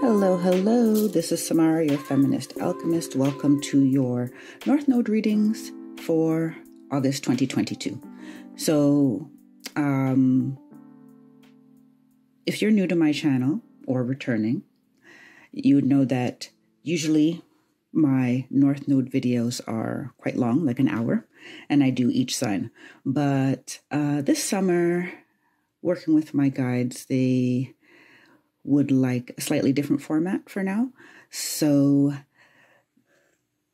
Hello, hello. This is Samara, your feminist alchemist. Welcome to your North Node readings for August 2022. So, if you're new to my channel or returning, you would know that usually my North Node videos are quite long, like an hour, and I do each sign. But this summer, working with my guides, they would like a slightly different format for now. So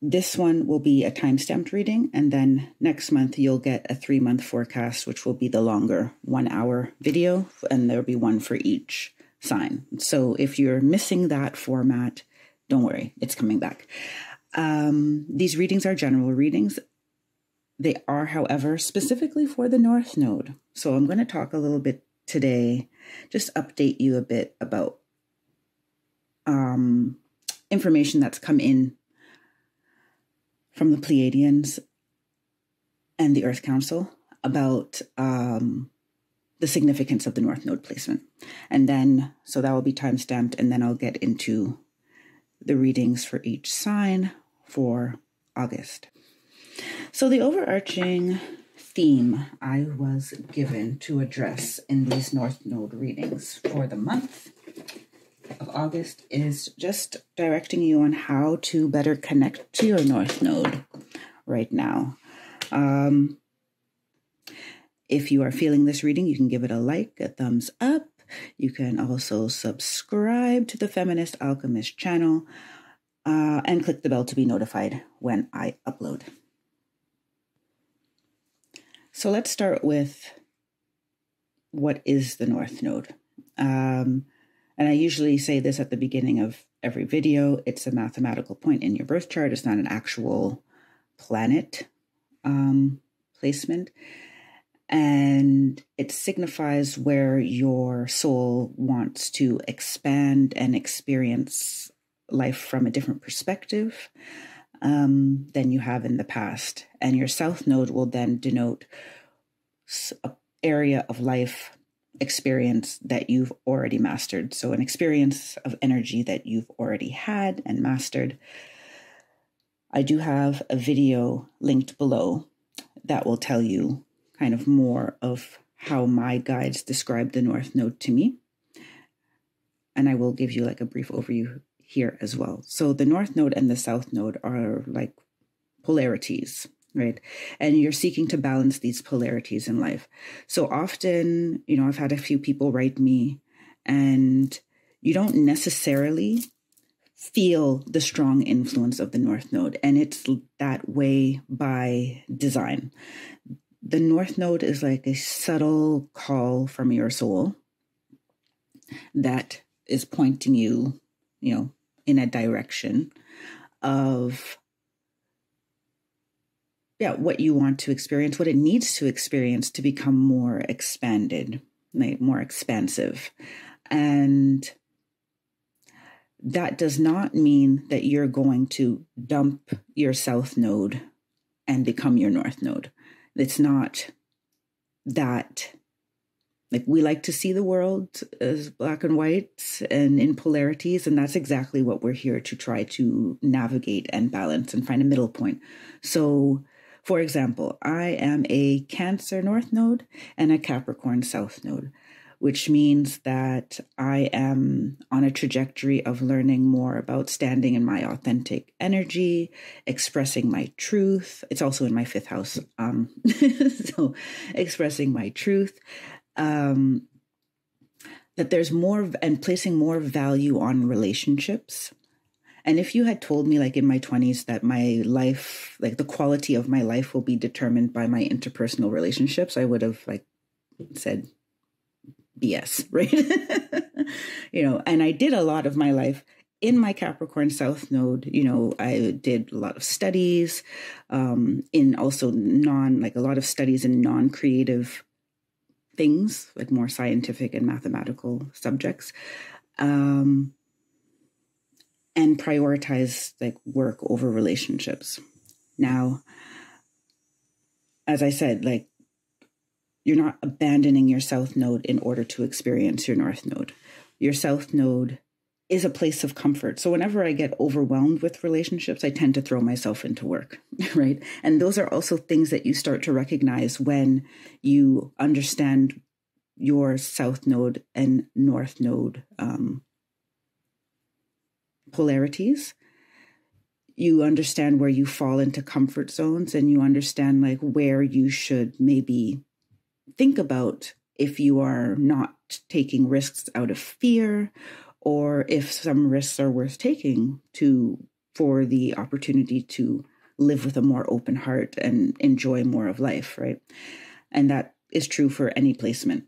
this one will be a time-stamped reading, and then next month you'll get a 3-month forecast, which will be the longer 1-hour video, and there'll be one for each sign. So if you're missing that format, don't worry, it's coming back. These readings are general readings. They are, however, specifically for the North Node. So I'm going to talk a little bit today, just update you a bit about information that's come in from the Pleiadians and the Earth Council about the significance of the North Node placement. And then, so that will be time-stamped, and then I'll get into the readings for each sign for August. So the overarching theme I was given to address in these North Node readings for the month of August is just directing you on how to better connect to your North Node right now. If you are feeling this reading, you can give it a like, a thumbs up. You can also subscribe to the Feminist Alchemist channel and click the bell to be notified when I upload. So let's start with what is the North Node. And I usually say this at the beginning of every video. It's a mathematical point in your birth chart. It's not an actual planet placement. And it signifies where your soul wants to expand and experience life from a different perspective than you have in the past. And your South Node will then denote an area of life experience that you've already mastered. So an experience of energy that you've already had and mastered. I do have a video linked below that will tell you kind of more of how my guides describe the North Node to me. And I will give you like a brief overview here as well. So the North Node and the South Node are like polarities, right? And you're seeking to balance these polarities in life. So often, you know, I've had a few people write me and you don't necessarily feel the strong influence of the North Node. And it's that way by design. The North Node is like a subtle call from your soul that is pointing you, you know, in a direction of, what you want to experience, what it needs to experience to become more expanded, like more expansive. And that does not mean that you're going to dump your South Node and become your North Node. It's not that. Like, we like to see the world as black and white and in polarities, and that's exactly what we're here to try to navigate and balance and find a middle point. So, for example, I am a Cancer North Node and a Capricorn South Node, which means that I am on a trajectory of learning more about standing in my authentic energy, expressing my truth. It's also in my 5th house. So expressing my truth. That there's more and placing more value on relationships. And if you had told me like in my 20s that my life, like the quality of my life will be determined by my interpersonal relationships, I would have like said BS, right? You know, and I did a lot of my life in my Capricorn South Node. You know, I did a lot of studies in also a lot of studies in non-creative things, like more scientific and mathematical subjects, and prioritize like work over relationships. Now, as I said, like, you're not abandoning your South Node in order to experience your North Node. Your South Node is a place of comfort. So whenever I get overwhelmed with relationships, I tend to throw myself into work, right? And those are also things that you start to recognize when you understand your South Node and North Node polarities. You understand where you fall into comfort zones, and you understand like where you should maybe think about if you are not taking risks out of fear, or if some risks are worth taking for the opportunity to live with a more open heart and enjoy more of life, right? And that is true for any placement.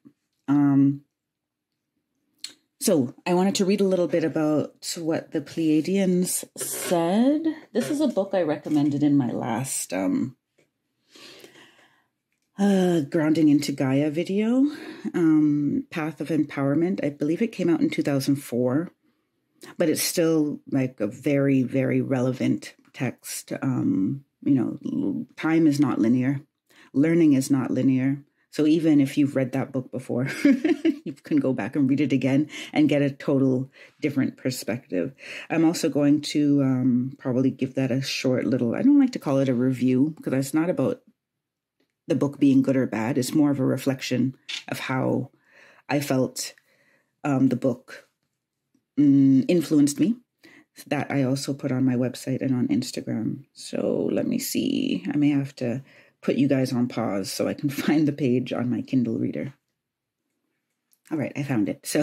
So I wanted to read a little bit about what the Pleiadians said. This is a book I recommended in my last Grounding into Gaia video, Path of Empowerment. I believe it came out in 2004, but it's still like a very, very relevant text. You know, time is not linear. Learning is not linear. So even if you've read that book before, you can go back and read it again and get a total different perspective. I'm also going to probably give that a short little, I don't like to call it a review, because it's not about the book being good or bad. It's more of a reflection of how I felt the book influenced me. That I also put on my website and on Instagram. So let me see. I may have to put you guys on pause so I can find the page on my Kindle reader. All right, I found it. So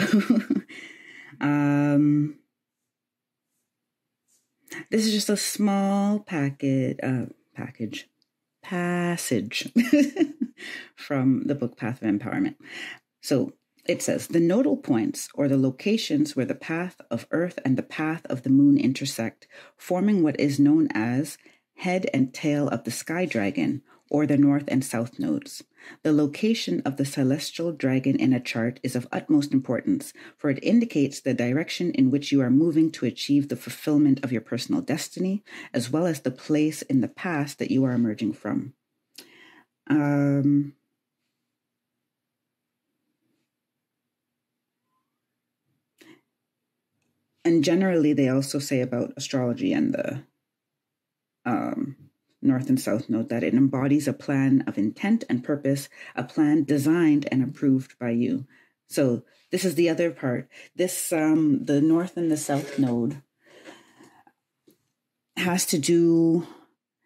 this is just a small passage from the book Path of Empowerment. So it says, the nodal points, or the locations where the path of Earth and the path of the moon intersect, forming what is known as head and tail of the sky dragon, or the north and south nodes. The location of the celestial dragon in a chart is of utmost importance, for it indicates the direction in which you are moving to achieve the fulfillment of your personal destiny, as well as the place in the past that you are emerging from. And generally, they also say about astrology and the North and South Node that it embodies a plan of intent and purpose, a plan designed and approved by you. So this is the other part. This, the North and the South Node has to do,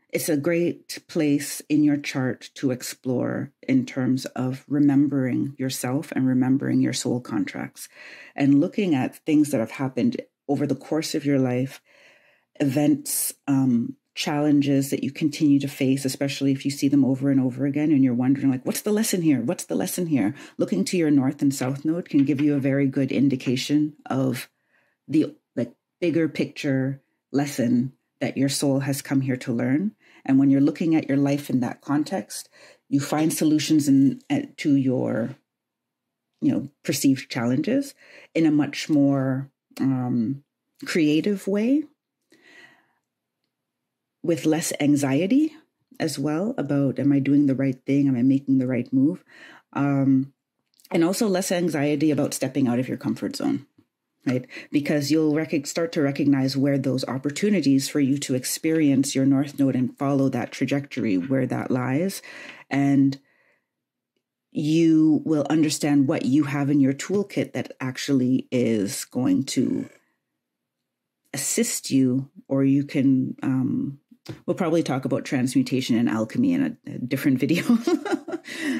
it's a great place in your chart to explore in terms of remembering yourself and remembering your soul contracts and looking at things that have happened over the course of your life, events, challenges that you continue to face, especially if you see them over and over again and you're wondering, like, what's the lesson here? What's the lesson here? Looking to your North and South Node can give you a very good indication of the bigger picture lesson that your soul has come here to learn. And when you're looking at your life in that context, you find solutions to your, perceived challenges in a much more creative way, with less anxiety as well about, am I doing the right thing? Am I making the right move? And also less anxiety about stepping out of your comfort zone, right? Because you'll start to recognize where those opportunities for you to experience your North Node and follow that trajectory, where that lies. And you will understand what you have in your toolkit that actually is going to assist you, or you can, we'll probably talk about transmutation and alchemy in a different video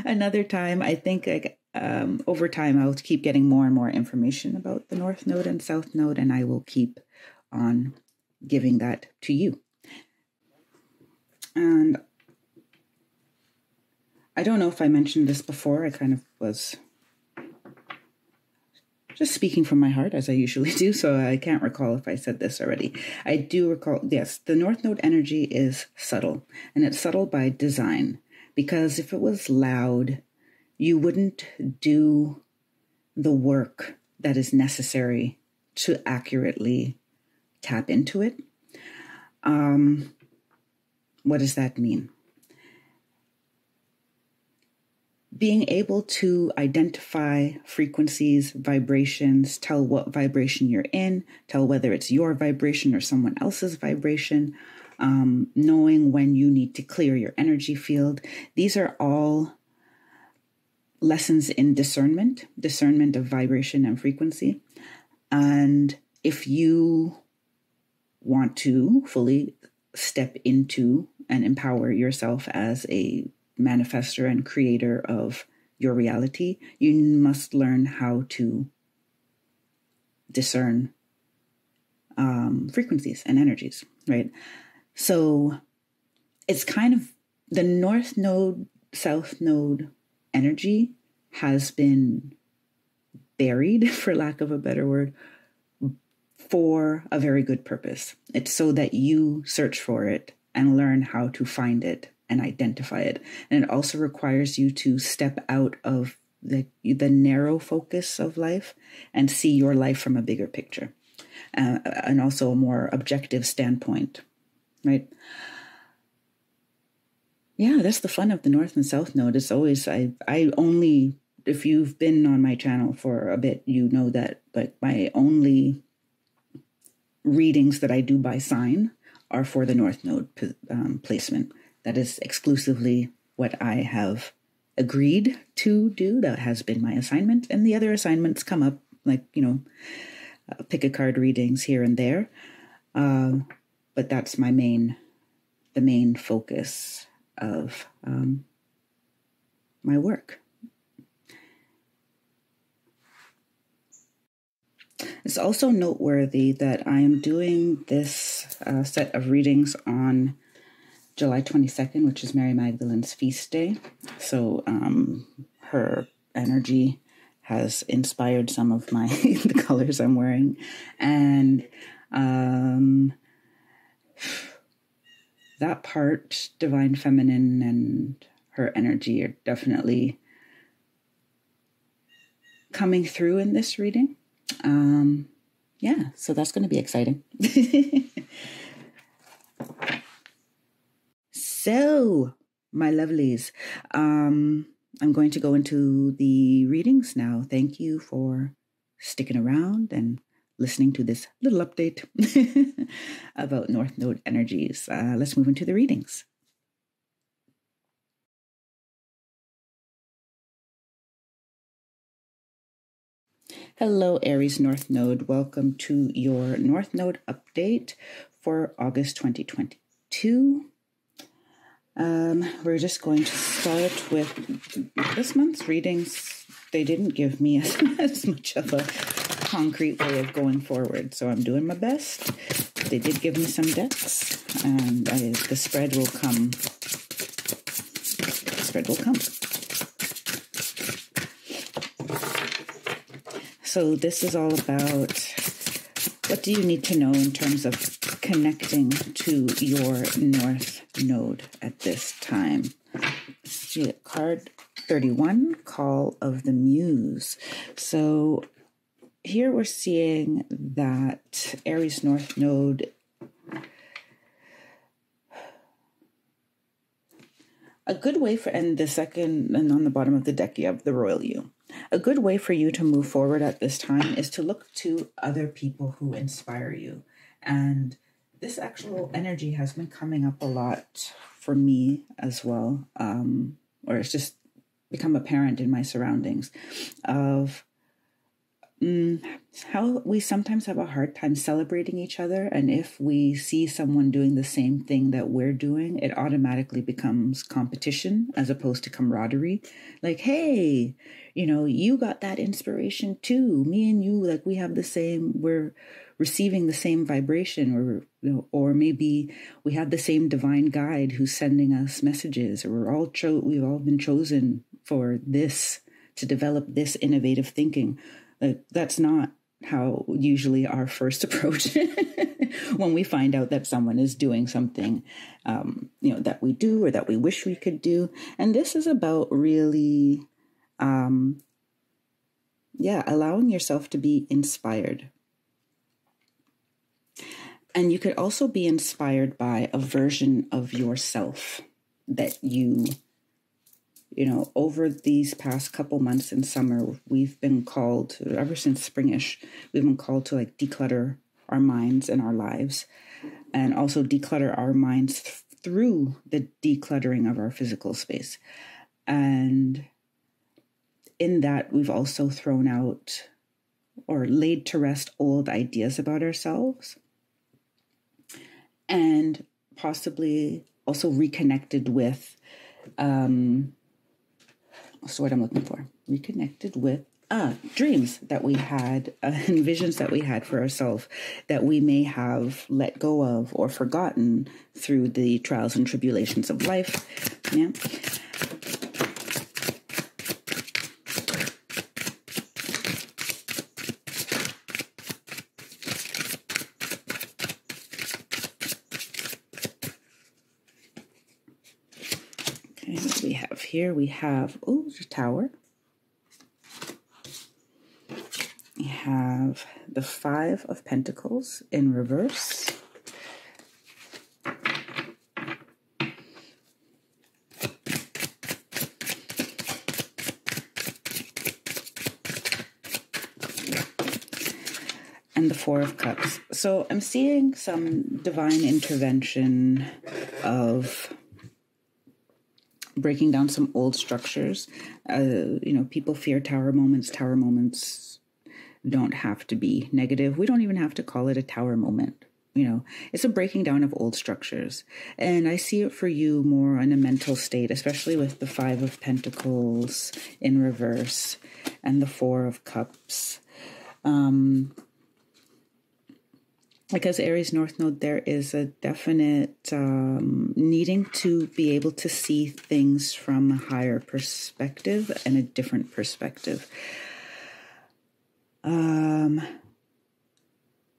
another time. I think over time, I'll keep getting more and more information about the North Node and South Node, and I will keep on giving that to you. And I don't know if I mentioned this before. I kind of was just speaking from my heart, as I usually do, so I can't recall if I said this already. I do recall, yes, the North Node energy is subtle, and it's subtle by design, because if it was loud, you wouldn't do the work that is necessary to accurately tap into it. What does that mean? being able to identify frequencies, vibrations, tell what vibration you're in, tell whether it's your vibration or someone else's vibration, knowing when you need to clear your energy field. These are all lessons in discernment of vibration and frequency. And if you want to fully step into and empower yourself as a manifester and creator of your reality, you must learn how to discern frequencies and energies, right? So it's kind of the North Node, South Node energy has been buried, for lack of a better word, for a very good purpose. It's so that you search for it and learn how to find it and identify it. And it also requires you to step out of the narrow focus of life and see your life from a bigger picture, and also a more objective standpoint, right? Yeah, that's the fun of the North and South Node. It's always, I only, if you've been on my channel for a bit, you know that, like, my only readings that I do by sign are for the North Node placement. That is exclusively what I have agreed to do. That has been my assignment. And the other assignments come up, like, pick a card readings here and there. But that's the main focus of my work. It's also noteworthy that I am doing this set of readings on July 22nd, which is Mary Magdalene's feast day. So her energy has inspired some of the colors I'm wearing. And that part, Divine Feminine and her energy, are definitely coming through in this reading. Yeah, so that's going to be exciting. So, my lovelies, I'm going to go into the readings now. Thank you for sticking around and listening to this little update about North Node energies. Let's move into the readings. Hello, Aries North Node. Welcome to your North Node update for August 2022. We're just going to start with this month's readings. They didn't give me as much of a concrete way of going forward, so I'm doing my best. They did give me some decks, and the spread will come. The spread will come. So this is all about what do you need to know in terms of connecting to your North Node at this time. See, card 31, Call of the Muse. So here we're seeing that Aries North Node, a good way for, and the second, and on the bottom of the deck you have the Royal U. A good way for you to move forward at this time is to look to other people who inspire you. And this actual energy has been coming up a lot for me as well, or it's just become apparent in my surroundings of how we sometimes have a hard time celebrating each other. And if we see someone doing the same thing that we're doing, it automatically becomes competition as opposed to camaraderie. Like, hey, you got that inspiration too. Me and you, like, we have the same, we're receiving the same vibration, or maybe we have the same divine guide who's sending us messages, or we've all been chosen for this, to develop this innovative thinking. That's not how usually our first approach when we find out that someone is doing something, that we do or that we wish we could do. And this is about really, allowing yourself to be inspired. And you could also be inspired by a version of yourself that you You know, over these past couple months in summer, we've been called, ever since springish, we've been called to like declutter our minds and our lives, and also declutter our minds through the decluttering of our physical space. And in that, we've also thrown out or laid to rest old ideas about ourselves, and possibly also reconnected with, what's the word I'm looking for? Reconnected with dreams that we had and visions that we had for ourselves that we may have let go of or forgotten through the trials and tribulations of life. Yeah. Okay, what do we have here? We have, the Tower. We have the Five of Pentacles in reverse. And the Four of Cups. So I'm seeing some divine intervention of breaking down some old structures. People fear tower moments. Tower moments don't have to be negative. We don't even have to call it a tower moment. It's a breaking down of old structures. And I see it for you more in a mental state, especially with the Five of Pentacles in reverse and the Four of Cups. Because Aries North Node, there is a definite needing to be able to see things from a higher perspective and a different perspective.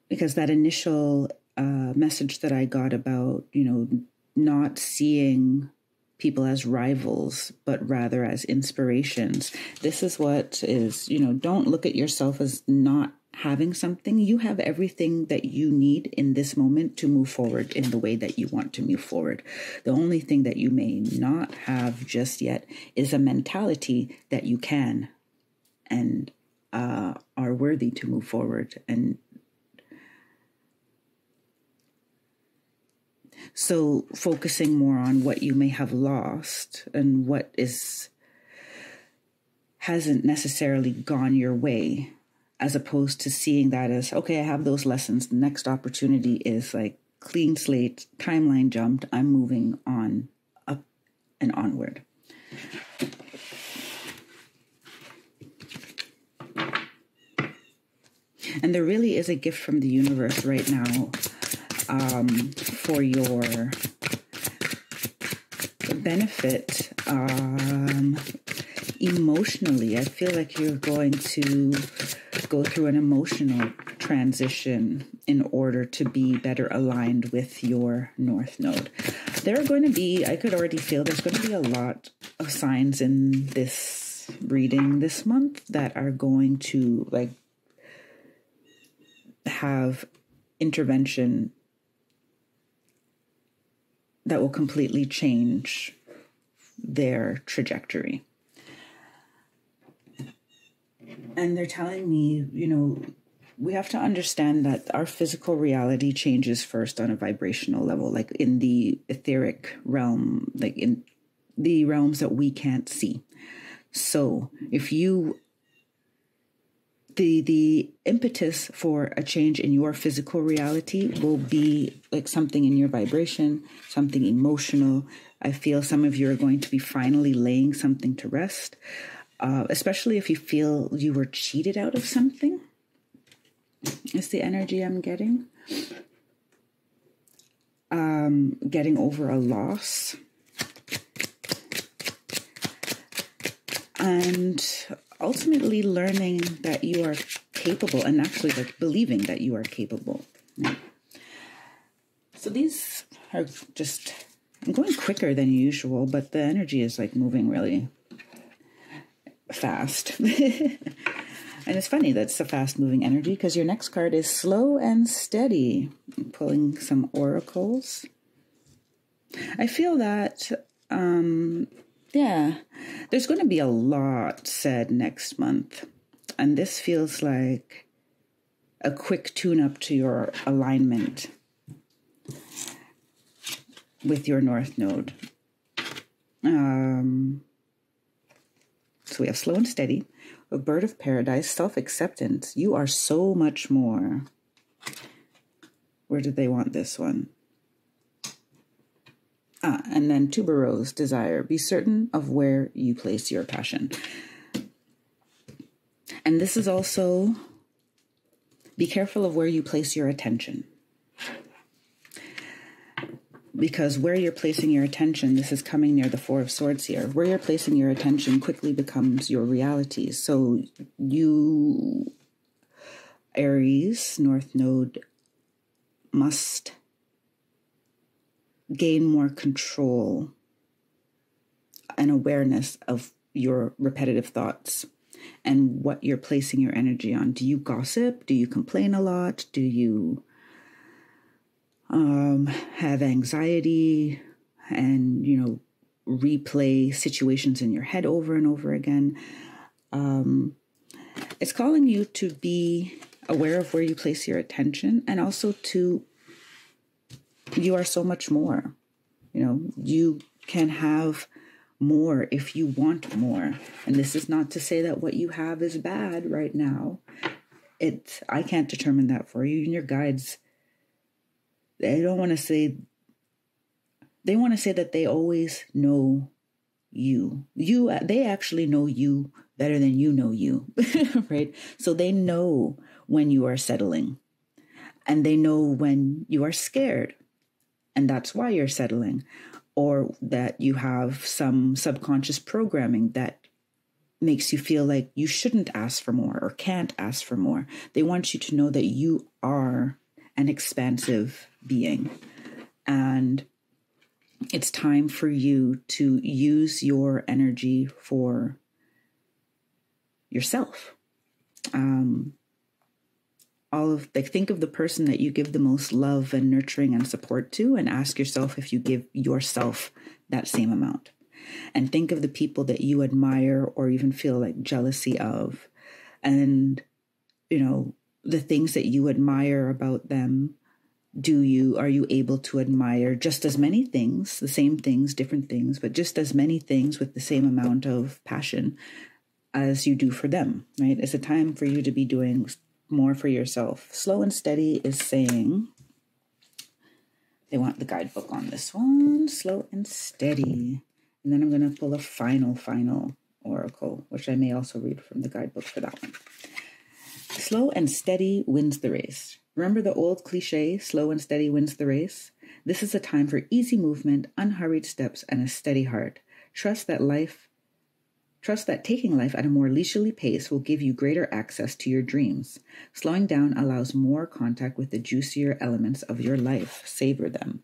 Because that initial message that I got about, not seeing people as rivals, but rather as inspirations. This is what is, don't look at yourself as not having something. You have everything that you need in this moment to move forward in the way that you want to move forward. The only thing that you may not have just yet is a mentality that you can and are worthy to move forward. And so focusing more on what you may have lost and what hasn't necessarily gone your way, as opposed to seeing that as, okay, I have those lessons. The next opportunity is like clean slate, timeline jumped. I'm moving on up and onward. And there really is a gift from the universe right now for your benefit emotionally. I feel like you're going to go through an emotional transition in order to be better aligned with your North Node. There are going to be, I could already feel there's going to be a lot of signs in this reading this month that are going to have intervention that will completely change their trajectory. And they're telling me, we have to understand that our physical reality changes first on a vibrational level, like in the etheric realm, like in the realms that we can't see. So if the impetus for a change in your physical reality will be like something in your vibration, something emotional. I feel some of you are going to be finally laying something to rest, especially if you feel you were cheated out of something. It's the energy I'm getting. Getting over a loss. And ultimately learning that you are capable and actually believing that you are capable. Yeah. So these are just, I'm going quicker than usual, but the energy is moving really fast. And it's funny that's a fast moving energy because your next card is slow and steady. I'm pulling some oracles. I feel that Yeah, there's going to be a lot said next month. And this feels like a quick tune-up to your alignment with your North Node. So we have slow and steady, a bird of paradise, self-acceptance. You are so much more. Where did they want this one? And then tuberose, desire. Be certain of where you place your passion. And this is also, be careful of where you place your attention. Because where you're placing your attention, this is coming near the Four of Swords here, where you're placing your attention quickly becomes your reality. So you, Aries, North Node, must gain more control and awareness of your repetitive thoughts and what you're placing your energy on. Do you gossip? Do you complain a lot? Do you have anxiety and, replay situations in your head over and over again? It's calling you to be aware of where you place your attention, and also you are so much more. You can have more if you want more. And this is not to say that what you have is bad right now. I can't determine that for you. And your guides, they want to say that they always know you. They actually know you better than you know you, right? So they know when you are settling, and they know when you are scared, and that's why you're settling, or that you have some subconscious programming that makes you feel like you shouldn't ask for more or can't ask for more. They want you to know that you are an expansive being, and it's time for you to use your energy for yourself. Think of the person that you give the most love and nurturing and support to, and ask yourself if you give yourself that same amount. And think of the people that you admire or even feel like jealousy of, and the things that you admire about them. Are you able to admire just as many things, the same things, different things, but just as many things with the same amount of passion as you do for them, right? It's a time for you to be doing more for yourself. Slow and steady is saying, they want the guidebook on this one, slow and steady. And then I'm going to pull a final oracle, which I may also read from the guidebook for that one. Slow and steady wins the race. Remember the old cliche, slow and steady wins the race? This is a time for easy movement, unhurried steps, and a steady heart. Trust that taking life at a more leisurely pace will give you greater access to your dreams. Slowing down allows more contact with the juicier elements of your life. Savor them.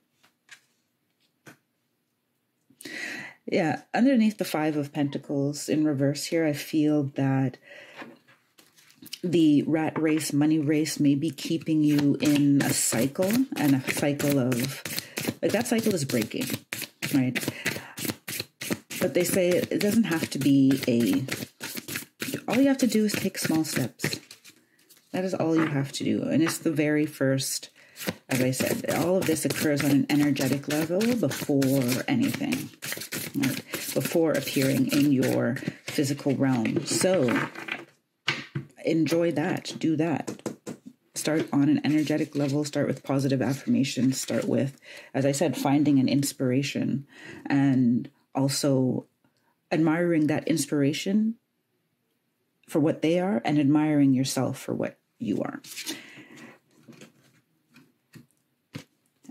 Yeah, underneath the Five of Pentacles in reverse here, I feel that the rat race, money race may be keeping you in a cycle, and a cycle of, that cycle is breaking, right? But they say it doesn't have to be all you have to do is take small steps. That is all you have to do. And it's the very first, as I said, all of this occurs on an energetic level before anything, right? Before appearing in your physical realm. So enjoy that, do that. Start on an energetic level, start with positive affirmations, start with, as I said, finding an inspiration, and also admiring that inspiration for what they are and admiring yourself for what you are.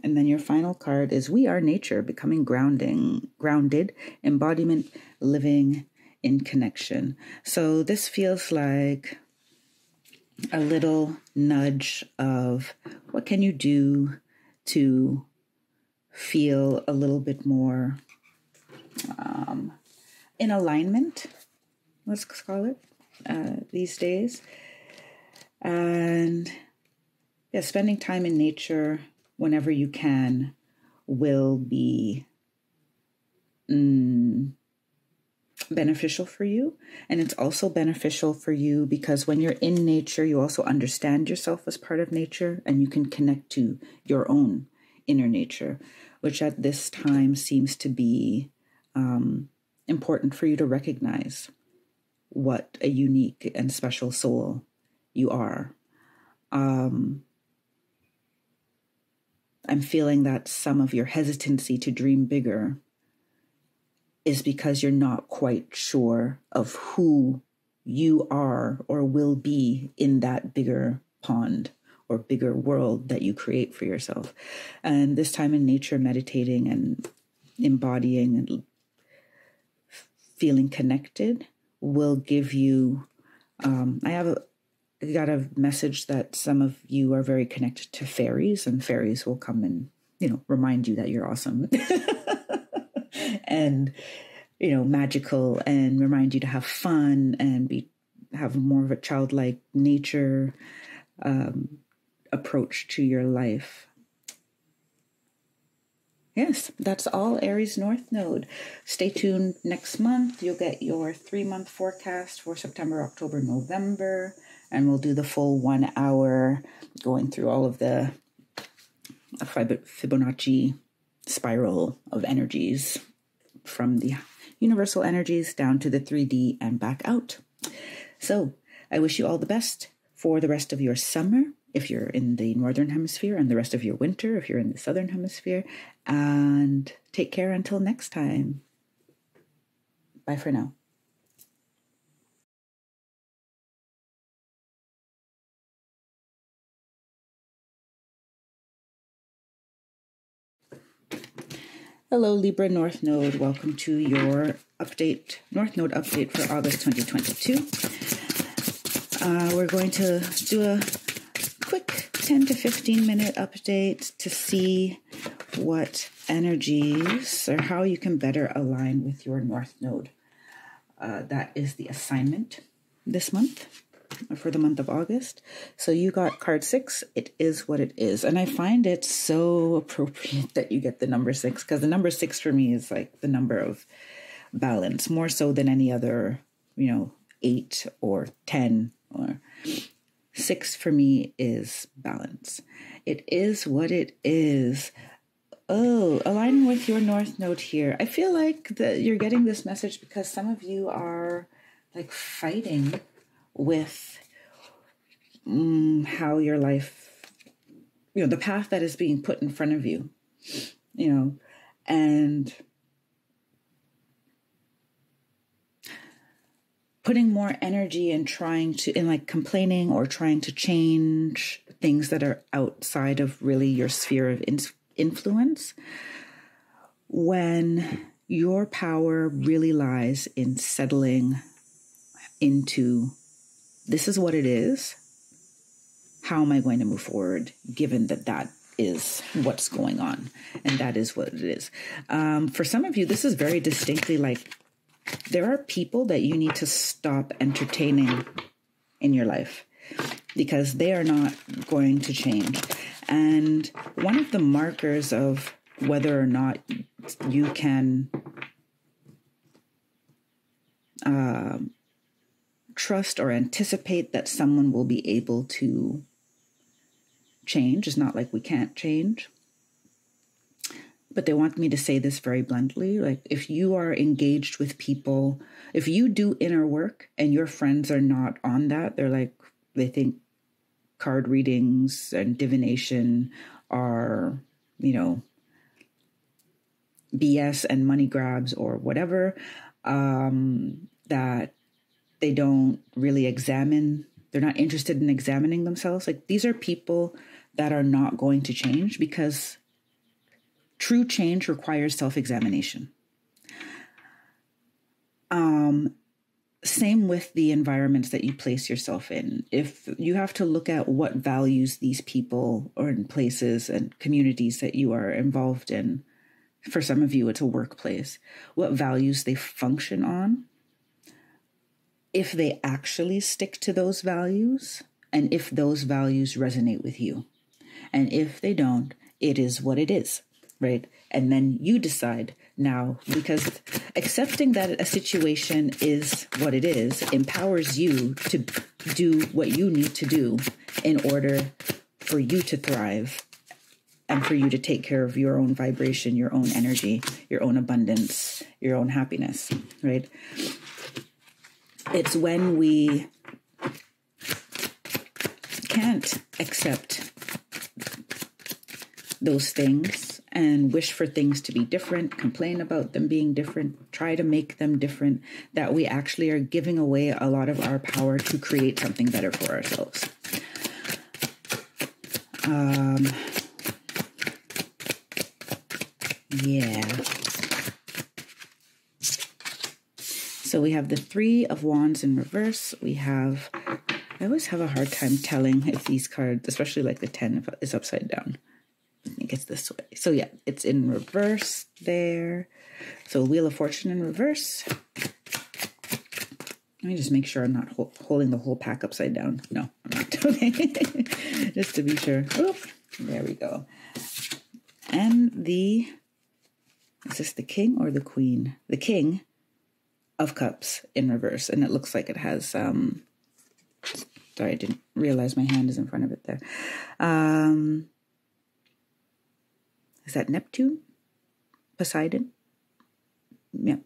And then your final card is We Are Nature, becoming grounded, embodiment, living in connection. So this feels like a little nudge of what can you do to feel a little bit more in alignment, let's call it, these days. And yeah, spending time in nature whenever you can will be beneficial for you. And it's also beneficial for you because when you're in nature, you also understand yourself as part of nature, and you can connect to your own inner nature, which at this time seems to be important for you to recognize what a unique and special soul you are. I'm feeling that some of your hesitancy to dream bigger is because you're not quite sure of who you are or will be in that bigger pond or bigger world that you create for yourself. And this time in nature, meditating and embodying and feeling connected will give you, I got a message that some of you are very connected to fairies, and fairies will come and, remind you that you're awesome and, magical, and remind you to have fun and have more of a childlike nature approach to your life. Yes, that's all Aries North Node. Stay tuned next month. You'll get your 3-month forecast for September, October, November, and we'll do the full 1 hour going through all of the Fibonacci spiral of energies from the universal energies down to the 3D and back out. So I wish you all the best for the rest of your summer, if you're in the Northern Hemisphere, and the rest of your winter, if you're in the Southern Hemisphere. And take care until next time. Bye for now. Hello, Libra North Node. Welcome to your update, North Node update for August 2022. We're going to do a quick 10 to 15 minute update to see what energies or how you can better align with your North Node. That is the assignment this month, for the month of August. So you got card 6. It is what it is. And I find it so appropriate that you get the number 6, because the number 6 for me is like the number of balance, more so than any other, 8 or 10 or 6 for me is balance. It is what it is. Oh, aligning with your North Node here. I feel like that you're getting this message because some of you are like fighting with how your life, the path that is being put in front of you, and putting more energy and complaining or trying to change things that are outside of really your sphere of influence, when your power really lies in settling into, this is what it is. How am I going to move forward, given that is what's going on, and that is what it is. For some of you, this is very distinctly like there are people that you need to stop entertaining in your life because they are not going to change. And one of the markers of whether or not you can trust or anticipate that someone will be able to change, is not like we can't change. But they want me to say this very bluntly. Like, if you are engaged with people, if you do inner work and your friends are not on that, they think card readings and divination are, BS and money grabs or whatever, that they don't really examine, they're not interested in examining themselves. Like, these are people that are not going to change because true change requires self-examination. Same with the environments that you place yourself in. If you have to look at what values these people or in places and communities that you are involved in, for some of you, it's a workplace, what values they function on, if they actually stick to those values, and if those values resonate with you. And if they don't, it is what it is. right? And then you decide now, because accepting that a situation is what it is empowers you to do what you need to do in order for you to thrive and for you to take care of your own vibration, your own energy, your own abundance, your own happiness, right? It's when we can't accept those things and wish for things to be different, complain about them being different, try to make them different, that we actually are giving away a lot of our power to create something better for ourselves. Yeah. So we have the Three of Wands in reverse. We have, I always have a hard time telling if these cards, especially like the 10 is upside down. I think it's this way. So yeah, it's in reverse there. So Wheel of Fortune in reverse. Let me just make sure I'm not holding the whole pack upside down. No, I'm not. Okay. Just to be sure. Oop, there we go. And the, is this the King or the Queen? The King of Cups in reverse. And it looks like it has, sorry, I didn't realize my hand is in front of it there. Is that Neptune? Poseidon? Yep.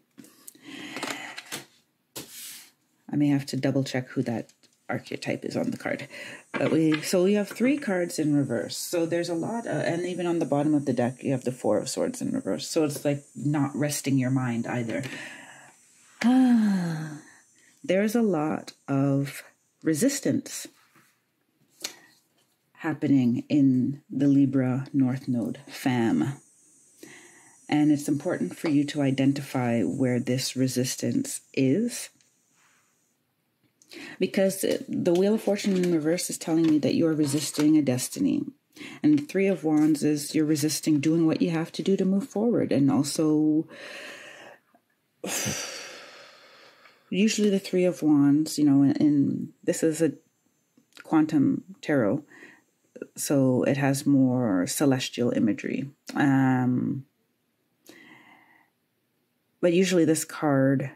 I may have to double check who that archetype is on the card. But we have 3 cards in reverse. So there's a lot, and even on the bottom of the deck, you have the 4 of Swords in reverse. So it's like not resting your mind either. There's a lot of resistance happening in the Libra North Node fam. And it's important for you to identify where this resistance is. Because the Wheel of Fortune in reverse is telling me that you're resisting a destiny. And the Three of Wands is you're resisting doing what you have to do to move forward. And also, usually the Three of Wands, you know, in this is a quantum tarot. So it has more celestial imagery. But usually this card,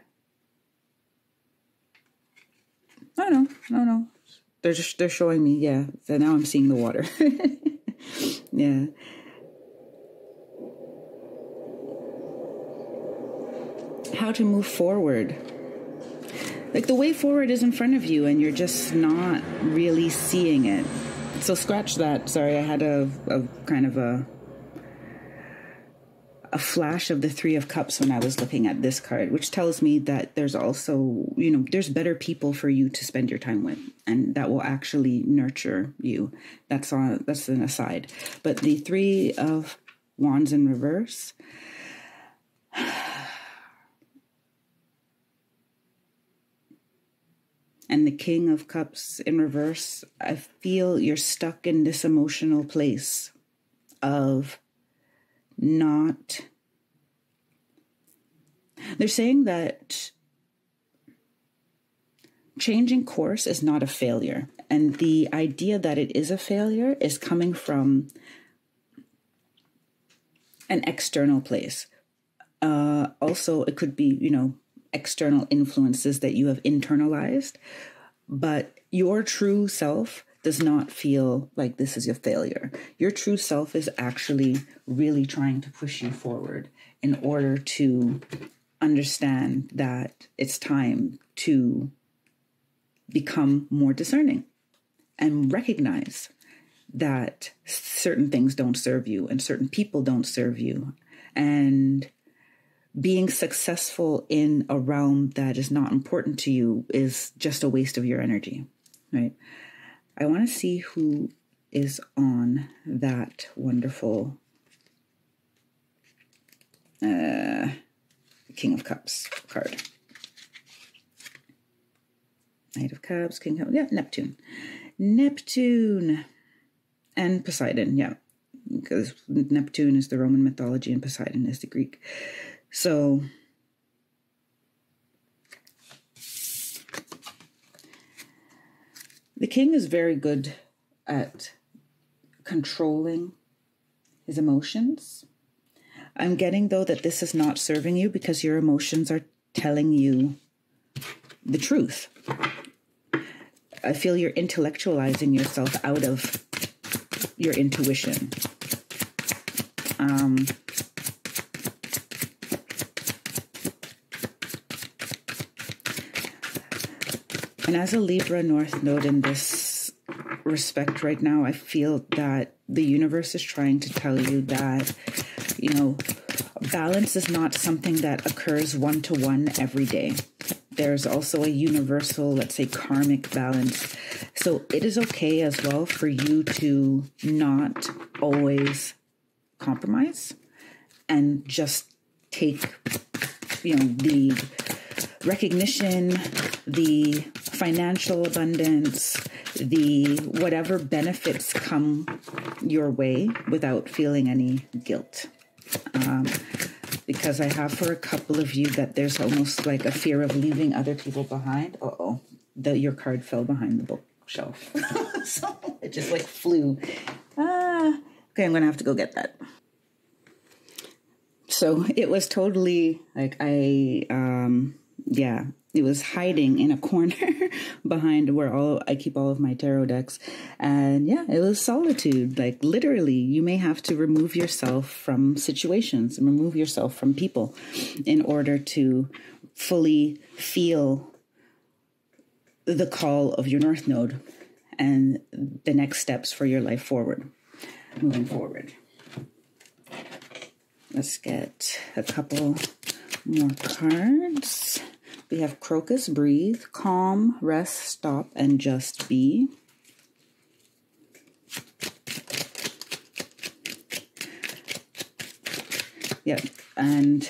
no. They're showing me, yeah. So now I'm seeing the water. Yeah. How to move forward. Like the way forward is in front of you and you're just not really seeing it. So scratch that. Sorry, I had a kind of a flash of the Three of Cups when I was looking at this card, which tells me that there's also, you know, there's better people for you to spend your time with, and that will actually nurture you. That's an aside. But the Three of Wands in reverse, and the King of Cups in reverse, I feel you're stuck in this emotional place of not. They're saying that changing course is not a failure. And the idea that it is a failure is coming from an external place. Also, it could be, you know, external influences that you have internalized, but your true self does not feel like this is a failure. Your true self is actually really trying to push you forward in order to understand that it's time to become more discerning and recognize that certain things don't serve you and certain people don't serve you. And being successful in a realm that is not important to you is just a waste of your energy, right? I want to see who is on that wonderful King of Cups card. Knight of Cups, King of, yeah, Neptune. Neptune and Poseidon, yeah. Because Neptune is the Roman mythology and Poseidon is the Greek. So the king is very good at controlling his emotions I'm getting, though, that this is not serving you because your emotions are telling you the truth. I feel you're intellectualizing yourself out of your intuition. And as a Libra North Node in this respect right now, I feel that the universe is trying to tell you that, you know, balance is not something that occurs one-to-one every day. There's also a universal, let's say, karmic balance. So it is okay as well for you to not always compromise and just take, you know, the recognition, the financial abundance, the whatever benefits come your way without feeling any guilt. Because I have for a couple of you that there's almost like a fear of leaving other people behind. Uh-oh, your card fell behind the bookshelf. So it just like flew. Okay, I'm going to have to go get that. So it was totally like it was hiding in a corner behind where I keep all of my tarot decks. And yeah, it was solitude. Like literally, you may have to remove yourself from situations and remove yourself from people in order to fully feel the call of your North Node and the next steps for your life moving forward. Let's get a couple more cards. We have Crocus, breathe, calm, rest, stop, and just be. Yeah, and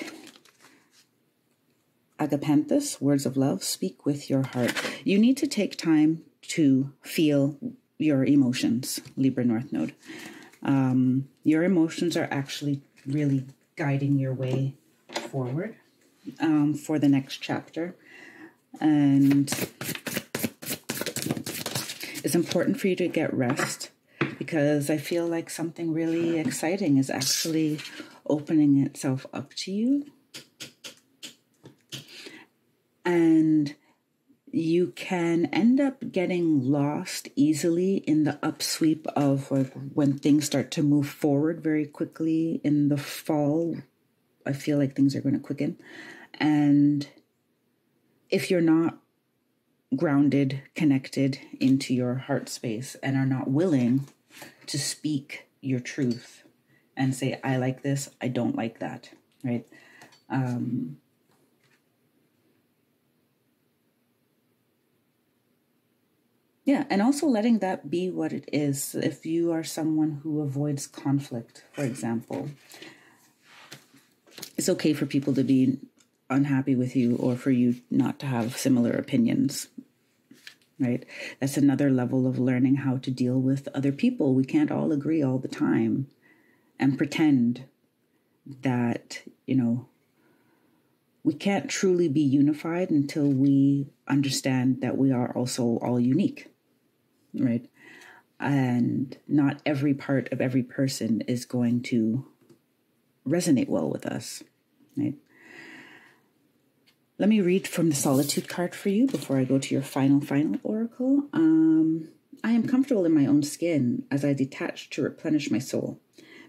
Agapanthus, words of love, speak with your heart. You need to take time to feel your emotions, Libra North Node. Your emotions are actually really guiding your way forward for the next chapter. And it's important for you to get rest because I feel like something really exciting is actually opening itself up to you. And you can end up getting lost easily in the upsweep of like when things start to move forward very quickly in the fall. I feel like things are going to quicken. And if you're not grounded, connected into your heart space and are not willing to speak your truth and say, I like this, I don't like that, right? Yeah, and also letting that be what it is. If you are someone who avoids conflict, for example, it's okay for people to be unhappy with you or for you not to have similar opinions, right? That's another level of learning how to deal with other people. We can't all agree all the time and pretend that, you know, we can't truly be unified until we understand that we are also all unique, right? And not every part of every person is going to resonate well with us, right? Let me read from the Solitude card for you before I go to your final oracle. I am comfortable in my own skin as I detach to replenish my soul.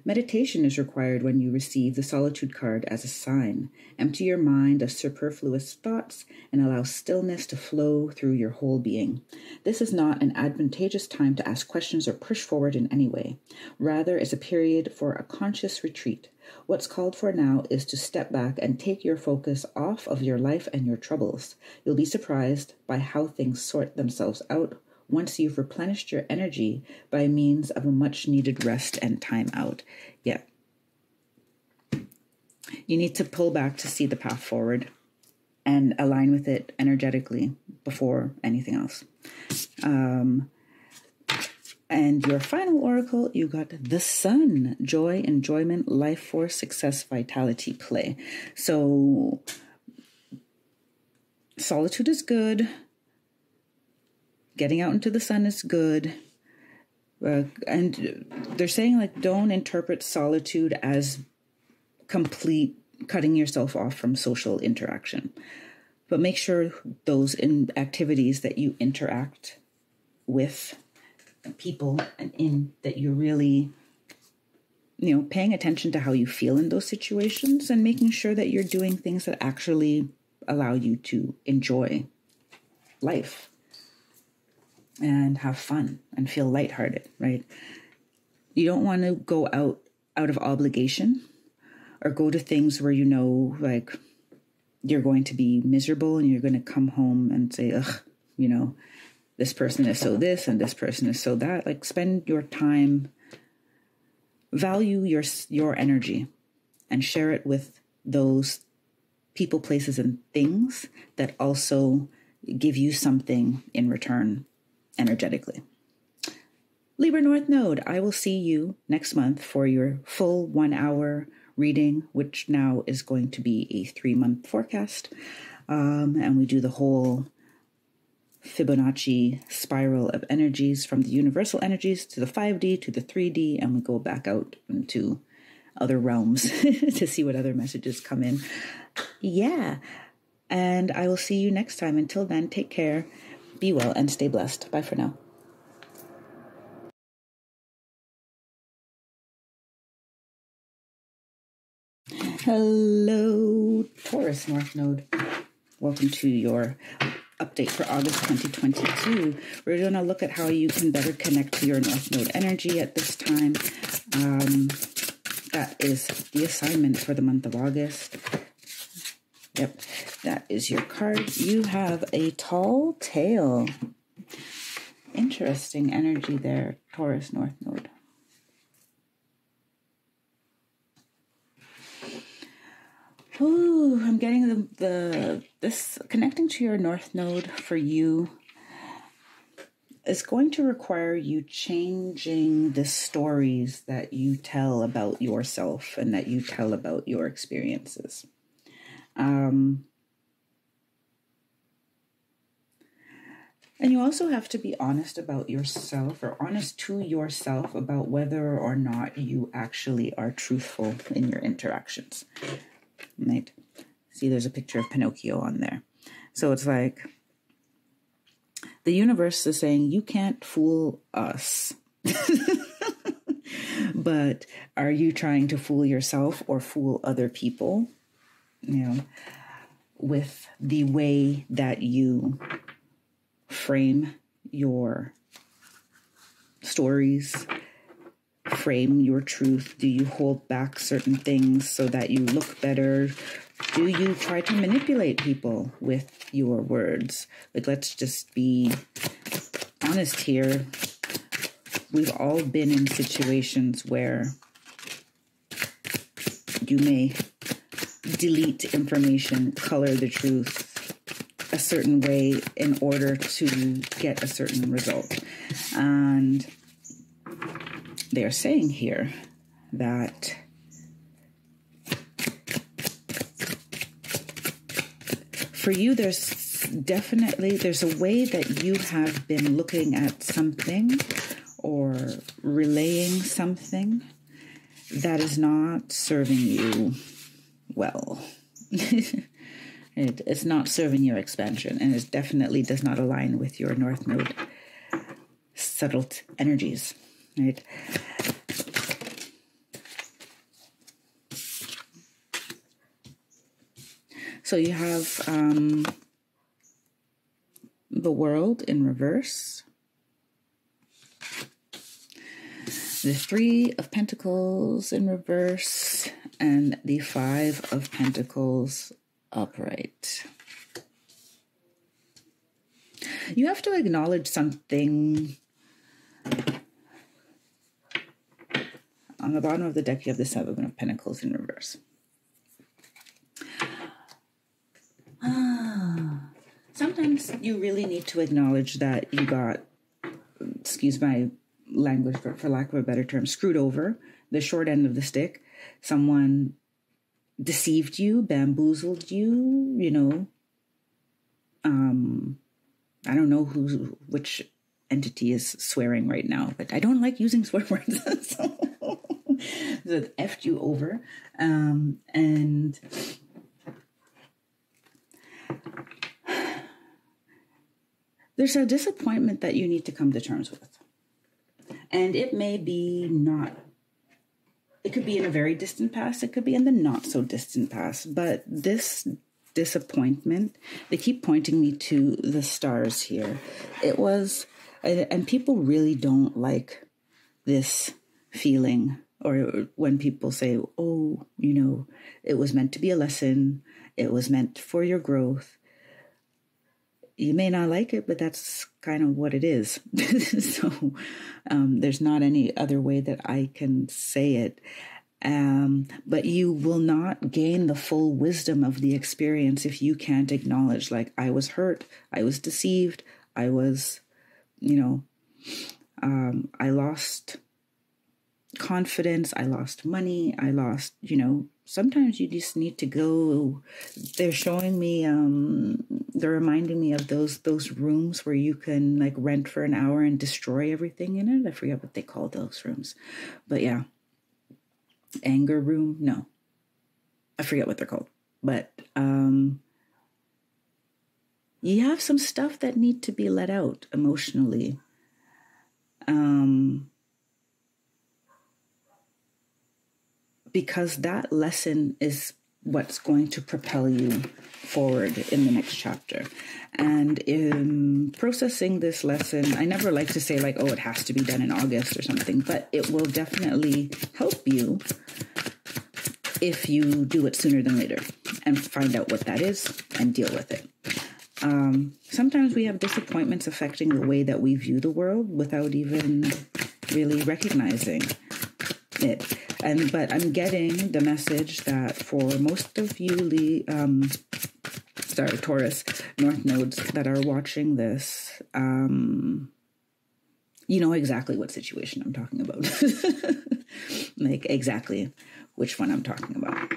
Meditation is required when you receive the Solitude card as a sign. Empty your mind of superfluous thoughts and allow stillness to flow through your whole being. This is not an advantageous time to ask questions or push forward in any way. Rather, it's a period for a conscious retreat. What's called for now is to step back and take your focus off of your life and your troubles. You'll be surprised by how things sort themselves out once you've replenished your energy by means of a much-needed rest and time out. Yeah. You need to pull back to see the path forward and align with it energetically before anything else. And your final oracle, you got the Sun, joy, enjoyment, life force, success, vitality, play. So solitude is good. Getting out into the sun is good. And they're saying, like, don't interpret solitude as complete cutting yourself off from social interaction. But make sure those activities that you interact with people and in that you're really, paying attention to how you feel in those situations and making sure that you're doing things that actually allow you to enjoy life and have fun and feel lighthearted, right? You don't want to go out of obligation or go to things where like you're going to be miserable and you're going to come home and say, ugh, this person is so this and this person is so that. Like, spend your time, value your energy, and share it with those people, places, and things that also give you something in return energetically. Libra North Node, I will see you next month for your full 1 hour reading, which now is going to be a 3-month forecast. And we do the whole Fibonacci spiral of energies from the universal energies to the 5D to the 3D, and we go back out into other realms to see what other messages come in. Yeah. And I will see you next time. Until then, take care, be well, and stay blessed. Bye for now. Hello, Taurus North Node. Welcome to your update for August 2022. We're going to look at how you can better connect to your North Node energy at this time. That is the assignment for the month of August. Yep, that is your card. You have a tall tale. Interesting energy there, Taurus North Node. Ooh, I'm getting this connecting to your North Node for you is going to require you changing the stories that you tell about yourself and that you tell about your experiences. And you also have to be honest about yourself, or honest to yourself about whether or not you actually are truthful in your interactions. Right? See, there's a picture of Pinocchio on there. So it's like the universe is saying, you can't fool us. But are you trying to fool yourself or fool other people? With the way that you frame your stories, frame your truth? Do you hold back certain things so that you look better? Do you try to manipulate people with your words? Like, let's just be honest here. We've all been in situations where you may delete information, color the truth a certain way in order to get a certain result. And they're saying here that for you, there's a way that you have been looking at something or relaying something that is not serving you well. It's not serving your expansion, and it definitely does not align with your North Node subtle energies, right? So you have the World in reverse, the Three of Pentacles in reverse, and the Five of Pentacles upright. You have to acknowledge something. On the bottom of the deck, you have the Seven of Pentacles in reverse. Sometimes you really need to acknowledge that you got, excuse my language, for lack of a better term, screwed over, the short end of the stick. Someone deceived you, bamboozled you, I don't know which entity is swearing right now, but I don't like using swear words. So that effed you over. And there's a disappointment that you need to come to terms with. And it may be not, it could be in a very distant past, it could be in the not so distant past, but this disappointment, they keep pointing me to the stars here. It was, and people really don't like this feeling, or when people say, oh, you know, it was meant to be a lesson, it was meant for your growth. You may not like it, but that's kind of what it is. So there's not any other way that I can say it. But you will not gain the full wisdom of the experience if you can't acknowledge, like, I was hurt, I was deceived, I was, you know, I lost confidence, I lost money, I lost, you know, sometimes you just need to go. They're showing me, they're reminding me of those rooms where you can like rent for an hour and destroy everything in it. I forget what they call those rooms, but yeah. Anger room? No, I forget what they're called, but you have some stuff that need to be let out emotionally. Because that lesson is what's going to propel you forward in the next chapter. And in processing this lesson, I never like to say like, oh, it has to be done in August or something, but it will definitely help you if you do it sooner than later and find out what that is and deal with it. Sometimes we have disappointments affecting the way that we view the world without even really recognizing it. But I'm getting the message that for most of you, Taurus North nodes that are watching this, you know exactly what situation I'm talking about. Like exactly which one I'm talking about.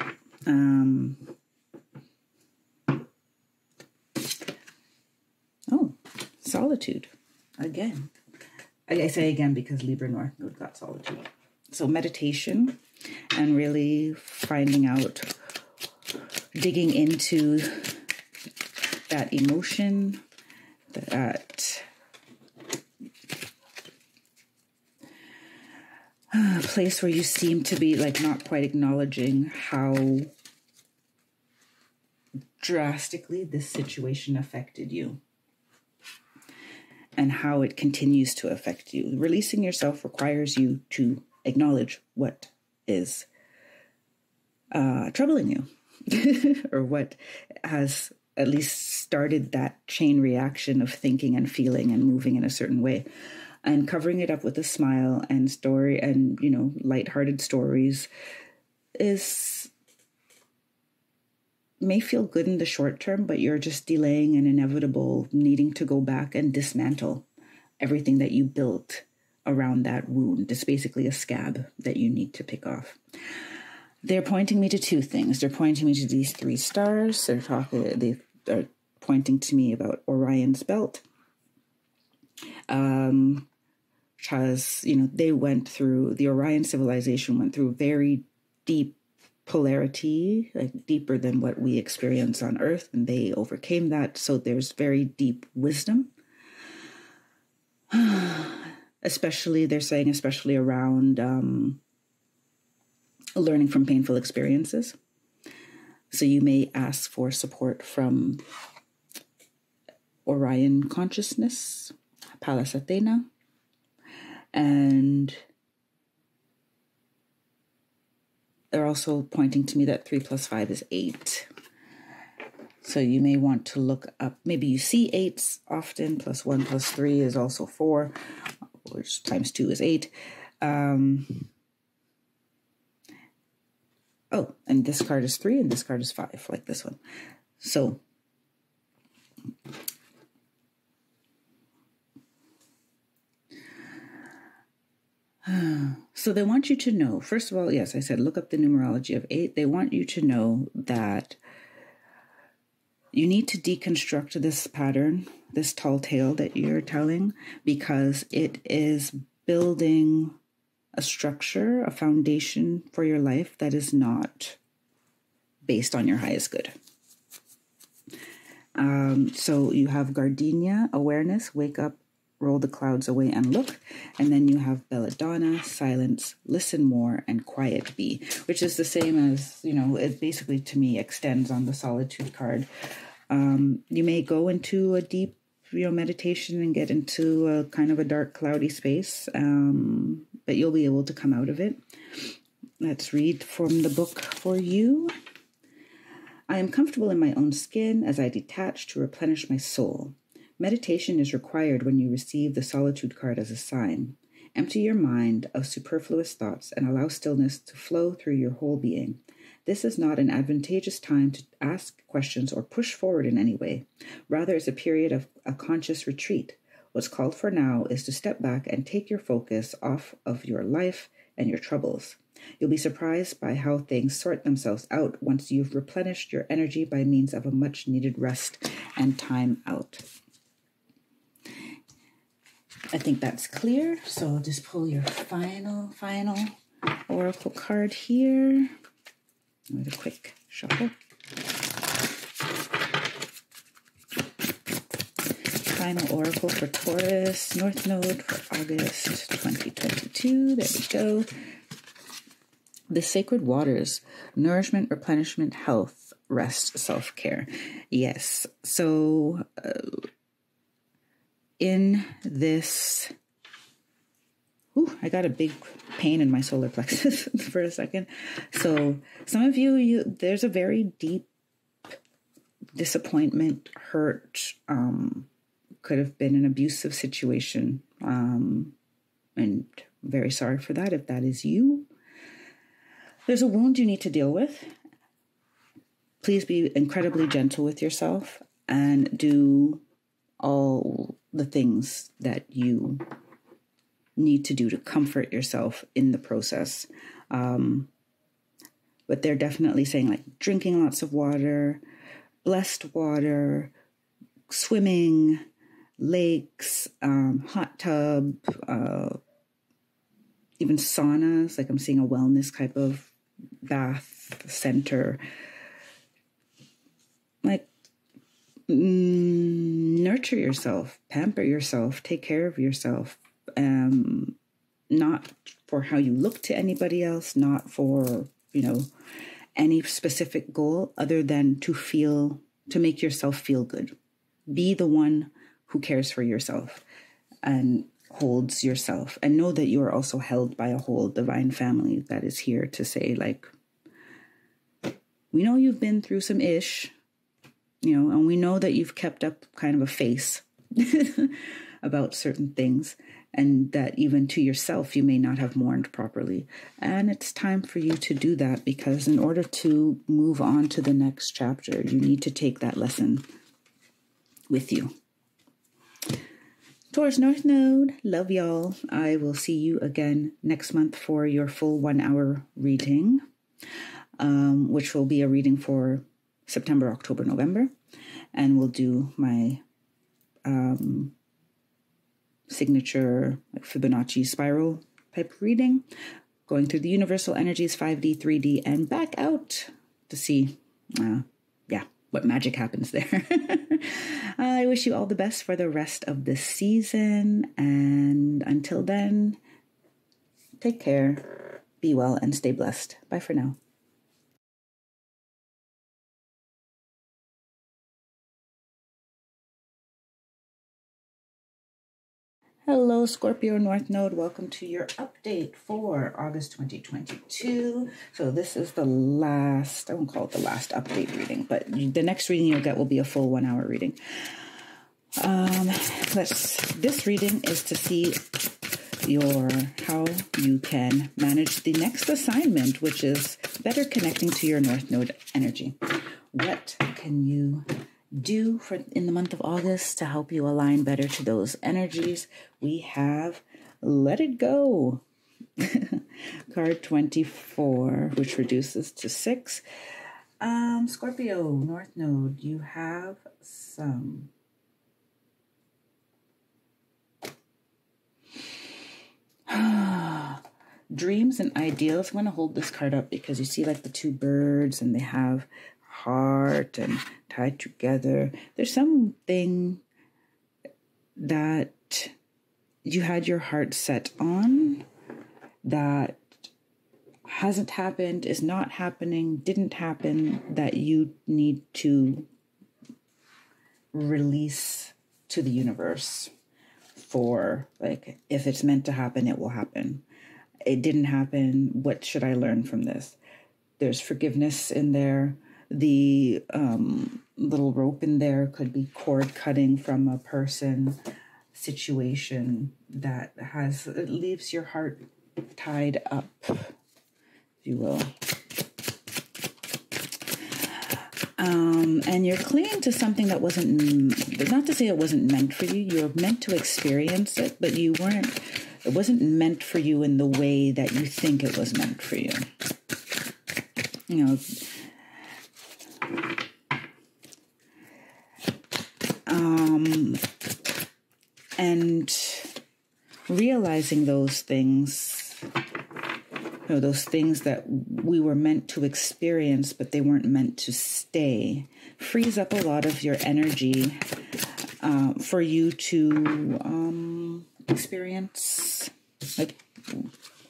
Oh, solitude. Again. I say again because Libra North node got solitude. So meditation and really finding out, digging into that emotion, that place where you seem to be like not quite acknowledging how drastically this situation affected you and how it continues to affect you. Releasing yourself requires you to acknowledge what is troubling you or what has at least started that chain reaction of thinking and feeling and moving in a certain way, and covering it up with a smile and story and, you know, lighthearted stories may feel good in the short term, but you're just delaying an inevitable needing to go back and dismantle everything that you built around that wound. It's basically a scab that you need to pick off. They're pointing me to two things. They're pointing me to these three stars. They are pointing to me about Orion's belt. Because, you know, they went through, the Orion civilization went through very deep polarity, like deeper than what we experience on Earth, and they overcame that. So there's very deep wisdom. Especially, they're saying, especially around learning from painful experiences. So you may ask for support from Orion consciousness, Pallas Athena, and they're also pointing to me that 3 + 5 is 8. So you may want to look up, maybe you see 8s often, +1 + 3 is also 4, which times 2 is 8. Oh, and this card is 3 and this card is 5, like this one. So so they want you to know, first of all, yes, I said look up the numerology of 8. They want you to know that you need to deconstruct this pattern, this tall tale that you're telling, because it is building a structure, a foundation for your life that is not based on your highest good. So you have Gardenia, awareness, wake up, roll the clouds away and look. And then you have Belladonna, silence, listen more, and quiet be, which is the same as, you know, it basically to me extends on the solitude card. You may go into a deep, you know, meditation and get into a kind of a dark, cloudy space, but you'll be able to come out of it. Let's read from the book for you. I am comfortable in my own skin as I detach to replenish my soul. Meditation is required when you receive the solitude card as a sign. Empty your mind of superfluous thoughts and allow stillness to flow through your whole being. This is not an advantageous time to ask questions or push forward in any way. Rather, it's a period of a conscious retreat. What's called for now is to step back and take your focus off of your life and your troubles. You'll be surprised by how things sort themselves out once you've replenished your energy by means of a much-needed rest and time out. I think that's clear. So I'll just pull your final oracle card here with a quick shuffle. Final oracle for Taurus, North Node for August 2022. There we go. The sacred waters, nourishment, replenishment, health, rest, self-care. Yes. So in this, I got a big pain in my solar plexus for a second. So some of you, there's a very deep disappointment, hurt, could have been an abusive situation. And very sorry for that if that is you. There's a wound you need to deal with. Please be incredibly gentle with yourself and do all the things that you need to do to comfort yourself in the process. But they're definitely saying like drinking lots of water, blessed water, swimming, lakes, hot tub, even saunas. Like I'm seeing a wellness type of bath center. Like nurture yourself, pamper yourself, take care of yourself. Not for how you look to anybody else, not for, you know, any specific goal other than to make yourself feel good. Be the one who cares for yourself and holds yourself, and know that you are also held by a whole divine family that is here to say, like, we know you've been through some ish, you know, and we know that you've kept up kind of a face about certain things, and that even to yourself, you may not have mourned properly. And it's time for you to do that, because in order to move on to the next chapter, you need to take that lesson with you. Taurus North Node, love y'all. I will see you again next month for your full 1 hour reading, which will be a reading for September, October, November. And we'll do my signature like Fibonacci spiral type reading, going through the universal energies, 5D, 3D, and back out to see, what magic happens there. I wish you all the best for the rest of the season. And until then, take care, be well, and stay blessed. Bye for now. Hello, Scorpio North Node. Welcome to your update for August 2022. So this is the last, I won't call it the last update reading, but the next reading you'll get will be a full 1 hour reading. This reading is to see how you can manage the next assignment, which is better connecting to your North Node energy. What can you do in the month of August to help you align better to those energies? We have Let It Go. Card 24, which reduces to 6. Scorpio North Node, you have some dreams and ideals. I'm going to hold this card up because you see like the two birds and they have heart and tied together. There's something that you had your heart set on that hasn't happened, is not happening, didn't happen, that you need to release to the universe for, like, if it's meant to happen, it will happen. It didn't happen. What should I learn from this? There's forgiveness in there. The little rope in there could be cord cutting from a person, situation that it leaves your heart tied up, if you will. And you're clinging to something that wasn't, not to say it wasn't meant for you. You're meant to experience it, but it wasn't meant for you in the way that you think it was meant for you. You know, and realizing those things, you know, those things that we were meant to experience, but they weren't meant to stay, frees up a lot of your energy for you to experience like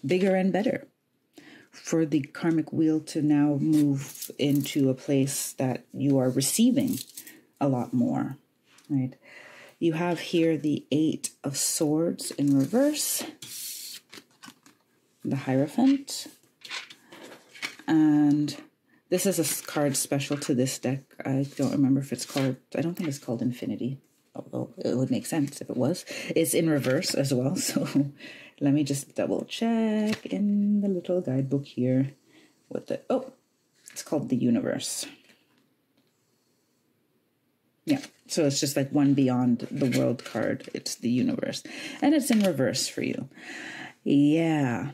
bigger and better, for the karmic wheel to now move into a place that you are receiving a lot more, right? You have here the 8 of Swords in reverse, the Hierophant, and this is a card special to this deck. I don't remember if it's called, I don't think it's called Infinity, although it would make sense if it was. It's in reverse as well, so let me just double check in the little guidebook here with the, oh, it's called the Universe. Yeah, so it's just like one beyond the World card. It's the Universe. And it's in reverse for you. Yeah.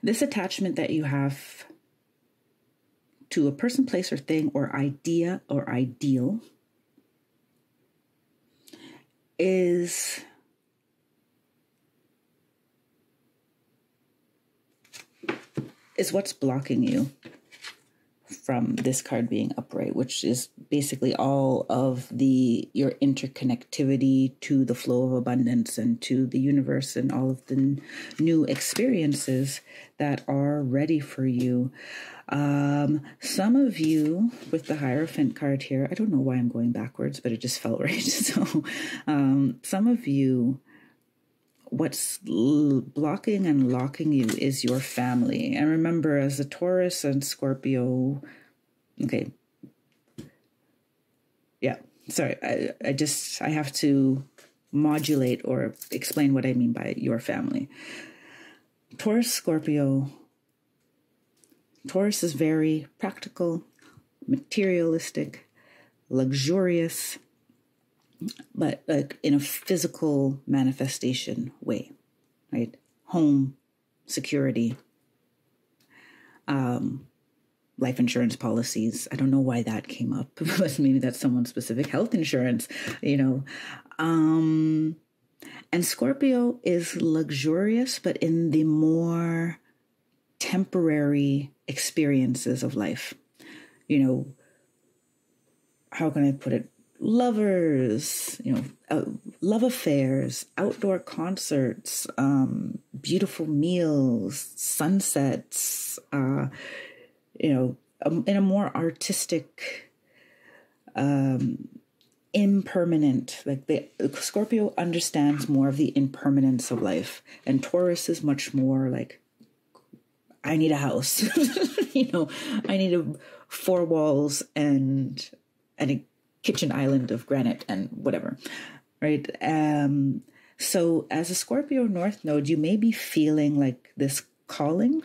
This attachment that you have to a person, place, or thing, or idea, or ideal is what's blocking you from this card being upright, which is basically all of your interconnectivity to the flow of abundance and to the universe and all of the new experiences that are ready for you. Some of you with the Hierophant card here, I don't know why I'm going backwards, but it just felt right. So some of you, what's blocking and locking you is your family. And remember, as a Taurus and Scorpio, okay, yeah, sorry, I have to modulate or explain what I mean by your family. Taurus, Scorpio, Taurus is very practical, materialistic, luxurious, but like in a physical manifestation way, right? Home, security, life insurance policies. I don't know why that came up, but maybe that's someone specific. Health insurance, you know. And Scorpio is luxurious, but in the more temporary experiences of life. You know, how can I put it? Lovers, you know, love affairs, outdoor concerts, beautiful meals, sunsets, you know, in a more artistic, impermanent, like Scorpio understands more of the impermanence of life, and Taurus is much more like, I need a house, you know, I need 4 walls and a kitchen island of granite and whatever, right? So as a Scorpio North Node, you may be feeling like this calling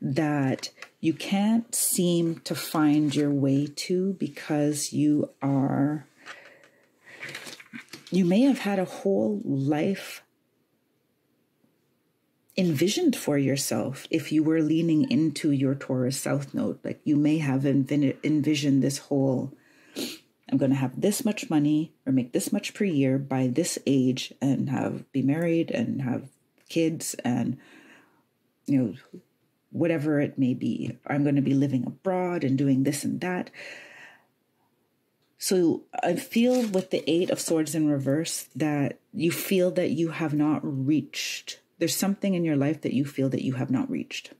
that you can't seem to find your way to because you may have had a whole life envisioned for yourself if you were leaning into your Taurus South Node. Like you may have envisioned this whole I'm going to have this much money or make this much per year by this age and be married and have kids and, whatever it may be. I'm going to be living abroad and doing this and that. So I feel with the Eight of Swords in reverse that you feel that you have not reached. There's something in your life that you feel that you have not reached.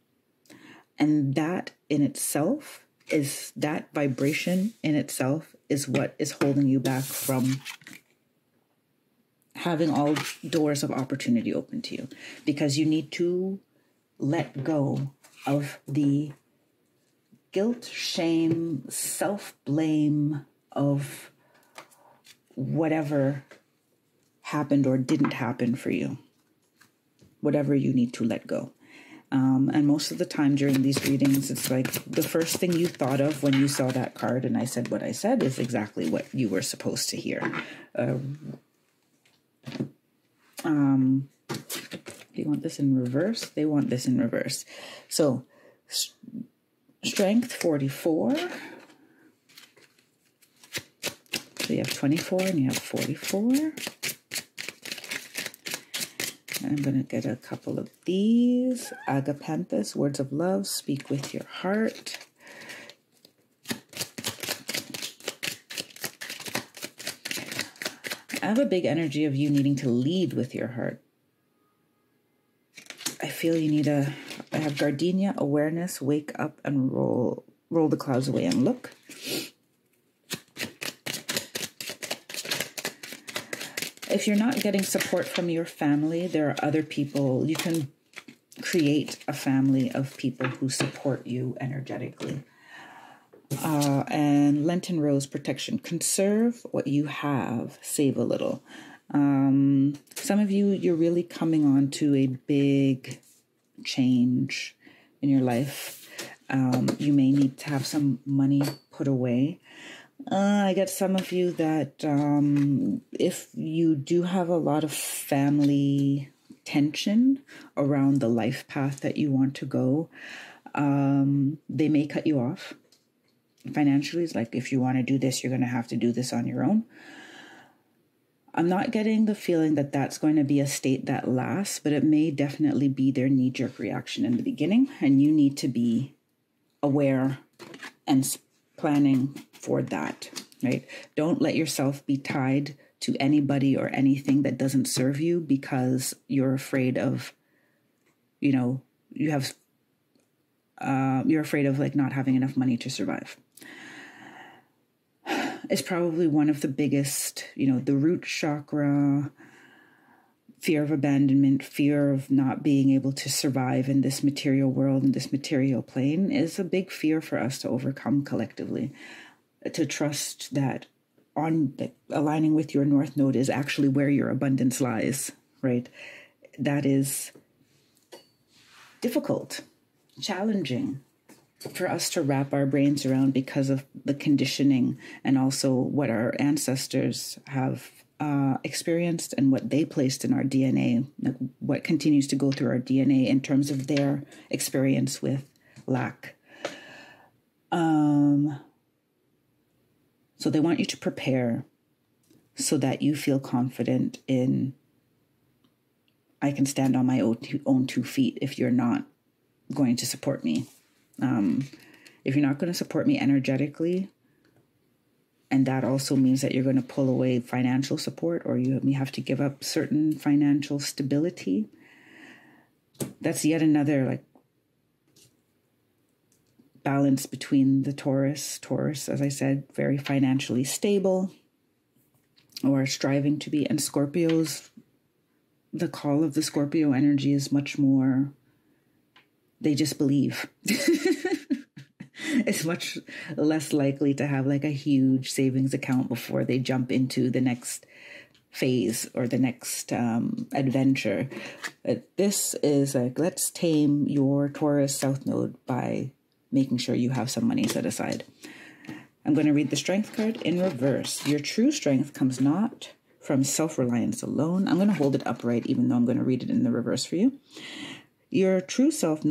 And that in itself is, that vibration in itself is what is holding you back from having all doors of opportunity open to you. Because you need to let go of the guilt, shame, self-blame of whatever happened or didn't happen for you. Whatever you need to let go. And most of the time during these readings, it's like the first thing you thought of when you saw that card and I said what I said is exactly what you were supposed to hear. Do you want this in reverse? They want this in reverse. So, strength 44. So you have 24 and you have 44. And I'm going to get a couple of these. Agapanthus, words of love, speak with your heart. I have a big energy of you needing to lead with your heart. I feel you need I have gardenia, awareness, wake up and roll the clouds away and look. If you're not getting support from your family, there are other people. You can create a family of people who support you energetically. And Lenten Rose protection. Conserve what you have. Save a little. Some of you, you're really coming on to a big change in your life. You may need to have some money put away. I get some of you that if you do have a lot of family tension around the life path that you want to go, they may cut you off financially. It's like, if you want to do this, you're going to have to do this on your own. I'm not getting the feeling that that's going to be a state that lasts, but it may definitely be their knee-jerk reaction in the beginning, and you need to be aware and planning for that, right? Don't let yourself be tied to anybody or anything that doesn't serve you because you're afraid of, you're afraid of like not having enough money to survive. It's probably one of the biggest, the root chakra, fear of abandonment, fear of not being able to survive in this material world, in this material plane, is a big fear for us to overcome collectively. To trust that aligning with your North Node is actually where your abundance lies, right? That is difficult, challenging for us to wrap our brains around because of the conditioning and also what our ancestors have experienced and what they placed in our DNA, like what continues to go through our DNA in terms of their experience with lack. So they want you to prepare so that you feel confident in, I can stand on my own 2 feet if you're not going to support me. If you're not going to support me energetically, and that also means that you're going to pull away financial support, or you may have to give up certain financial stability, that's yet another balance between the Taurus, as I said, very financially stable or striving to be, and Scorpios, the call of the Scorpio energy is much more, they just believe. It's much less likely to have a huge savings account before they jump into the next phase or the next adventure. This is let's tame your Taurus South Node by making sure you have some money set aside. I'm going to read the Strength card in reverse. Your true strength comes not from self-reliance alone. I'm going to hold it upright even though I'm going to read it in the reverse for you. Your true self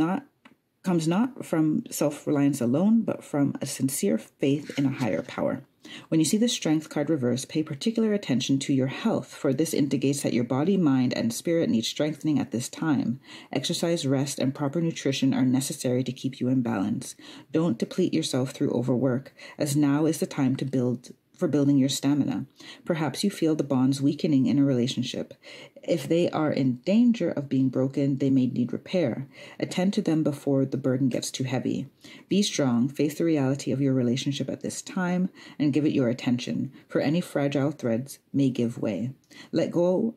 comes not from self-reliance alone, but from a sincere faith in a higher power. When you see the Strength card reversed, pay particular attention to your health, for this indicates that your body, mind, and spirit need strengthening at this time. Exercise, rest, and proper nutrition are necessary to keep you in balance. Don't deplete yourself through overwork, as now is the time to building your stamina. Perhaps you feel the bonds weakening in a relationship. If they are in danger of being broken, they may need repair. Attend to them before the burden gets too heavy. Be strong, face the reality of your relationship at this time, and give it your attention, for any fragile threads may give way. Let go,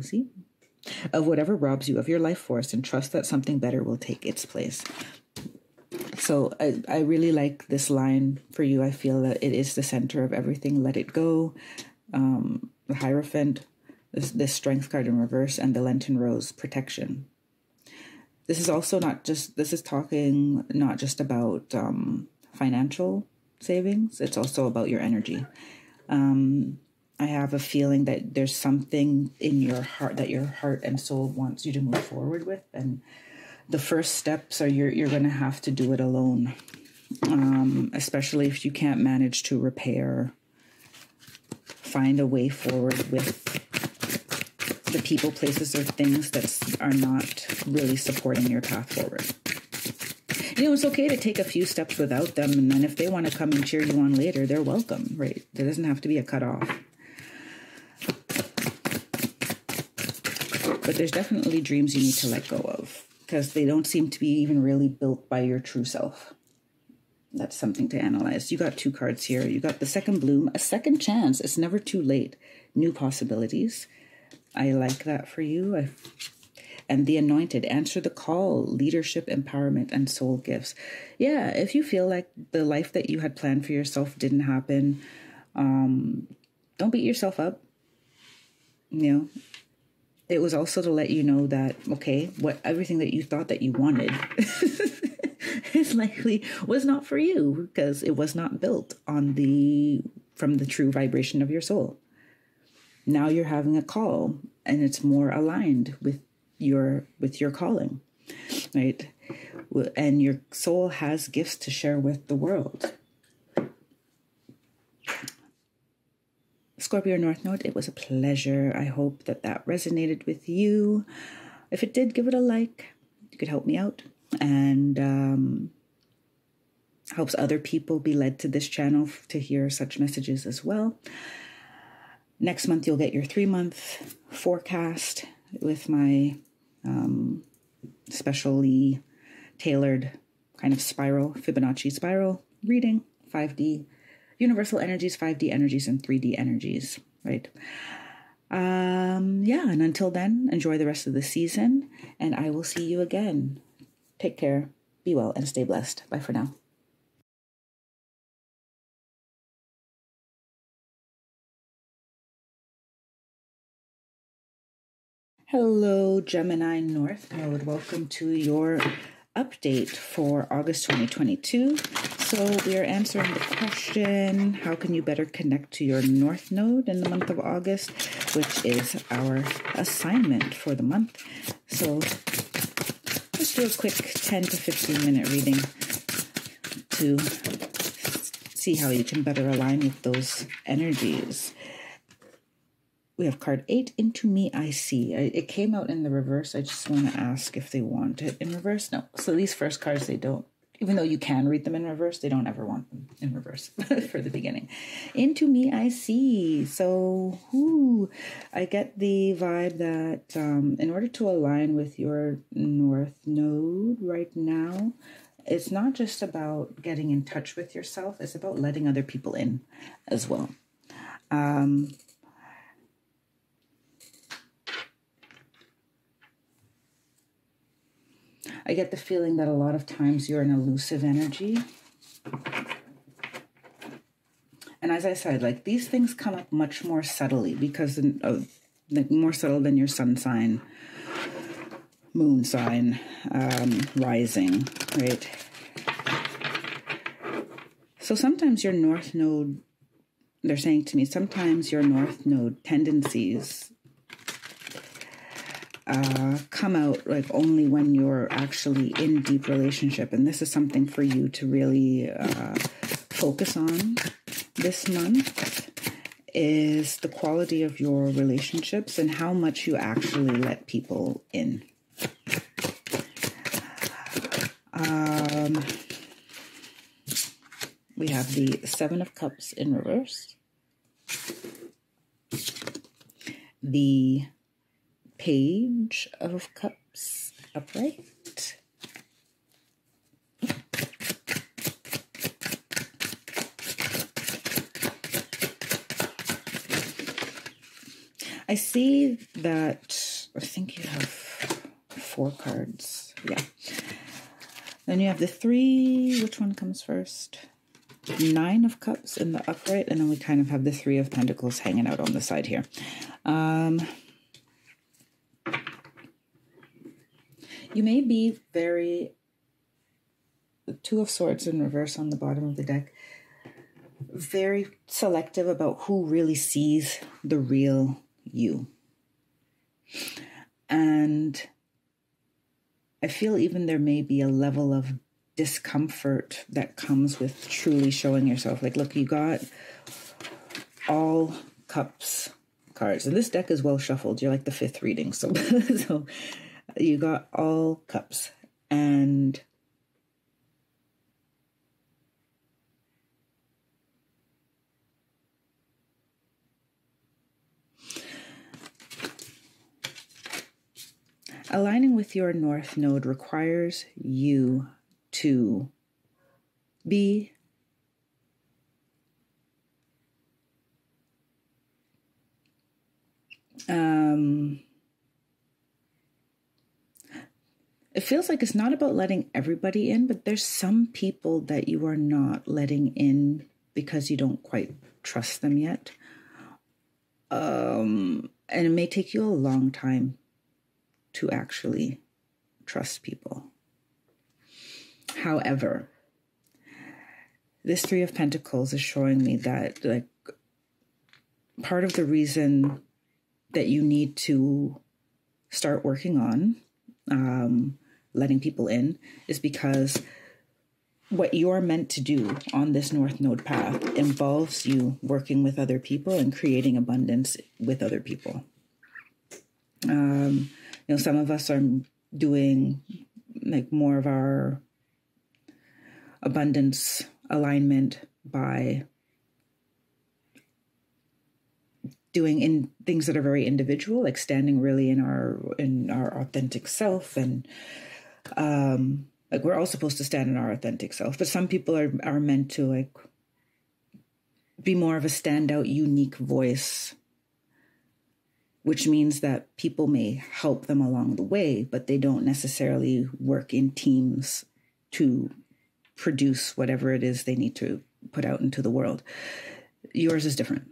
see? Of whatever robs you of your life force, and trust that something better will take its place. So I really like this line for you. I feel that it is the center of everything. Let it go. The Hierophant, this Strength card in reverse, and the Lenten Rose, protection. This is also talking not just about financial savings. It's also about your energy. I have a feeling that there's something in your heart that your heart and soul wants you to move forward with, and the first steps are you're going to have to do it alone, especially if you can't manage to repair. Find a way forward with the people, places, or things that are not really supporting your path forward. You know, it's okay to take a few steps without them, and then if they want to come and cheer you on later, they're welcome, right? There doesn't have to be a cutoff. But there's definitely dreams you need to let go of, because they don't seem to be even really built by your true self. That's something to analyze. You got two cards here. You got the second bloom, a second chance. It's never too late. New possibilities. I like that for you. And the Anointed, answer the call, leadership, empowerment, and soul gifts. Yeah, if you feel like the life that you had planned for yourself didn't happen, don't beat yourself up. You know, it was also to let you know that, okay, everything that you thought that you wanted is likely was not for you, because it was not built from the true vibration of your soul. Now you're having a call, and it's more aligned with your calling, right? And your soul has gifts to share with the world. Scorpio North Node, it was a pleasure. I hope that resonated with you. If it did, give it a like. You could help me out, and helps other people be led to this channel to hear such messages as well. Next month, you'll get your 3-month forecast with my specially tailored kind of Fibonacci spiral reading, 5D. Universal energies, 5D energies, and 3D energies, right? Yeah, and until then, enjoy the rest of the season, and I will see you again. Take care, be well, and stay blessed. Bye for now. Hello, Gemini North Node. Welcome to your update for August 2022. So we are answering the question, how can you better connect to your North Node in the month of August, which is our assignment for the month. So let's do a quick 10 to 15 minute reading to see how you can better align with those energies. We have card 8, Into Me I See. It came out in the reverse. I just want to ask if they want it in reverse. No. So these first cards, they don't. Even though you can read them in reverse, they don't ever want them in reverse for the beginning. Into Me I See. So I get the vibe that in order to align with your North Node right now, it's not just about getting in touch with yourself. It's about letting other people in as well. I get the feeling that a lot of times you're an elusive energy. And as I said, like, these things come up much more subtly because of, like, more subtle than your sun sign, moon sign, rising, right? So sometimes your North Node, they're saying to me, sometimes your North Node tendencies come out like only when you're actually in deep relationship, and this is something for you to really focus on this month is the quality of your relationships and how much you actually let people in. We have the Seven of Cups in reverse, the Page of Cups upright, I see that, I think you have 4 cards. Yeah. Then you have the 3, which one comes first? 9 of Cups in the upright, and then we kind of have the 3 of Pentacles hanging out on the side here. You may be the 2 of Swords in reverse on the bottom of the deck, very selective about who really sees the real you. And I feel even there may be a level of discomfort that comes with truly showing yourself. Like, look, you got all Cups cards, and this deck is well shuffled. You're like the 5th reading, so so you got all Cups, and aligning with your North Node requires you to be it feels like it's not about letting everybody in, but there's some people that you are not letting in because you don't quite trust them yet. And it may take you a long time to actually trust people. However, this 3 of Pentacles is showing me that, like, part of the reason that you need to start working on letting people in is because what you're meant to do on this North Node path involves you working with other people and creating abundance with other people. You know, some of us are doing like more of our abundance alignment by doing in things that are very individual, like standing really in our authentic self, and like we're all supposed to stand in our authentic self, but some people are meant to like be more of a standout, unique voice, which means that people may help them along the way, but they don't necessarily work in teams to produce whatever it is they need to put out into the world. Yours is different.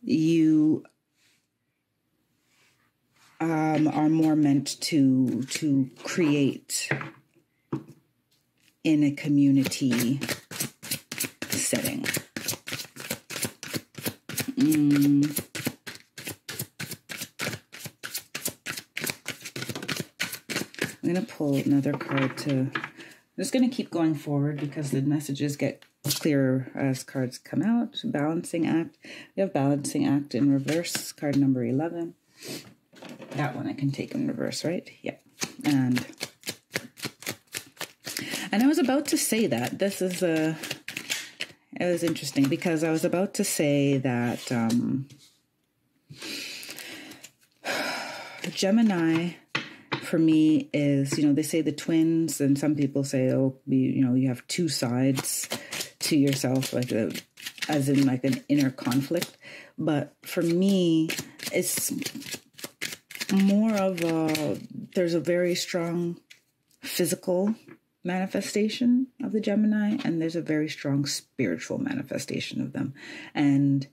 You are more meant to create in a community setting. I'm going to pull another card I'm just going to keep going forward because the messages get clearer as cards come out. Balancing Act. We have Balancing Act in reverse, card number 11. That one I can take in reverse, right? Yeah. And I was about to say that. It was interesting because I was about to say that Gemini for me is, you know, they say the twins, and some people say, oh, you have 2 sides to yourself, like as in like an inner conflict. But for me, it's more of there's a very strong physical manifestation of the Gemini, and there's a very strong spiritual manifestation of them. And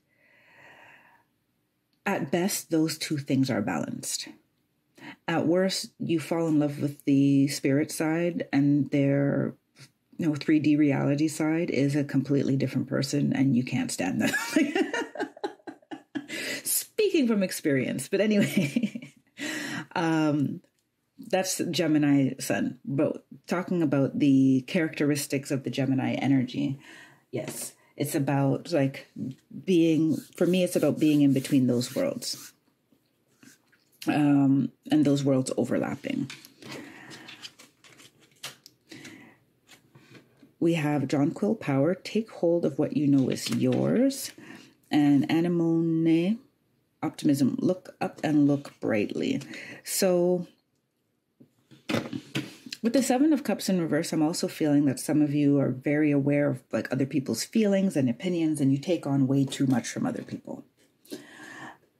at best, those 2 things are balanced. At worst, you fall in love with the spirit side, and their 3D reality side is a completely different person, and you can't stand them. Speaking from experience, but anyway. That's Gemini Sun, but talking about the characteristics of the Gemini energy. Yes, it's about like being, for me, it's about being in between those worlds, and those worlds overlapping. We have Jonquil Power, take hold of what you know is yours, and Anemone, Optimism, look up and look brightly. So with the Seven of Cups in reverse, I'm also feeling that some of you are very aware of like other people's feelings and opinions, and you take on way too much from other people.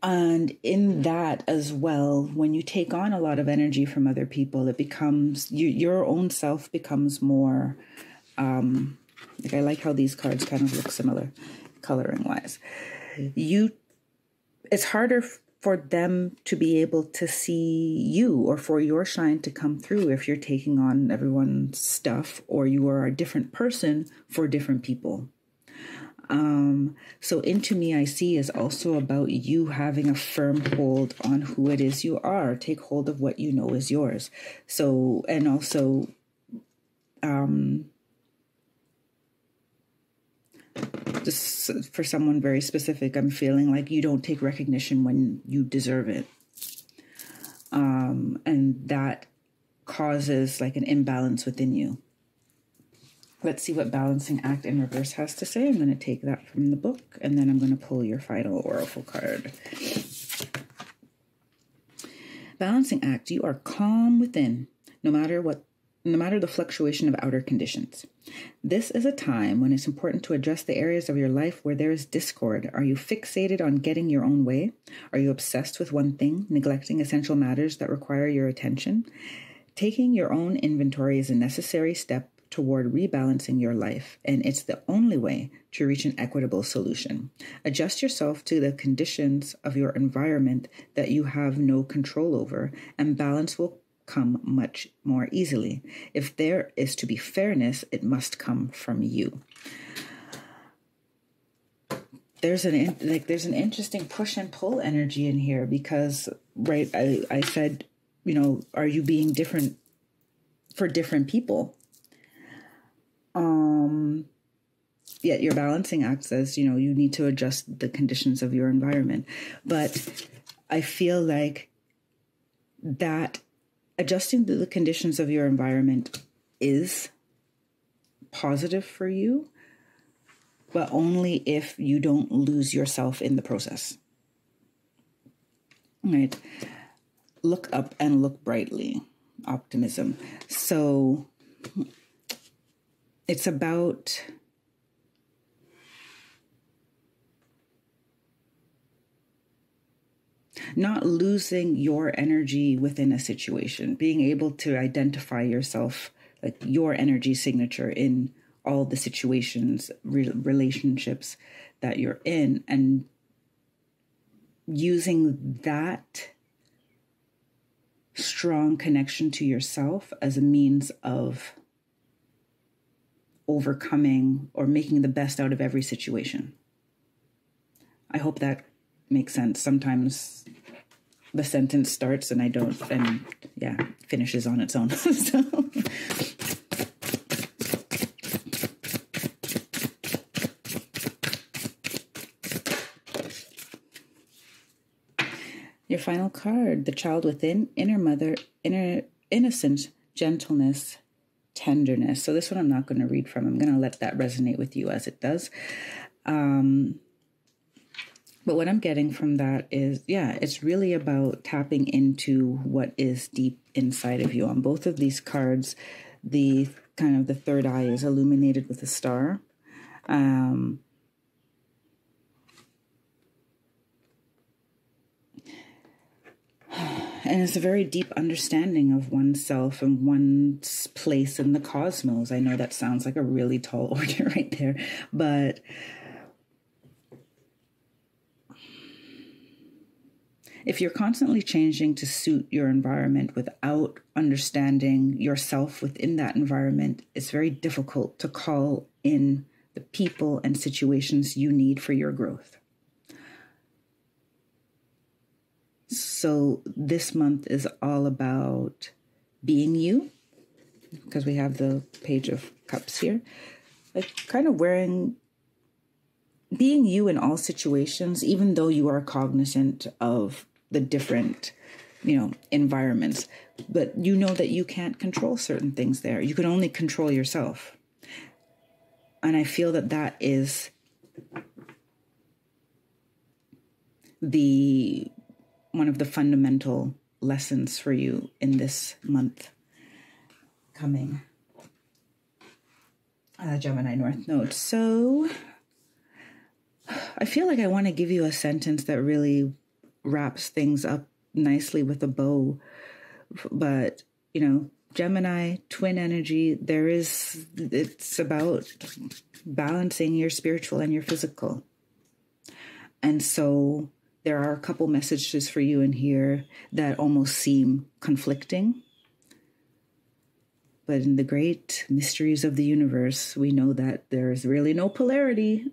And in that as well, when you take on a lot of energy from other people, it becomes, your own self becomes more, like I like how these cards kind of look similar coloring wise. It's harder for them to be able to see you, or for your shine to come through if you're taking on everyone's stuff, or you are a different person for different people. So Into Me I See is also about you having a firm hold on who it is you are. Take hold of what you know is yours. So, and also, just for someone very specific, I'm feeling like you don't take recognition when you deserve it. And that causes like an imbalance within you. Let's see what Balancing Act in reverse has to say. I'm going to take that from the book, and then I'm going to pull your final oracle card. Balancing Act, you are calm within, no matter the fluctuation of outer conditions. This is a time when it's important to address the areas of your life where there is discord. Are you fixated on getting your own way? Are you obsessed with one thing, neglecting essential matters that require your attention? Taking your own inventory is a necessary step toward rebalancing your life, and it's the only way to reach an equitable solution. Adjust yourself to the conditions of your environment that you have no control over, and balance will come much more easily. If there is to be fairness, it must come from you. There's an interesting push and pull energy in here, because right, I said, you know, are you being different for different people? Yet your Balancing Act says, you know, you need to adjust the conditions of your environment. But I feel like that adjusting the conditions of your environment is positive for you, but only if you don't lose yourself in the process. Right? Look up and look brightly. Optimism. So it's about not losing your energy within a situation, being able to identify yourself, like your energy signature in all the situations, relationships that you're in, and using that strong connection to yourself as a means of overcoming or making the best out of every situation. I hope that makes sense. Sometimes the sentence starts and I don't, and yeah, finishes on its own. So. Your final card, the child within, inner mother, inner innocence, gentleness, tenderness. So this one I'm not going to read from. I'm going to let that resonate with you as it does. But what I'm getting from that is, yeah, it's really about tapping into what is deep inside of you. On both of these cards, the kind of the third eye is illuminated with a star. And it's a very deep understanding of oneself and one's place in the cosmos. I know that sounds like a really tall order right there, but if you're constantly changing to suit your environment without understanding yourself within that environment, it's very difficult to call in the people and situations you need for your growth. So this month is all about being you, because we have the Page of Cups here. Like kind of being you in all situations, even though you are cognizant of the different, environments. But you know that you can't control certain things there. You can only control yourself. And I feel that that is one of the fundamental lessons for you in this month coming. Gemini North Node. So I feel like I want to give you a sentence that really wraps things up nicely with a bow. But, Gemini, twin energy, it's about balancing your spiritual and your physical. And so there are a couple messages for you in here that almost seem conflicting. But in the great mysteries of the universe, we know that there's really no polarity.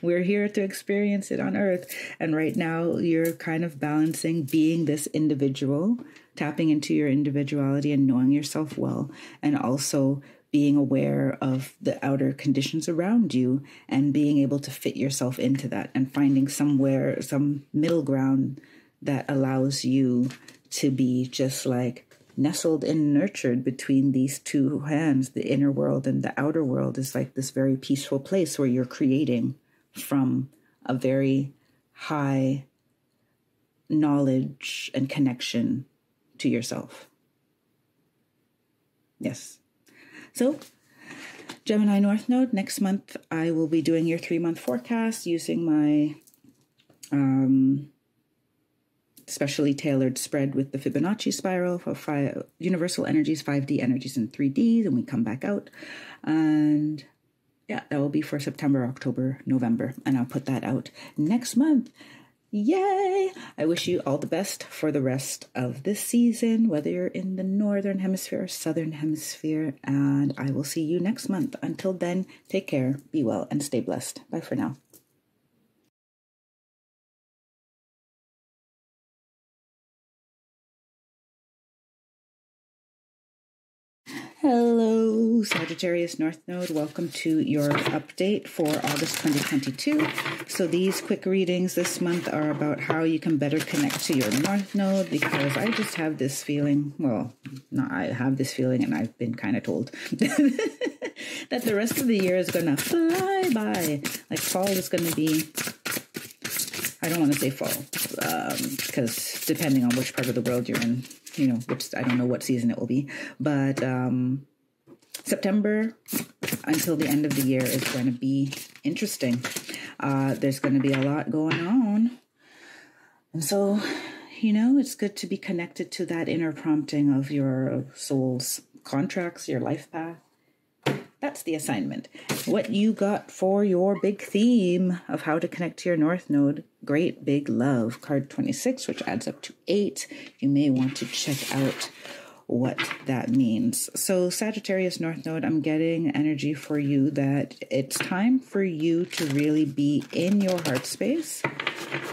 We're here to experience it on Earth. And right now, you're kind of balancing being this individual, tapping into your individuality and knowing yourself well, and also being aware of the outer conditions around you and being able to fit yourself into that and finding some middle ground that allows you to be just like nestled and nurtured between these two hands. The inner world and the outer world is like this very peaceful place where you're creating from a very high knowledge and connection to yourself. Yes. So, Gemini North Node, next month I will be doing your 3-month forecast using my specially tailored spread with the Fibonacci spiral for universal energies, 5D energies, and 3Ds, and we come back out. And yeah, that will be for September, October, November, and I'll put that out next month. Yay! I wish you all the best for the rest of this season, whether you're in the Northern Hemisphere or Southern Hemisphere, and I will see you next month. Until then, take care, be well, and stay blessed. Bye for now. Hello, Sagittarius North Node. Welcome to your update for August 2022. So these quick readings this month are about how you can better connect to your North Node, because I just have this feeling, I have this feeling and I've been kind of told that the rest of the year is going to fly by. Like fall is going to be, I don't want to say fall, because depending on which part of the world you're in, which I don't know what season it will be, but September until the end of the year is going to be interesting. There's going to be a lot going on. And so, it's good to be connected to that inner prompting of your soul's contracts, your life path. That's the assignment. What you got for your big theme of how to connect to your North Node, Great Big Love, card 26, which adds up to 8. You may want to check out what that means. So Sagittarius North Node, I'm getting energy for you that it's time for you to really be in your heart space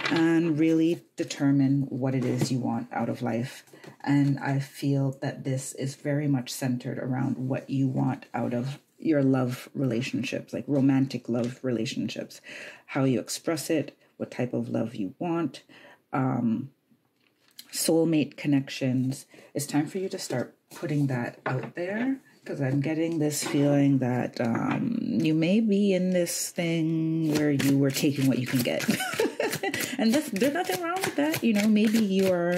and really determine what it is you want out of life. And I feel that this is very much centered around what you want out of your love relationships, like romantic love relationships, how you express it, what type of love you want, soulmate connections. It's time for you to start putting that out there, because I'm getting this feeling that you may be in this thing where you were taking what you can get. And there's nothing wrong with that. Maybe you are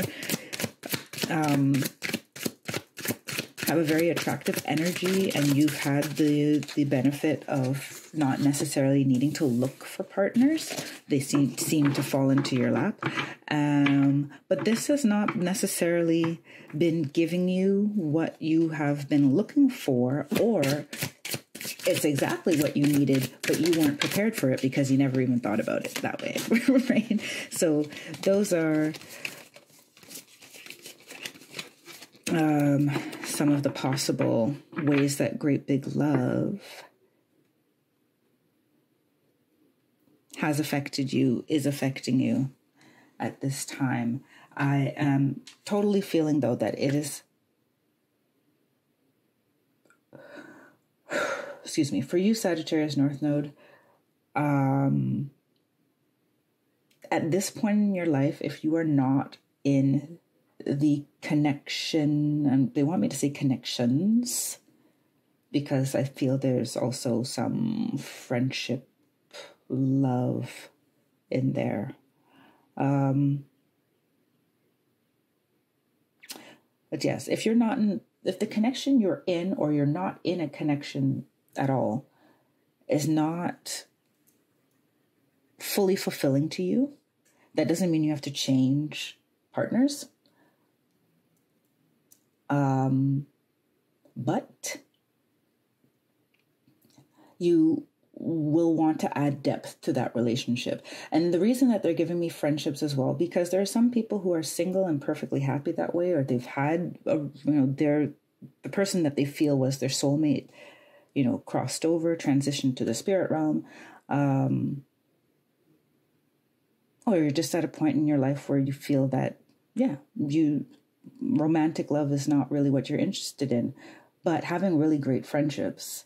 have a very attractive energy and you've had the benefit of not necessarily needing to look for partners. They seem to fall into your lap. But this has not necessarily been giving you what you have been looking for, or it's exactly what you needed, but you weren't prepared for it because you never even thought about it that way, right? So those are some of the possible ways that Great Big Love has affected you, is affecting you. at this time. I am totally feeling, though, that it is, excuse me, for you, Sagittarius North Node, at this point in your life, if you are not in the connection, and they want me to say connections, because I feel there's also some friendship, love in there. But yes, if you're not in, if the connection you're in, or you're not in a connection at all, is not fully fulfilling to you, that doesn't mean you have to change partners. But you will want to add depth to that relationship. And the reason that they're giving me friendships as well, because there are some people who are single and perfectly happy that way, or they've had, they're the person that they feel was their soulmate, crossed over, transitioned to the spirit realm. Or you're just at a point in your life where you feel that, romantic love is not really what you're interested in, but having really great friendships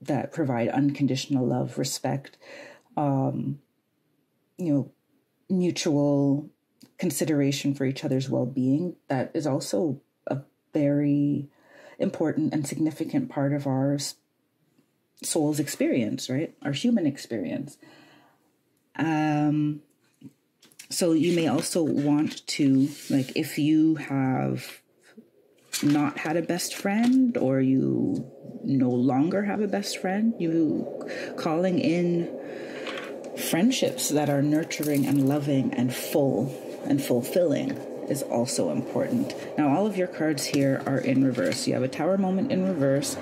that provide unconditional love, respect, mutual consideration for each other's well-being, that is also a very important and significant part of our soul's experience, right? Our human experience. So you may also want to, if you have not had a best friend, or you no longer have a best friend, you calling in friendships that are nurturing and loving and full and fulfilling is also important. Now, all of your cards here are in reverse. You have a Tower moment in reverse,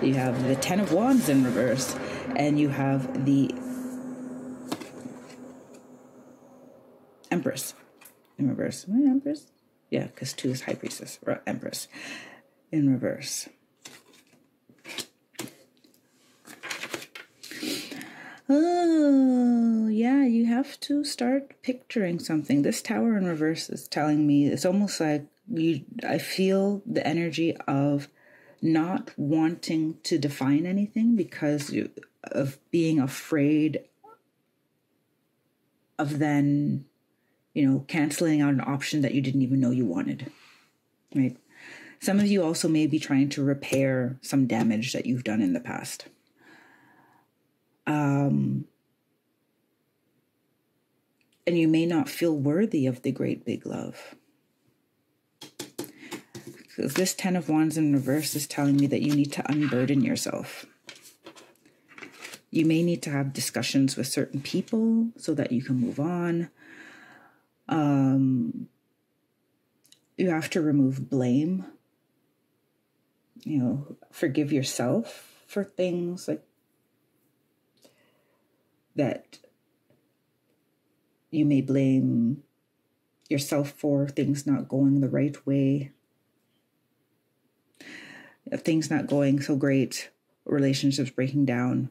you have the Ten of Wands in reverse, and you have the Empress in reverse. Empress? Yeah, because 2 is High Priestess, or Empress in reverse. Oh, yeah, you have to start picturing something. This Tower in reverse is telling me, it's almost like I feel the energy of not wanting to define anything because of being afraid of then, canceling out an option that you didn't even know you wanted, right? Some of you also may be trying to repair some damage that you've done in the past. And you may not feel worthy of the great big love. Because this Ten of Wands in reverse is telling me that you need to unburden yourself. You may need to have discussions with certain people so that you can move on. You have to remove blame. Forgive yourself for things like that. You may blame yourself for things not going the right way. If things not going so great, relationships breaking down.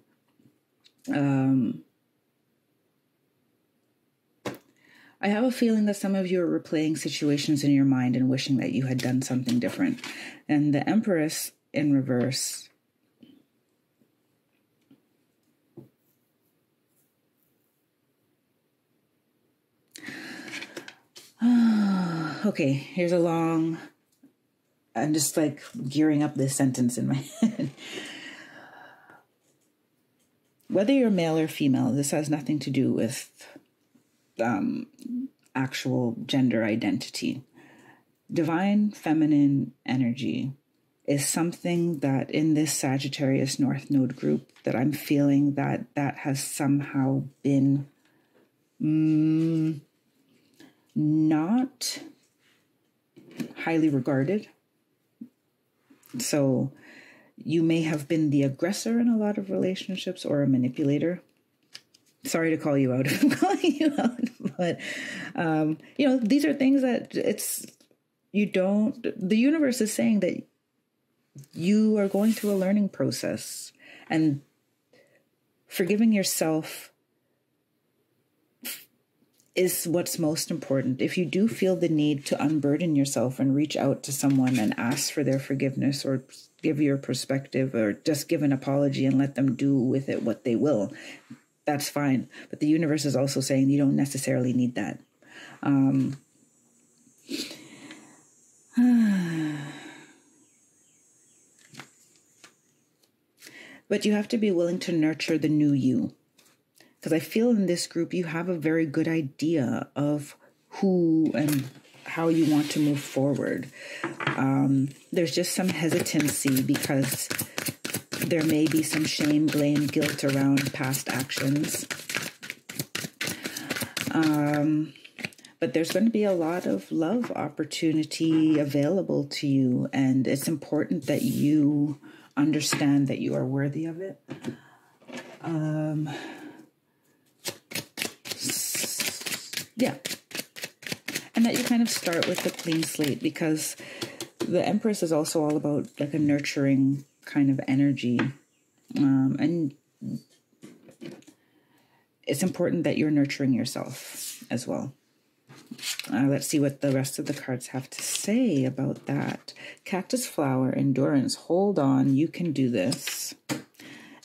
I have a feeling that some of you are replaying situations in your mind and wishing that you had done something different. And the Empress in reverse. Okay, here's a long, I'm just gearing up this sentence in my head. Whether you're male or female, this has nothing to do with actual gender identity. Divine feminine energy is something that in this Sagittarius North Node group that I'm feeling that has somehow been not highly regarded. So you may have been the aggressor in a lot of relationships or a manipulator. Sorry to call you out if I'm calling you out, but, these are things that the universe is saying that you are going through a learning process, and forgiving yourself is what's most important. If you do feel the need to unburden yourself and reach out to someone and ask for their forgiveness or give your perspective or just give an apology and let them do with it what they will, that's fine. But the universe is also saying you don't necessarily need that. But you have to be willing to nurture the new you. Because I feel in this group, you have a very good idea of who and how you want to move forward. There's just some hesitancy because there may be some shame, blame, guilt around past actions. But there's going to be a lot of love opportunity available to you. And it's important that you understand that you are worthy of it. Yeah. And that you kind of start with a clean slate, because the Empress is also all about like a nurturing kind of energy. And it's important that you're nurturing yourself as well. Let's see what the rest of the cards have to say about that. Cactus flower, endurance, hold on, you can do this.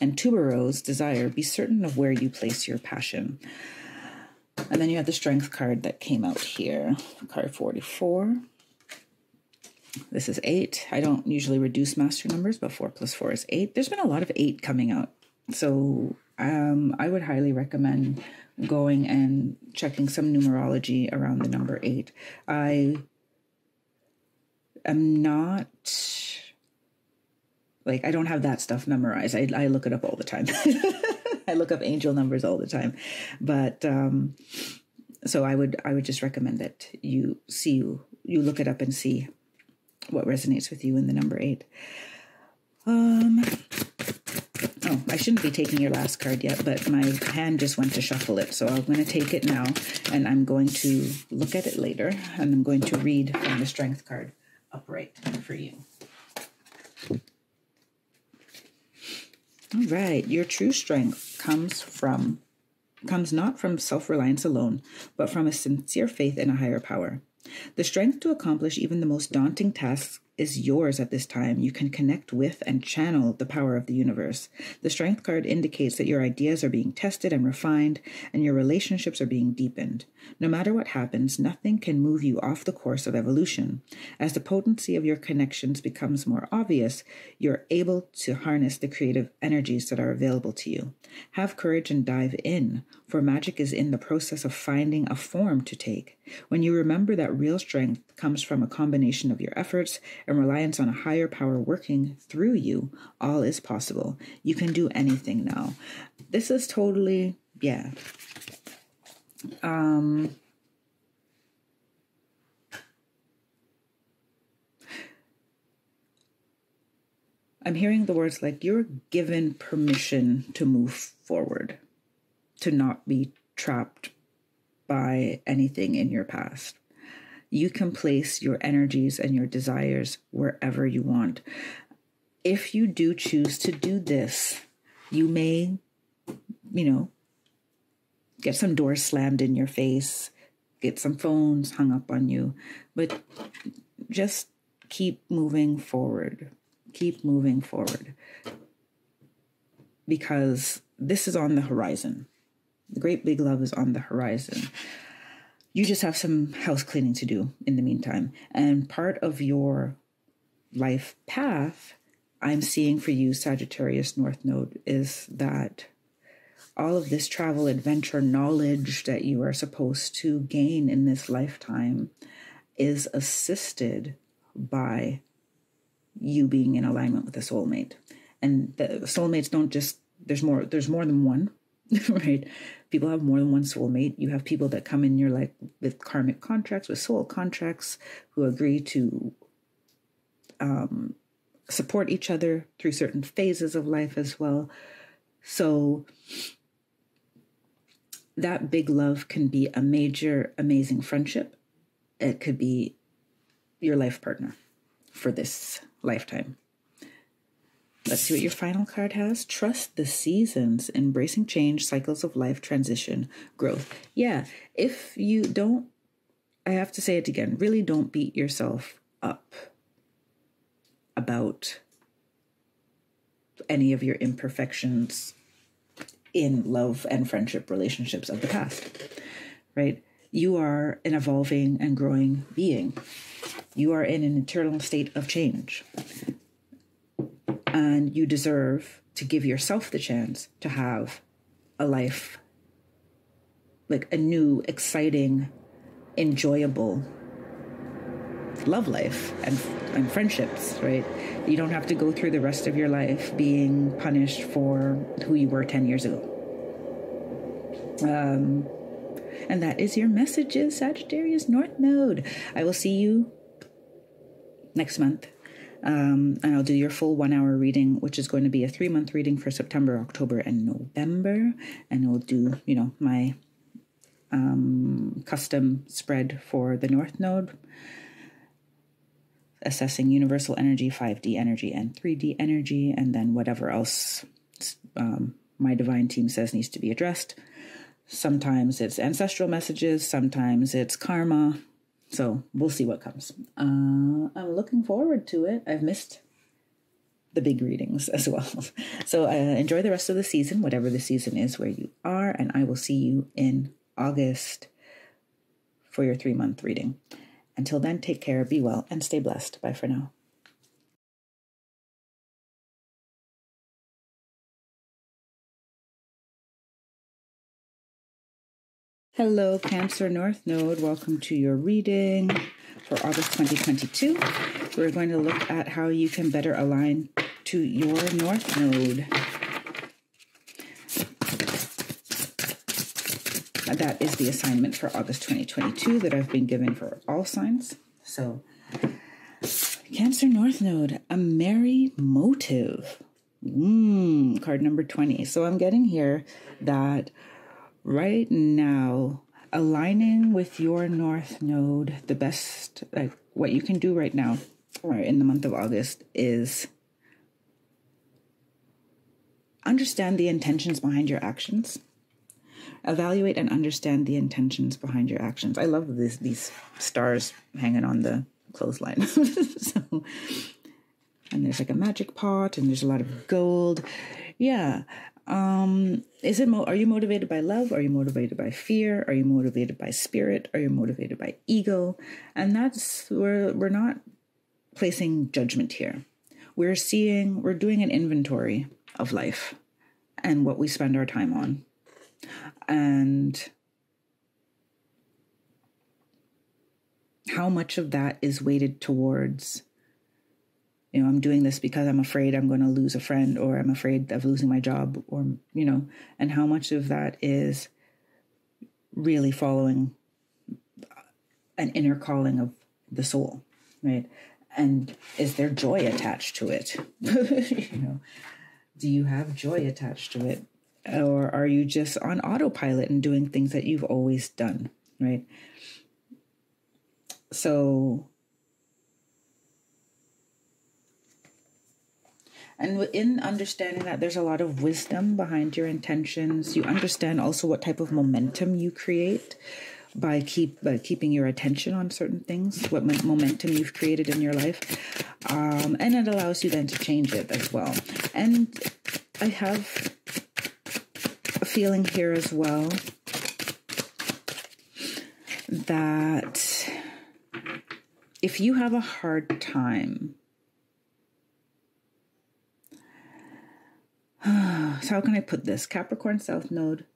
And tuberose, desire, be certain of where you place your passion. And then you have the strength card that came out here, card 44. This is 8. I don't usually reduce master numbers, but 4 plus 4 is 8. There's been a lot of 8 coming out. So I would highly recommend going and checking some numerology around the number 8. I am not, like, I don't have that stuff memorized. I look it up all the time. I look up angel numbers all the time. But so I would just recommend that you look it up and see what resonates with you in the number 8. Oh, I shouldn't be taking your last card yet, but my hand just went to shuffle it. So I'm going to take it now, and I'm going to look at it later, and I'm going to read from the strength card upright for you. All right, your true strength comes not from self-reliance alone, but from a sincere faith in a higher power. The strength to accomplish even the most daunting tasks is yours at this time. You can connect with and channel the power of the universe. The strength card indicates that your ideas are being tested and refined, and your relationships are being deepened. No matter what happens, nothing can move you off the course of evolution. As the potency of your connections becomes more obvious, you're able to harness the creative energies that are available to you. Have courage and dive in, for magic is in the process of finding a form to take. When you remember that real strength comes from a combination of your efforts and reliance on a higher power working through you, all is possible. You can do anything now. This is totally, yeah. I'm hearing the words like you're given permission to move forward, to not be trapped by anything in your past. You can place your energies and your desires wherever you want. If you do choose to do this, you may, get some doors slammed in your face, get some phones hung up on you, but just keep moving forward. Keep moving forward. Because this is on the horizon. The great big love is on the horizon. You just have some house cleaning to do in the meantime. And part of your life path, I'm seeing for you, Sagittarius North Node, is that all of this travel, adventure, knowledge that you are supposed to gain in this lifetime is assisted by you being in alignment with a soulmate. And the soulmates don't just, there's more than one, right? People have more than one soulmate. You have people that come in your life with karmic contracts, with soul contracts, who agree to support each other through certain phases of life as well. So that big love can be a major, amazing friendship. It could be your life partner for this lifetime. Let's see what your final card has. Trust the seasons, embracing change, cycles of life, transition, growth. Yeah, if you don't, I have to say it again, really don't beat yourself up about any of your imperfections in love and friendship relationships of the past, right? You are an evolving and growing being. You are in an eternal state of change. And you deserve to give yourself the chance to have a life, like a new, exciting, enjoyable love life and friendships, right? You don't have to go through the rest of your life being punished for who you were 10 years ago. And that is your messages, Sagittarius North Node. I will see you next month. And I'll do your full 1 hour reading, which is going to be a 3-month reading for September, October, and November. And we'll do, my custom spread for the North Node, assessing universal energy, 5D energy, and 3D energy, and then whatever else my divine team says needs to be addressed. Sometimes it's ancestral messages, sometimes it's karma. So we'll see what comes. I'm looking forward to it. I've missed the big readings as well. So enjoy the rest of the season, whatever the season is where you are, and I will see you in August for your 3-month reading. Until then, take care, be well, and stay blessed. Bye for now. Hello, Cancer North Node. Welcome to your reading for August 2022. We're going to look at how you can better align to your North Node. That is the assignment for August 2022 that I've been given for all signs. So, Cancer North Node, a merry motive. Card number 20. So I'm getting here that right now, aligning with your North Node, the best, what you can do right now, or in the month of August, is understand the intentions behind your actions. Evaluate and understand the intentions behind your actions. I love these stars hanging on the clothesline. And there's like a magic pot, and there's a lot of gold. Yeah. Are you motivated by love? Are you motivated by fear? Are you motivated by spirit? Are you motivated by ego? And that's where we're not placing judgment here. We're doing an inventory of life and what we spend our time on. And how much of that is weighted towards, I'm doing this because I'm afraid I'm going to lose a friend, or I'm afraid of losing my job, or, and how much of that is really following an inner calling of the soul, right? And is there joy attached to it? Do you have joy attached to it? Or are you just on autopilot and doing things that you've always done, right? So, and in understanding that there's a lot of wisdom behind your intentions, you understand also what type of momentum you create by keeping your attention on certain things, what momentum you've created in your life. And it allows you then to change it as well. And I have a feeling here as well that if you have a hard time, so how can I put this? Capricorn South Node,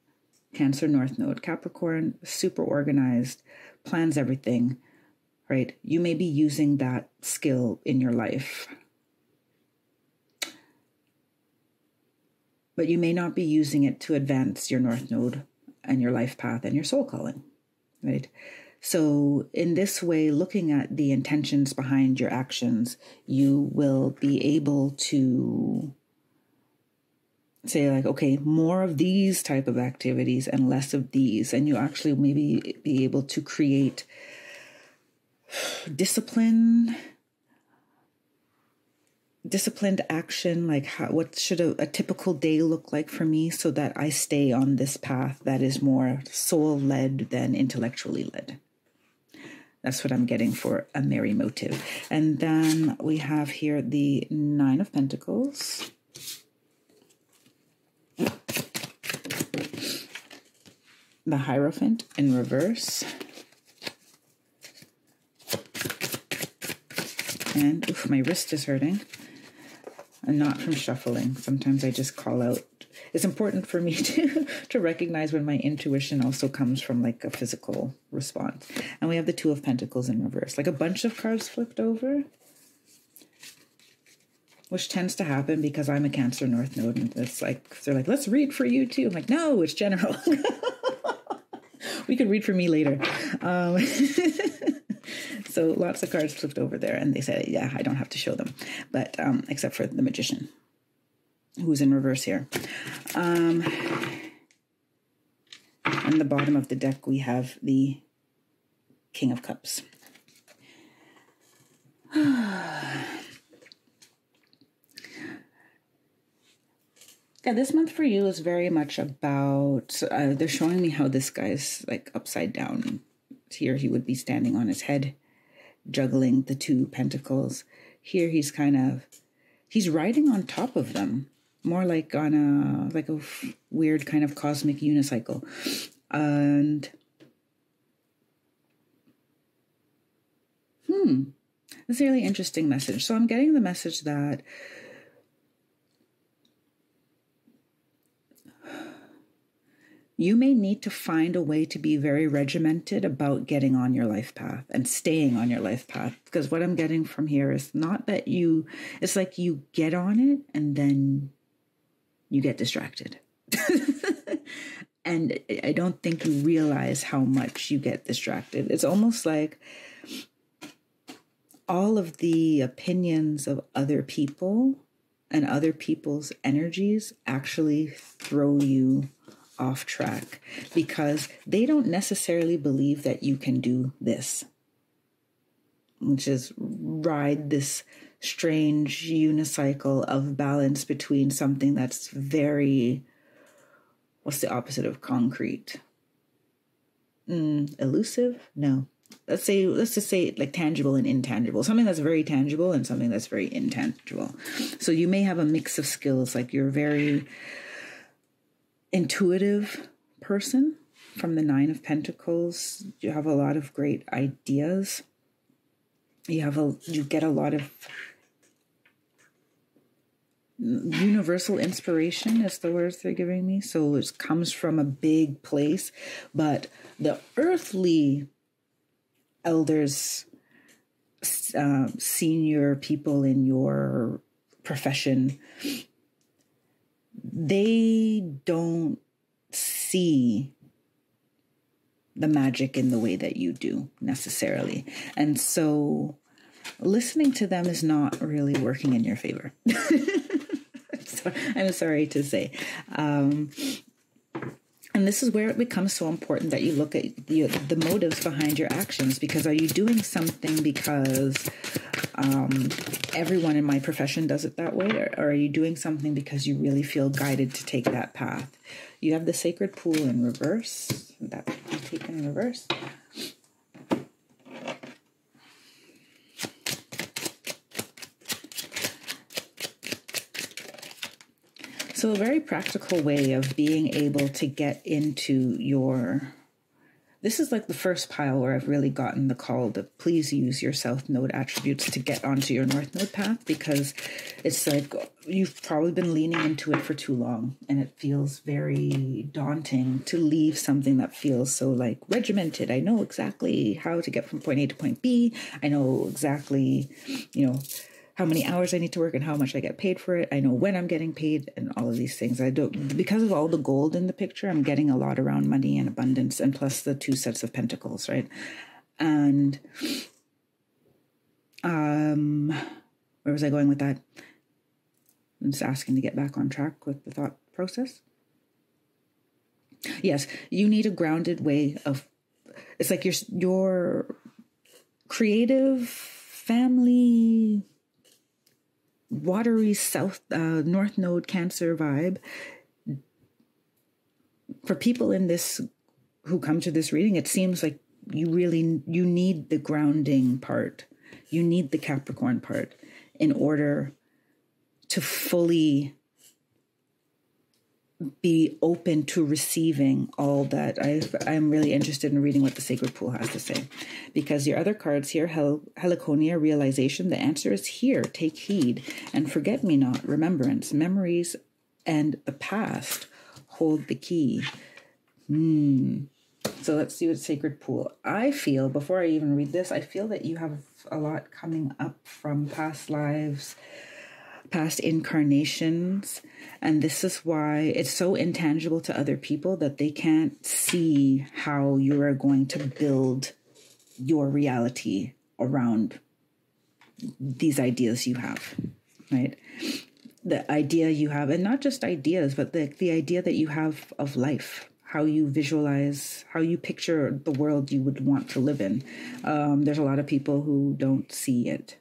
Cancer North Node. Capricorn, super organized, plans everything, right? You may be using that skill in your life, but you may not be using it to advance your North Node and your life path and your soul calling, right? So in this way, looking at the intentions behind your actions, you will be able to say like, okay, more of these type of activities and less of these. And you actually maybe be able to create discipline disciplined action, like what should a typical day look like for me so that I stay on this path that is more soul-led than intellectually led. That's what I'm getting for a merry motive. And then we have here the Nine of Pentacles. The Hierophant in reverse. And, oof, my wrist is hurting. And not from shuffling. Sometimes I just call out. It's important for me to recognize when my intuition also comes from like a physical response. And we have the Two of Pentacles in reverse. Like a bunch of cards flipped over. Which tends to happen because I'm a Cancer North Node. And it's like, they're like, let's read for you too. I'm like, no, it's general. We could read for me later. So lots of cards flipped over there, and they said, yeah, I don't have to show them, but except for the Magician, who's in reverse here. On the bottom of the deck, we have the King of Cups. Yeah, this month for you is very much about, they're showing me how this guy's like upside down. Here he would be standing on his head, juggling the two pentacles. Here he's he's riding on top of them, more like on a weird kind of cosmic unicycle. And it's a really interesting message. So I'm getting the message that you may need to find a way to be very regimented about getting on your life path and staying on your life path. Because what I'm getting from here is not that it's like you get on it and then you get distracted. And I don't think you realize how much you get distracted. It's almost like all of the opinions of other people and other people's energies actually throw you off track because they don't necessarily believe that you can do this, which is ride this strange unicycle of balance between something that's very, what's the opposite of concrete? Elusive? No. Let's just say like tangible and intangible. Something that's very tangible and something that's very intangible. So you may have a mix of skills, like you're very intuitive person from the Nine of Pentacles. You have a lot of great ideas. You get a lot of universal inspiration is the words they're giving me. So it comes from a big place, but the earthly elders, senior people in your profession, they don't see the magic in the way that you do necessarily. And so listening to them is not really working in your favor. I'm sorry to say. And this is where it becomes so important that you look at the motives behind your actions, because are you doing something because everyone in my profession does it that way, or are you doing something because you really feel guided to take that path? You have the Sacred Pool in reverse. That will be taken in reverse. So a very practical way of being able to get into this is like the first pile where I've really gotten the call to please use your South Node attributes to get onto your North Node path, because it's like you've probably been leaning into it for too long and it feels very daunting to leave something that feels so like regimented. I know exactly how to get from point A to point B. I know exactly, how many hours I need to work and how much I get paid for it. I know when I'm getting paid and all of these things. Because of all the gold in the picture, I'm getting a lot around money and abundance, and plus the two sets of pentacles, right? And where was I going with that? I'm just asking to get back on track with the thought process. Yes, you need a grounded way of, it's like your creative family watery south, north node Cancer vibe. For people in this who come to this reading, it seems like you need the grounding part. You need the Capricorn part in order to fully be open to receiving all that. I'm really interested in reading what the Sacred Pool has to say, because your other cards here, Heliconia, realization, the answer is here. Take heed and forget me not, remembrance, memories, and the past hold the key. So let's see what Sacred Pool. I feel, before I even read this, I feel that you have a lot coming up from past lives, past incarnations, and this is why it's so intangible to other people that they can't see how you are going to build your reality around these ideas you have, right? The idea you have, and not just ideas, but the idea that you have of life, how you visualize, how you picture the world you would want to live in. There's a lot of people who don't see it,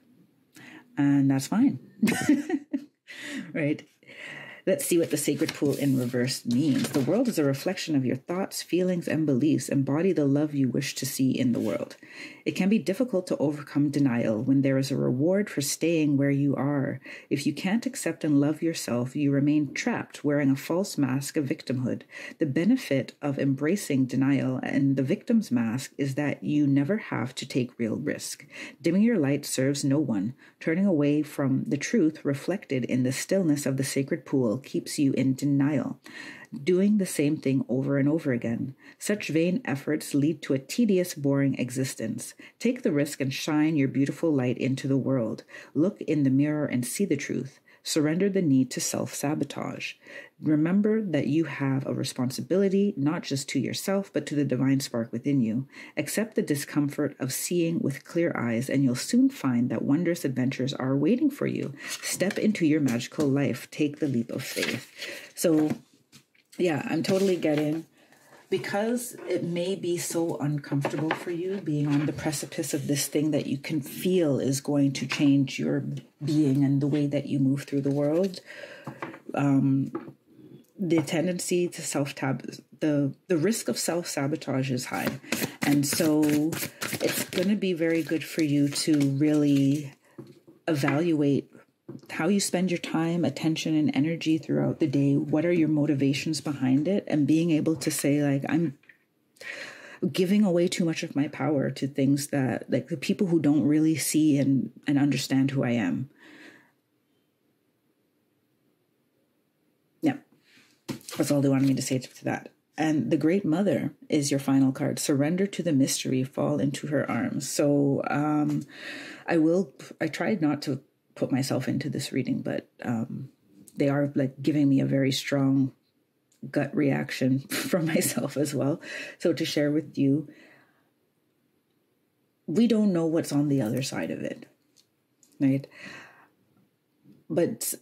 and that's fine. Right? Let's see what the Sacred Pool in reverse means. The world is a reflection of your thoughts, feelings, and beliefs. Embody the love you wish to see in the world. It can be difficult to overcome denial when there is a reward for staying where you are. If you can't accept and love yourself, you remain trapped, wearing a false mask of victimhood. The benefit of embracing denial and the victim's mask is that you never have to take real risk. Dimming your light serves no one. Turning away from the truth reflected in the stillness of the Sacred Pool keeps you in denial, doing the same thing over and over again. Such vain efforts lead to a tedious, boring existence. Take the risk and shine your beautiful light into the world. Look in the mirror and see the truth. Surrender the need to self-sabotage. Remember that you have a responsibility, not just to yourself, but to the divine spark within you. Accept the discomfort of seeing with clear eyes, and you'll soon find that wondrous adventures are waiting for you. Step into your magical life. Take the leap of faith. So, yeah, I'm totally getting, because it may be so uncomfortable for you being on the precipice of this thing that you can feel is going to change your being and the way that you move through the world. The tendency to the risk of self-sabotage is high. And so it's going to be very good for you to really evaluate how you spend your time, attention, and energy throughout the day. What are your motivations behind it? And being able to say, like, I'm giving away too much of my power to things that, like, the people who don't really see and understand who I am. Yeah, that's all they wanted me to say to that. And the Great Mother is your final card. Surrender to the mystery, fall into her arms. So I tried not to put myself into this reading, but they are like giving me a very strong gut reaction from myself as well. So to share with you, we don't know what's on the other side of it, right? But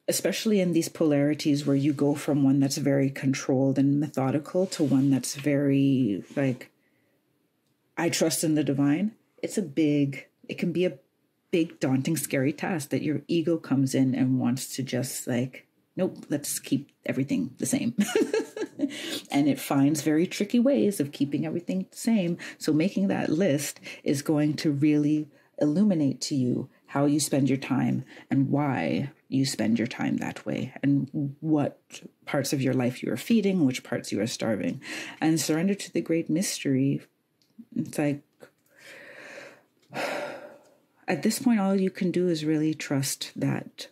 especially in these polarities where you go from one that's very controlled and methodical to one that's very like, I trust in the divine, it can be a big, daunting, scary task that your ego comes in and wants to just like, nope, let's keep everything the same. And it finds very tricky ways of keeping everything the same. So making that list is going to really illuminate to you how you spend your time and why you spend your time that way, and what parts of your life you are feeding, which parts you are starving. And surrender to the great mystery. It's like, at this point, all you can do is really trust that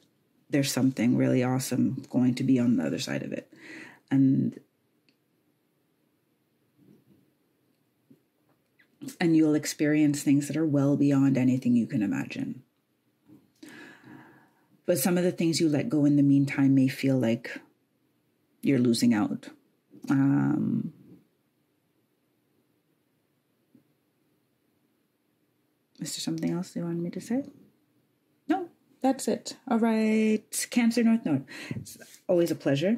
there's something really awesome going to be on the other side of it. And you'll experience things that are well beyond anything you can imagine. But some of the things you let go in the meantime may feel like you're losing out. Is there something else they wanted me to say? No, that's it. All right, Cancer North Node. It's always a pleasure.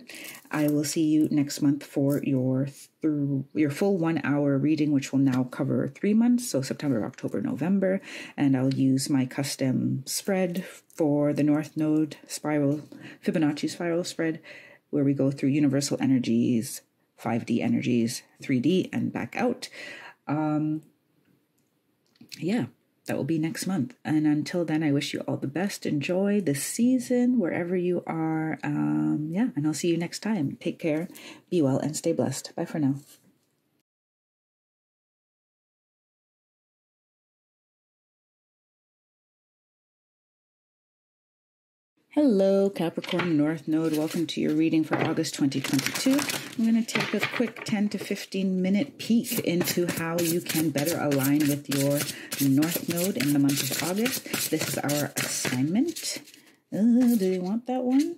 I will see you next month for your full 1 hour reading, which will now cover 3 months, so September, October, November. And I'll use my custom spread for the North Node spiral, Fibonacci spiral spread, where we go through universal energies, 5D energies, 3D, and back out. Yeah, that will be next month. And until then, I wish you all the best. Enjoy this season wherever you are. And I'll see you next time. Take care, be well, and stay blessed. Bye for now. Hello, Capricorn North Node. Welcome to your reading for August 2022. I'm going to take a quick 10 to 15 minute peek into how you can better align with your North Node in the month of August. This is our assignment. Do they want that one?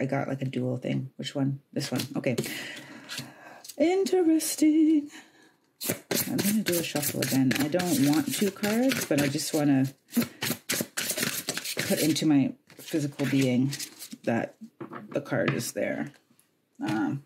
I got like a dual thing. Which one? This one. Okay. Interesting. I'm going to do a shuffle again. I don't want 2 cards, but I just want to put into my physical being that the card is there. They're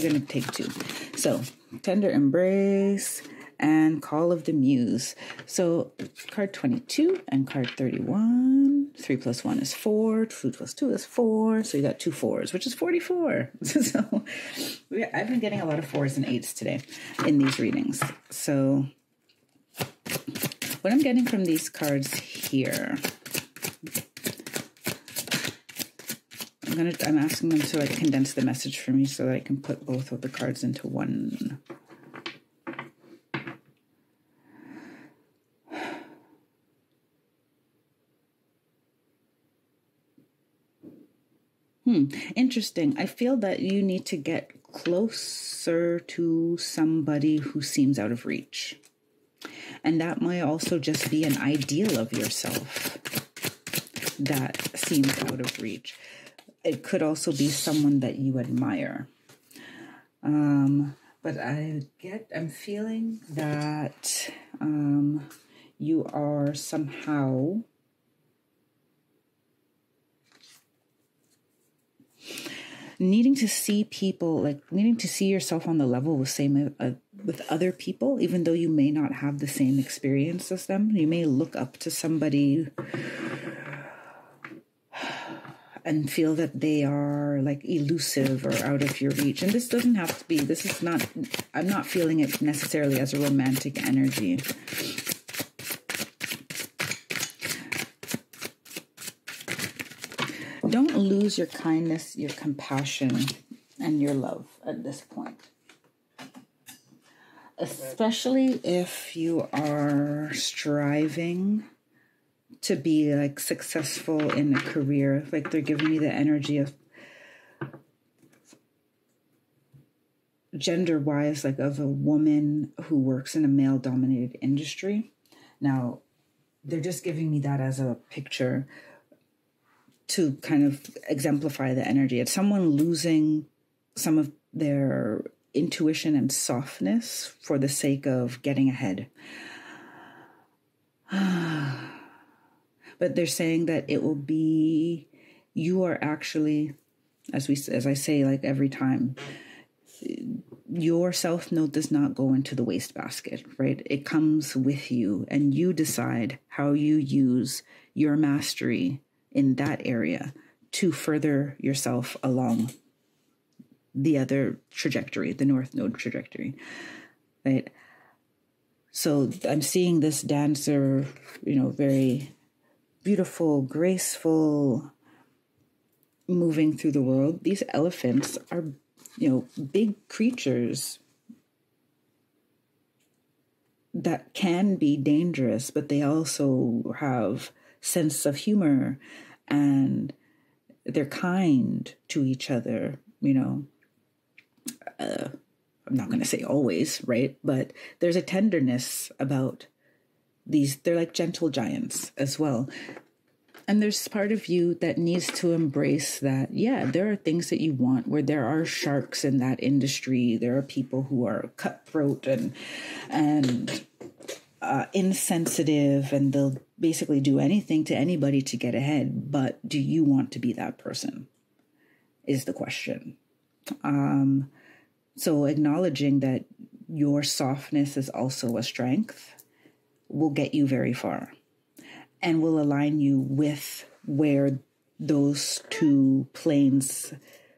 going to take 2. So, Tender Embrace and Call of the Muse. So, card 22 and card 31. 3 plus 1 is 4. 2 plus 2 is 4. So you got 2 4s, which is 44. So I've been getting a lot of 4s and 8s today in these readings. So what I'm getting from these cards here, I'm asking them to like condense the message for me so that I can put both of the cards into one. Interesting. I feel that you need to get closer to somebody who seems out of reach. And that might also just be an ideal of yourself that seems out of reach. It could also be someone that you admire. But I'm feeling that you are somehow needing to see people, like needing to see yourself on the level with other people, even though you may not have the same experience as them. You may look up to somebody and feel that they are like elusive or out of your reach. And this doesn't have to be, I'm not feeling it necessarily as a romantic energy. Don't lose your kindness, your compassion, and your love at this point. Especially if you are striving to be like successful in a career. Like they're giving me the energy of gender-wise, like of a woman who works in a male-dominated industry. Now, they're just giving me that as a picture to kind of exemplify the energy. It's someone losing some of their intuition and softness for the sake of getting ahead. But they're saying that it will be, you are actually, as I say like every time, your self node does not go into the wastebasket, right? It comes with you, and you decide how you use your mastery in that area to further yourself along the other trajectory, the North Node trajectory, right? So I'm seeing this dancer, very beautiful, graceful, moving through the world. These elephants are, big creatures that can be dangerous, but they also have sense of humor and they're kind to each other, I'm not going to say always, right? But there's a tenderness about these. They're like gentle giants as well. And there's part of you that needs to embrace that, yeah, there are things that you want where there are sharks in that industry. There are people who are cutthroat and insensitive, and they'll basically do anything to anybody to get ahead. But do you want to be that person is the question. So acknowledging that your softness is also a strength will get you very far and will align you with where those two planes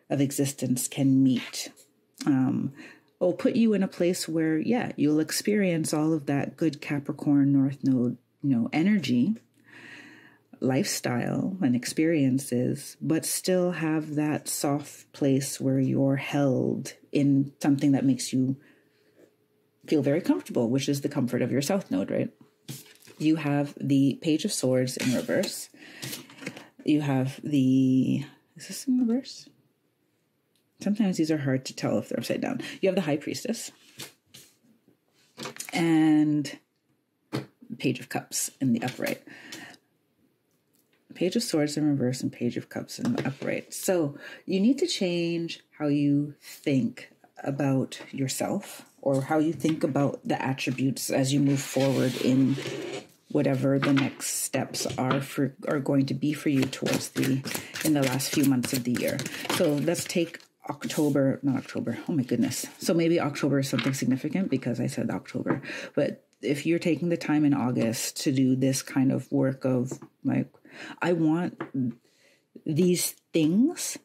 of existence can meet. Will put you in a place where, yeah, you'll experience all of that good Capricorn North Node, energy, lifestyle and experiences, but still have that soft place where you're held in something that makes you feel very comfortable, which is the comfort of your South Node, right? You have the Page of Swords in reverse. You have is this in reverse? Sometimes these are hard to tell if they're upside down. You have the High Priestess and Page of Cups in the upright. Page of Swords in reverse and Page of Cups in the upright. So you need to change how you think about yourself or how you think about the attributes as you move forward in whatever the next steps are going to be for you in the last few months of the year. So let's take not October. Oh my goodness. So maybe October is something significant because I said October, but if you're taking the time in August to do this kind of work of like, I want these things,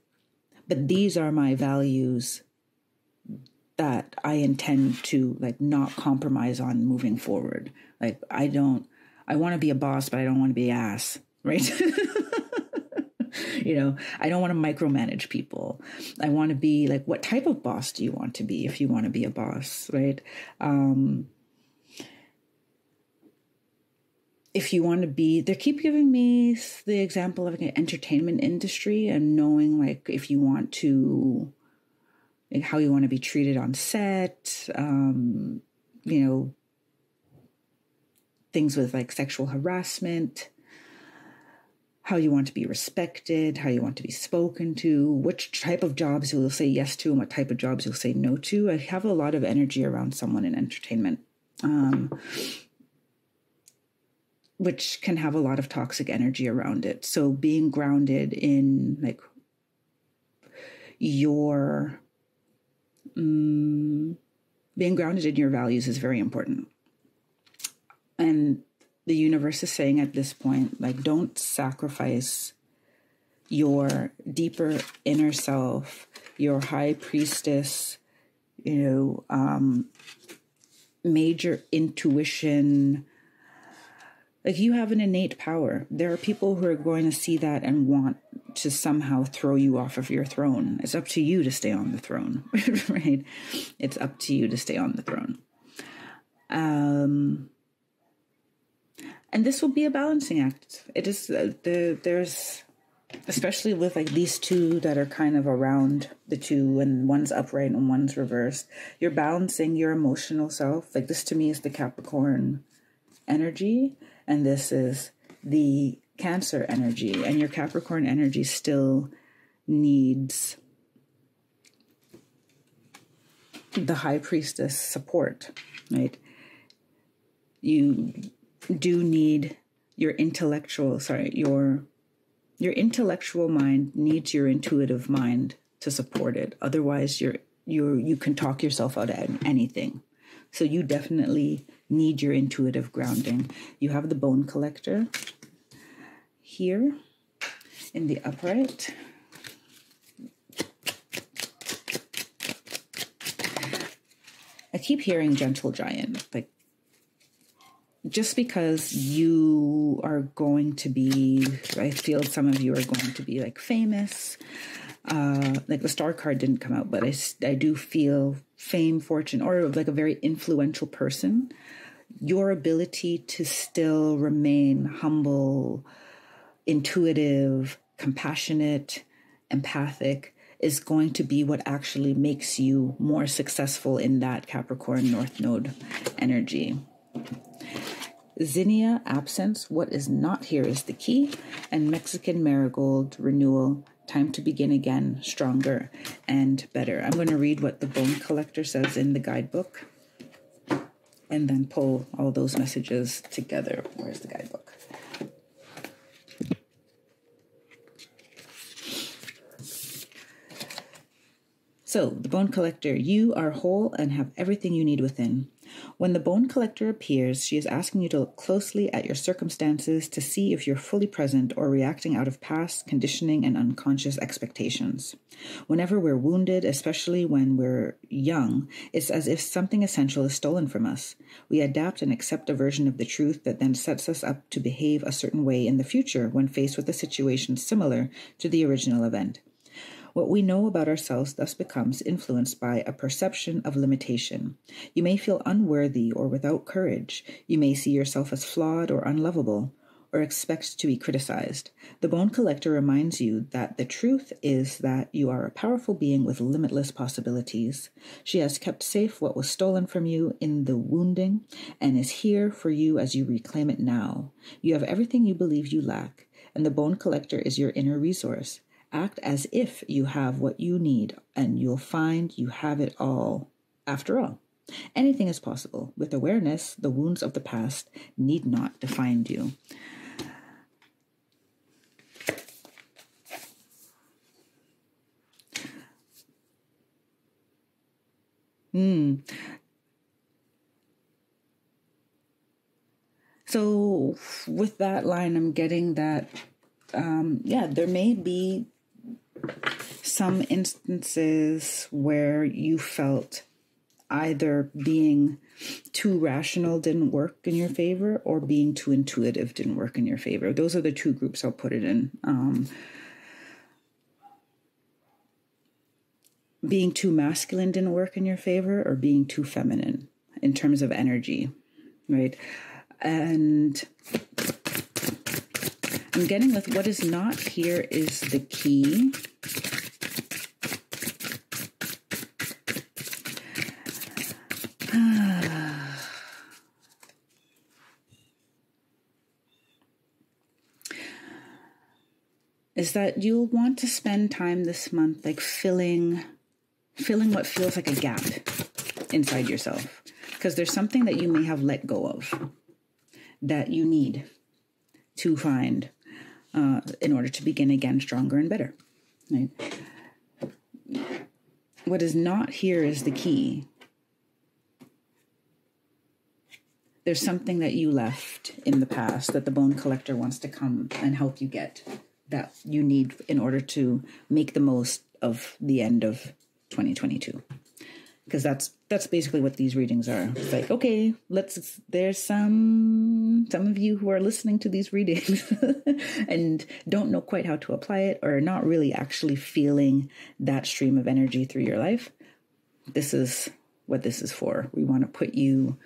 but these are my values that I intend to like not compromise on moving forward. Like I want to be a boss, but I don't want to be an ass, right? I don't want to micromanage people. I want to be like, what type of boss do you want to be if you want to be a boss, right? If you want to be, they keep giving me the example of an entertainment industry and knowing like if you want to, like how you want to be treated on set, things with like sexual harassment, how you want to be respected, how you want to be spoken to, which type of jobs you'll say yes to and what type of jobs you'll say no to. I have a lot of energy around someone in entertainment, which can have a lot of toxic energy around it. So being grounded in like being grounded in your values is very important. And the universe is saying at this point, like, don't sacrifice your deeper inner self, your high priestess, major intuition. Like, you have an innate power. There are people who are going to see that and want to somehow throw you off of your throne. It's up to you to stay on the throne, right? It's up to you to stay on the throne. And this will be a balancing act. It is, there's, especially with like these two that are kind of around the two and one's upright and one's reversed, you're balancing your emotional self. Like this to me is the Capricorn energy, and this is the Cancer energy, and your Capricorn energy still needs the High Priestess support, right? You do need your intellectual mind needs your intuitive mind to support it. Otherwise, you can talk yourself out of anything. So you definitely need your intuitive grounding. You have the Bone Collector here in the upright. I keep hearing Gentle Giant, like, just because you are going to be, I feel some of you are going to be like famous. Like the Star card didn't come out, but I do feel fame, fortune, or like a very influential person. Your ability to still remain humble, intuitive, compassionate, empathic is going to be what actually makes you more successful in that Capricorn North Node energy. Zinnia, absence. What is not here is the key. And Mexican marigold, renewal. Time to begin again, stronger and better. I'm going to read what the Bone Collector says in the guidebook and then pull all those messages together. Where's the guidebook? So, the Bone Collector, you are whole and have everything you need within. When the Bone Collector appears, she is asking you to look closely at your circumstances to see if you're fully present or reacting out of past conditioning and unconscious expectations. Whenever we're wounded, especially when we're young, it's as if something essential is stolen from us. We adapt and accept a version of the truth that then sets us up to behave a certain way in the future when faced with a situation similar to the original event. What we know about ourselves thus becomes influenced by a perception of limitation. You may feel unworthy or without courage. You may see yourself as flawed or unlovable, or expect to be criticized. The Bone Collector reminds you that the truth is that you are a powerful being with limitless possibilities. She has kept safe what was stolen from you in the wounding and is here for you as you reclaim it now. You have everything you believe you lack, and the Bone Collector is your inner resource. Act as if you have what you need, and you'll find you have it all. After all, anything is possible. With awareness, the wounds of the past need not define you. So with that line, I'm getting that, there may be some instances where you felt either being too rational didn't work in your favor or being too intuitive didn't work in your favor. Those are the two groups I'll put it in. Being too masculine didn't work in your favor or being too feminine in terms of energy, right? And I'm getting with what is not here is the key. Is that you'll want to spend time this month like filling what feels like a gap inside yourself. Because there's something that you may have let go of that you need to find in order to begin again stronger and better. Right? What is not here is the key. There's something that you left in the past that the Bone Collector wants to come and help you get, that you need in order to make the most of the end of 2022. Because that's basically what these readings are. It's like, okay, there's some of you who are listening to these readings and don't know quite how to apply it or are not really actually feeling that stream of energy through your life. This is what this is for. We want to put you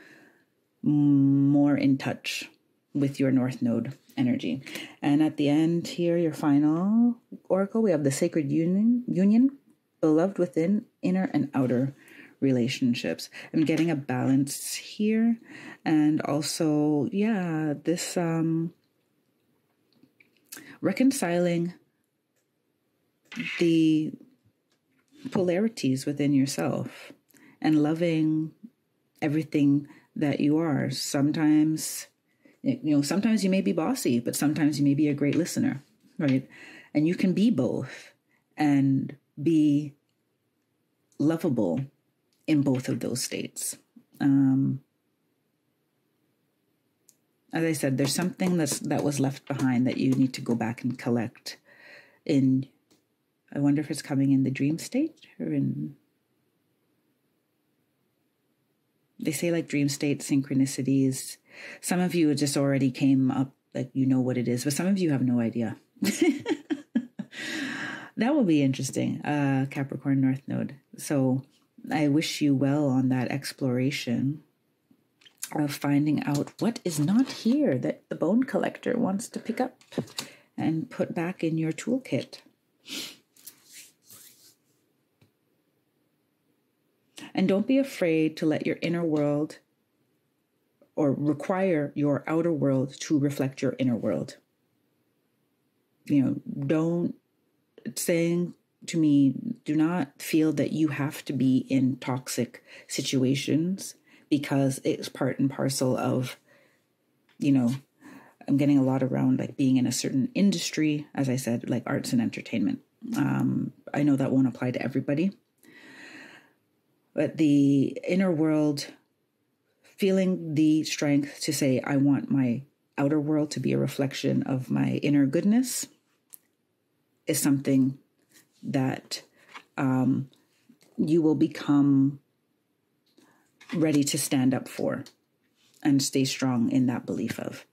more in touch with your North Node energy. And at the end here, your final oracle, we have the Sacred Union, beloved within, inner and outer relationships. I'm getting a balance here. And also, this reconciling the polarities within yourself and loving everything that you are. Sometimes you may be bossy, but sometimes you may be a great listener, right? And you can be both and be lovable in both of those states. As I said, there's something that was left behind that you need to go back and collect in, I wonder if it's coming in the dream state or in, they say like dream state synchronicities. Some of you just already came up, like you know what it is, but some of you have no idea. That will be interesting, Capricorn North Node. So I wish you well on that exploration of finding out what is not here that the Bone Collector wants to pick up and put back in your toolkit. And don't be afraid to let your inner world or require your outer world to reflect your inner world. Don't saying to me, do not feel that you have to be in toxic situations because it's part and parcel of, I'm getting a lot around like being in a certain industry, as I said, like arts and entertainment. I know that won't apply to everybody, but the inner world, feeling the strength to say, I want my outer world to be a reflection of my inner goodness, is something that you will become ready to stand up for and stay strong in that belief of.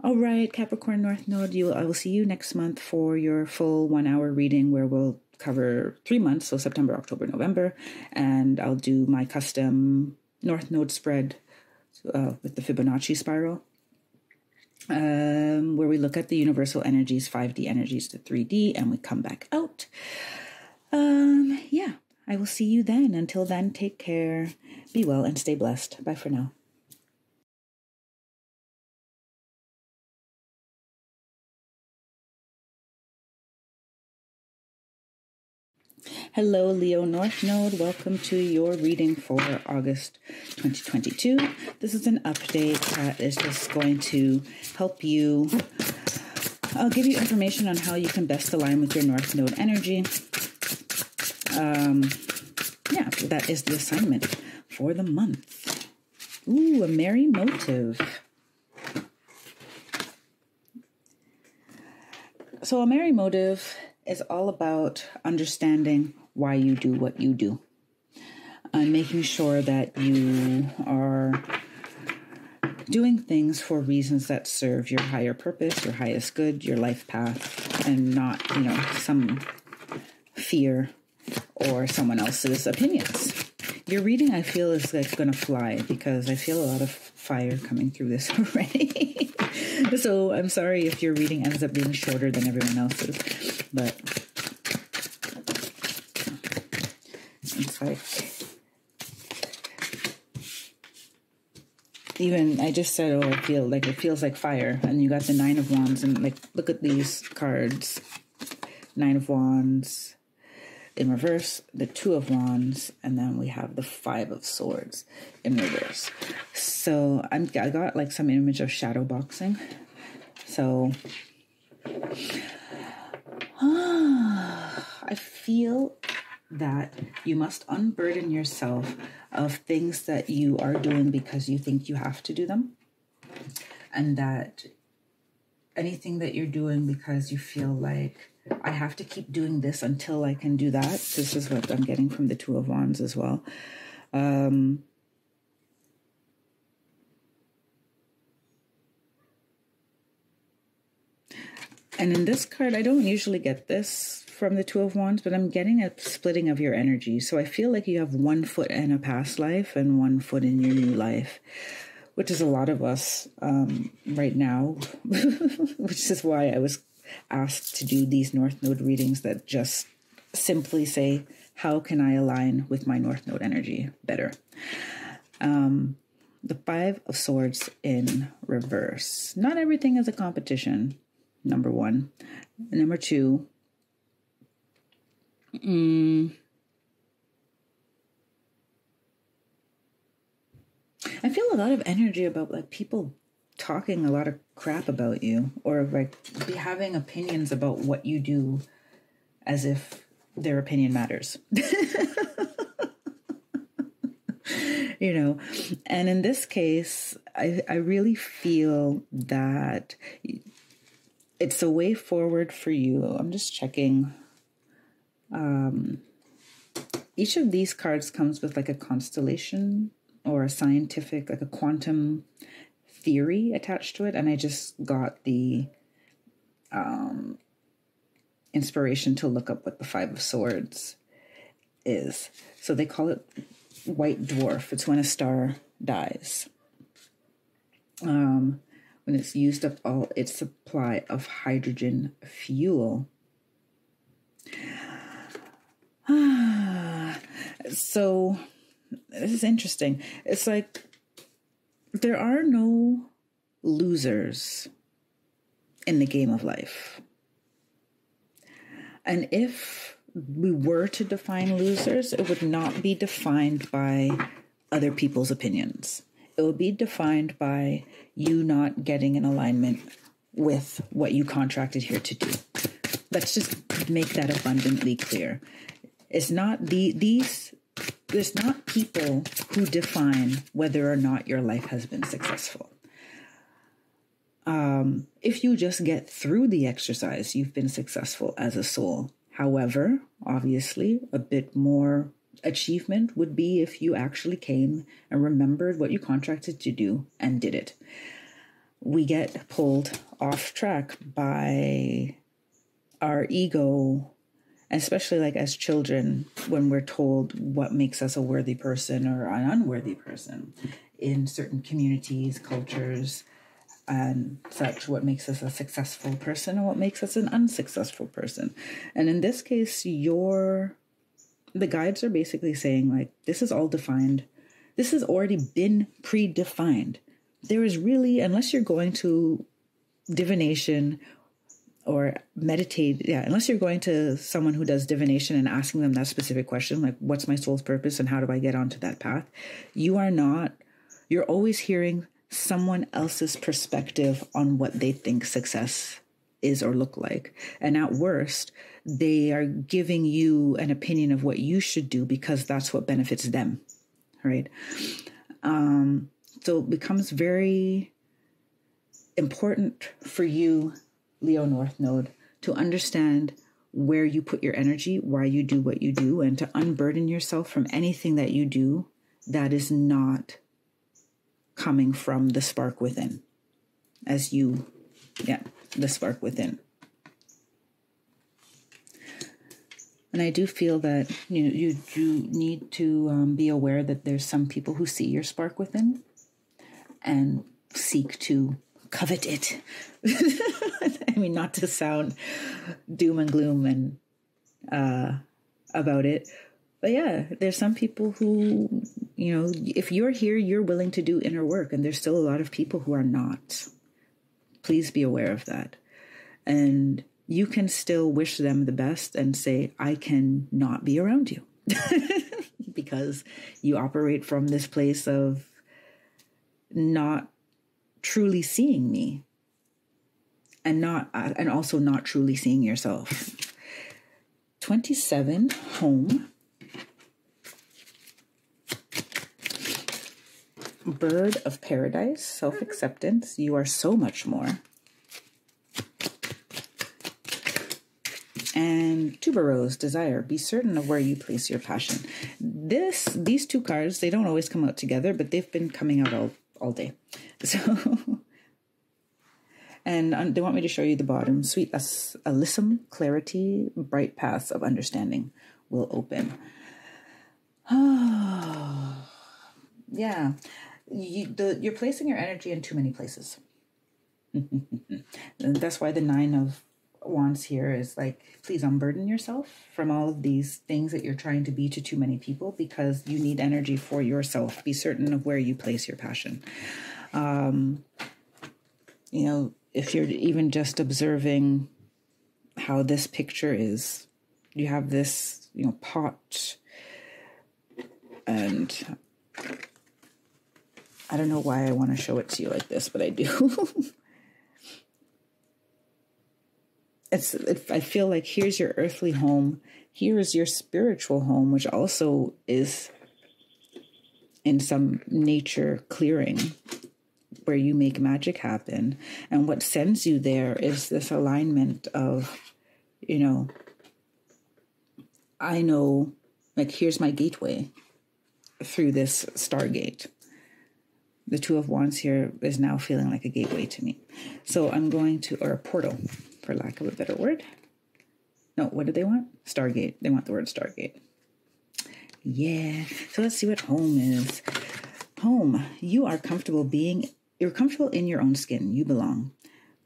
All right, Capricorn North Node, I will see you next month for your full 1 hour reading where we'll cover 3 months, so September, October, November, and I'll do my custom North Node spread with the Fibonacci spiral, where we look at the universal energies, 5D energies to 3D, and we come back out. Yeah, I will see you then. Until then, take care, be well, and stay blessed. Bye for now. Hello, Leo North Node. Welcome to your reading for August 2022. This is an update that is just going to help you. I'll give you information on how you can best align with your North Node energy. Yeah, that is the assignment for the month. Ooh, a merry motive. So a merry motive is all about understanding why you do what you do and making sure that you are doing things for reasons that serve your higher purpose, your highest good, your life path, and not, some fear or someone else's opinions. Your reading, I feel, is like going to fly because I feel a lot of fire coming through this already. So I'm sorry if your reading ends up being shorter than everyone else's, but it's like, even I just said, oh, I feel like it feels like fire, and you got the 9 of Wands, and like, look at these cards. 9 of Wands in reverse, the 2 of Wands, and then we have the 5 of Swords in reverse. So I got like some image of shadow boxing. So I feel that you must unburden yourself of things that you are doing because you think you have to do them, and that anything that you're doing because you feel like, I have to keep doing this until I can do that. This is what I'm getting from the 2 of Wands as well. And in this card, I don't usually get this from the 2 of Wands, but I'm getting a splitting of your energy. So I feel like you have 1 foot in a past life and 1 foot in your new life, which is a lot of us right now, which is why I was asked to do these North Node readings that just simply say, how can I align with my North Node energy better? The 5 of Swords in reverse. Not everything is a competition, number 1. Number 2, I feel a lot of energy about like people talking a lot of crap about you, or like having opinions about what you do as if their opinion matters. And in this case, I really feel that it's a way forward for you. I'm just checking. Each of these cards comes with like a constellation or a scientific, like a quantum theory attached to it. And I just got the inspiration to look up what the 5 of Swords is. So they call it white dwarf. It's when a star dies. When it's used up all its supply of hydrogen fuel. So this is interesting. It's like there are no losers in the game of life. And if we were to define losers, it would not be defined by other people's opinions. It would be defined by you not getting in alignment with what you contracted here to do. Let's just make that abundantly clear. It's not there's not people who define whether or not your life has been successful. If you just get through the exercise, you've been successful as a soul. However, obviously, a bit more achievement would be if you actually came and remembered what you contracted to do and did it. We get pulled off track by our ego, especially like as children, when we're told what makes us a worthy person or an unworthy person in certain communities, cultures, and such, what makes us a successful person and what makes us an unsuccessful person. And in this case, the guides are basically saying, like, this is all defined. This has already been predefined. There is really, unless you're going to divination or meditate, unless you're going to someone who does divination and asking them that specific question, like, what's my soul's purpose and how do I get onto that path? You're always hearing someone else's perspective on what they think success is or look like. And at worst, they are giving you an opinion of what you should do because that's what benefits them, right? So it becomes very important for you, Leo North Node, to understand where you put your energy, why you do what you do, and to unburden yourself from anything that you do that is not coming from the spark within. The spark within. And I do feel that you do need to be aware that there's some people who see your spark within and seek to covet it. I mean, not to sound doom and gloom and about it, but yeah, there's some people who, if you're here, you're willing to do inner work, and there's still a lot of people who are not. Please be aware of that. And you can still wish them the best and say, I can not be around you because you operate from this place of not truly seeing me and also not truly seeing yourself. 27, home. Bird of paradise, self-acceptance. You are so much more. And tuberose, desire. Be certain of where you place your passion. These two cards, they don't always come out together, but they've been coming out all day. So, and they want me to show you the bottom. Sweet alyssum, clarity, bright paths of understanding will open. Oh, yeah. You're placing your energy in too many places. And that's why the 9 of Wands here is like, please unburden yourself from all of these things that you're trying to be to too many people, because you need energy for yourself. Be certain of where you place your passion. If you're even just observing how this picture is, you have this, pot, and I don't know why I want to show it to you like this, but I do. I feel like here's your earthly home. Here is your spiritual home, which also is in some nature clearing where you make magic happen. And what sends you there is this alignment of, I know, like, here's my gateway through this stargate. The 2 of Wands here is now feeling like a gateway to me. So I'm going to, or a portal, for lack of a better word. No, what do they want? Stargate. They want the word Stargate. Yeah. So let's see what home is. Home. You are comfortable you're comfortable in your own skin. You belong.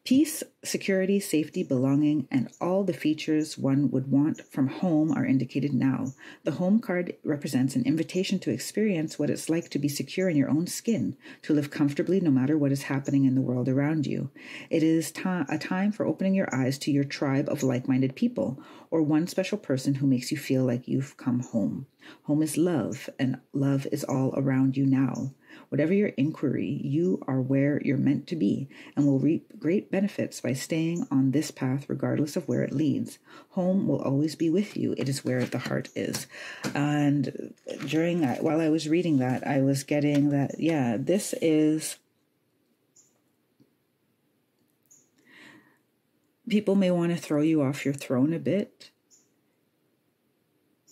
Peace, security, safety, belonging, and all the features one would want from home are indicated now. The home card represents an invitation to experience what it's like to be secure in your own skin, to live comfortably no matter what is happening in the world around you. It is a time for opening your eyes to your tribe of like-minded people, or one special person who makes you feel like you've come home. Home is love, and love is all around you now. Whatever your inquiry, you are where you're meant to be and will reap great benefits by staying on this path regardless of where it leads. Home will always be with you. It is where the heart is. And while I was reading that, I was getting that, yeah, this is... People may want to throw you off your throne a bit,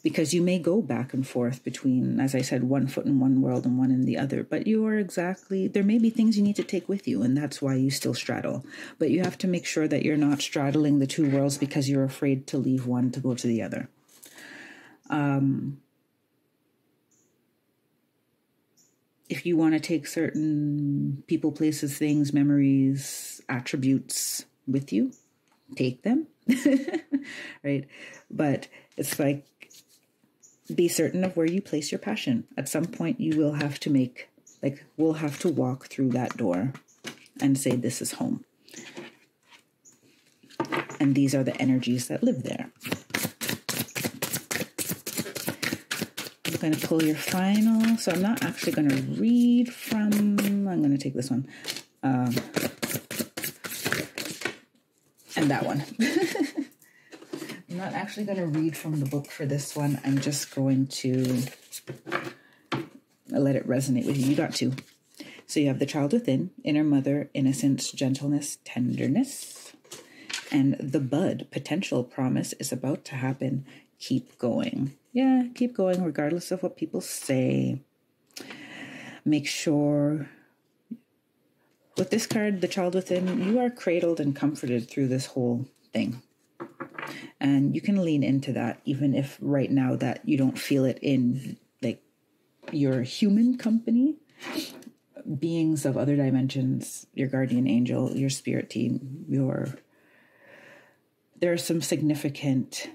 because you may go back and forth between, as I said, one foot in one world and one in the other. But you are there may be things you need to take with you, and that's why you still straddle. But you have to make sure that you're not straddling the two worlds because you're afraid to leave one to go to the other. If you want to take certain people, places, things, memories, attributes with you, take them, right? But it's like, be certain of where you place your passion. At some point, you will have to we'll have to walk through that door and say, this is home. And these are the energies that live there. I'm going to pull your final. So I'm not actually going to read from, I'm going to take this one. And that one. I'm not actually going to read from the book for this one. I'm just going to let it resonate with you. You got two. So you have the child within, inner mother, innocence, gentleness, tenderness, and the bud, potential, promise is about to happen. Keep going. Yeah, keep going regardless of what people say. Make sure, with this card, the child within, you are cradled and comforted through this whole thing. And you can lean into that, even if right now that you don't feel it in like your human company. Beings of other dimensions, your guardian angel, your spirit team, there are some significant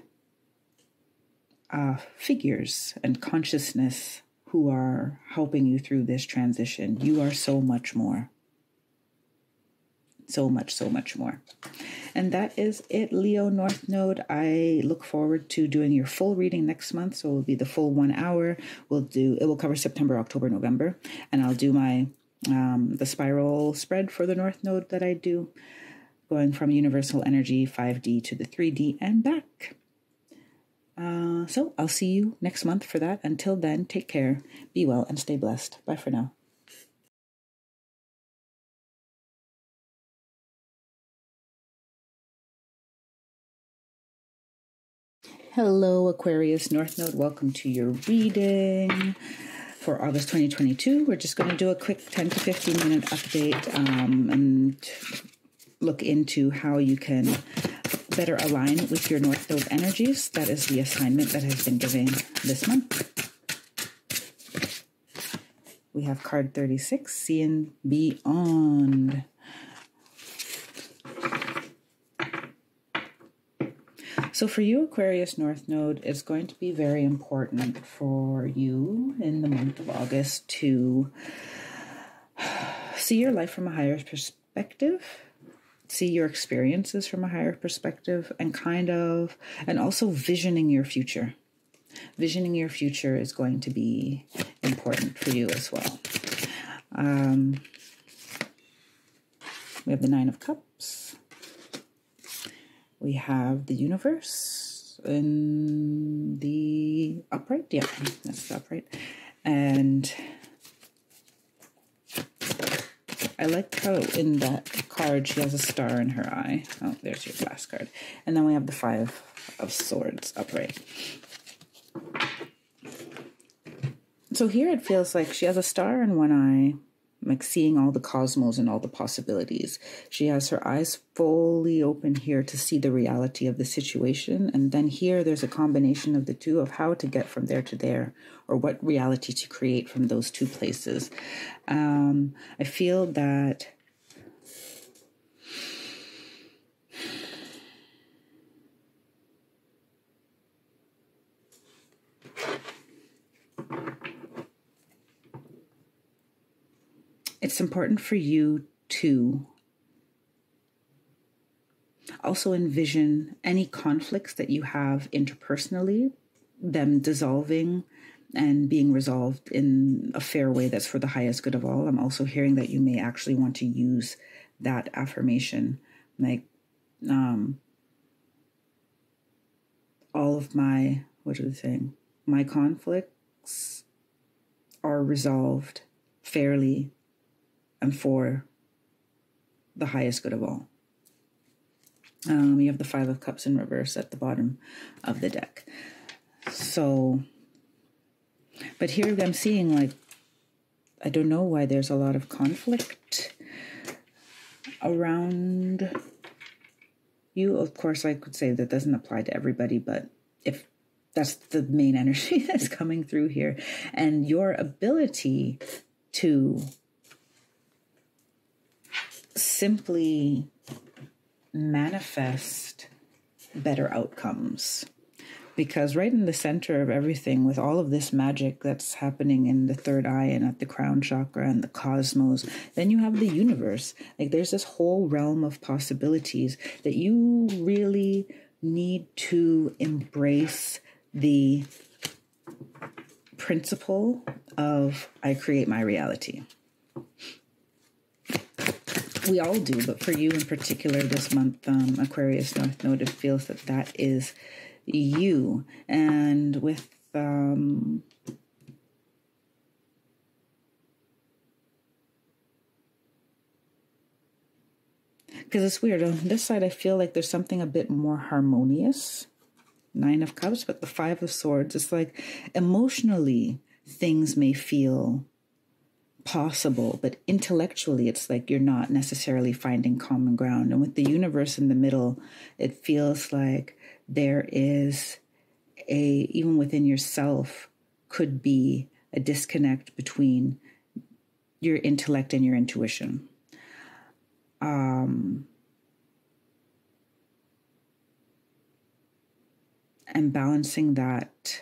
figures and consciousness who are helping you through this transition. You are so much more. So much more. And that is it, Leo North Node. I look forward to doing your full reading next month. So it will be the full 1 hour. It will cover September, October, November. And I'll do my the spiral spread for the North Node that I do, going from universal energy 5D to the 3D and back. So I'll see you next month for that. Until then, take care, be well, and stay blessed. Bye for now. Hello, Aquarius North Node. Welcome to your reading for August 2022. We're just going to do a quick 10 to 15 minute update and look into how you can better align with your North Node energies. That is the assignment that has been given this month. We have card 36, Seeing Beyond. So for you, Aquarius North Node, it's going to be very important for you in the month of August to see your life from a higher perspective, see your experiences from a higher perspective, and also visioning your future. Visioning your future is going to be important for you as well. We have the Nine of Cups. We have the universe in the upright. Yeah, that's the upright. And I like how in that card she has a star in her eye. Oh, there's your last card. And then we have the Five of Swords upright. So here it feels like she has a star in one eye, like seeing all the cosmos and all the possibilities. She has her eyes fully open here to see the reality of the situation. And then here there's a combination of the two of how to get from there to there, or what reality to create from those two places. I feel that it's important for you to also envision any conflicts that you have interpersonally, them dissolving and being resolved in a fair way that's for the highest good of all. I'm also hearing that you may actually want to use that affirmation, like all of my, what are they saying? My conflicts are resolved fairly and for the highest good of all. You have the Five of Cups in reverse at the bottom of the deck. So, but here I'm seeing, like, I don't know why there's a lot of conflict around you. Of course, I could say that doesn't apply to everybody, but if that's the main energy that's coming through here, and your ability to simply manifest better outcomes. Because right in the center of everything, with all of this magic that's happening in the third eye and at the crown chakra and the cosmos, then you have the universe. Like, there's this whole realm of possibilities that you really need to embrace the principle of I create my reality. We all do, but for you in particular this month, Aquarius North Node, it feels that that is you. And with because it's weird, on this side I feel like there's something a bit more harmonious, Nine of Cups, but the Five of Swords, it's like emotionally things may feel possible, but intellectually it's like you're not necessarily finding common ground. And with the universe in the middle, it feels like there is even within yourself could be a disconnect between your intellect and your intuition. And balancing that,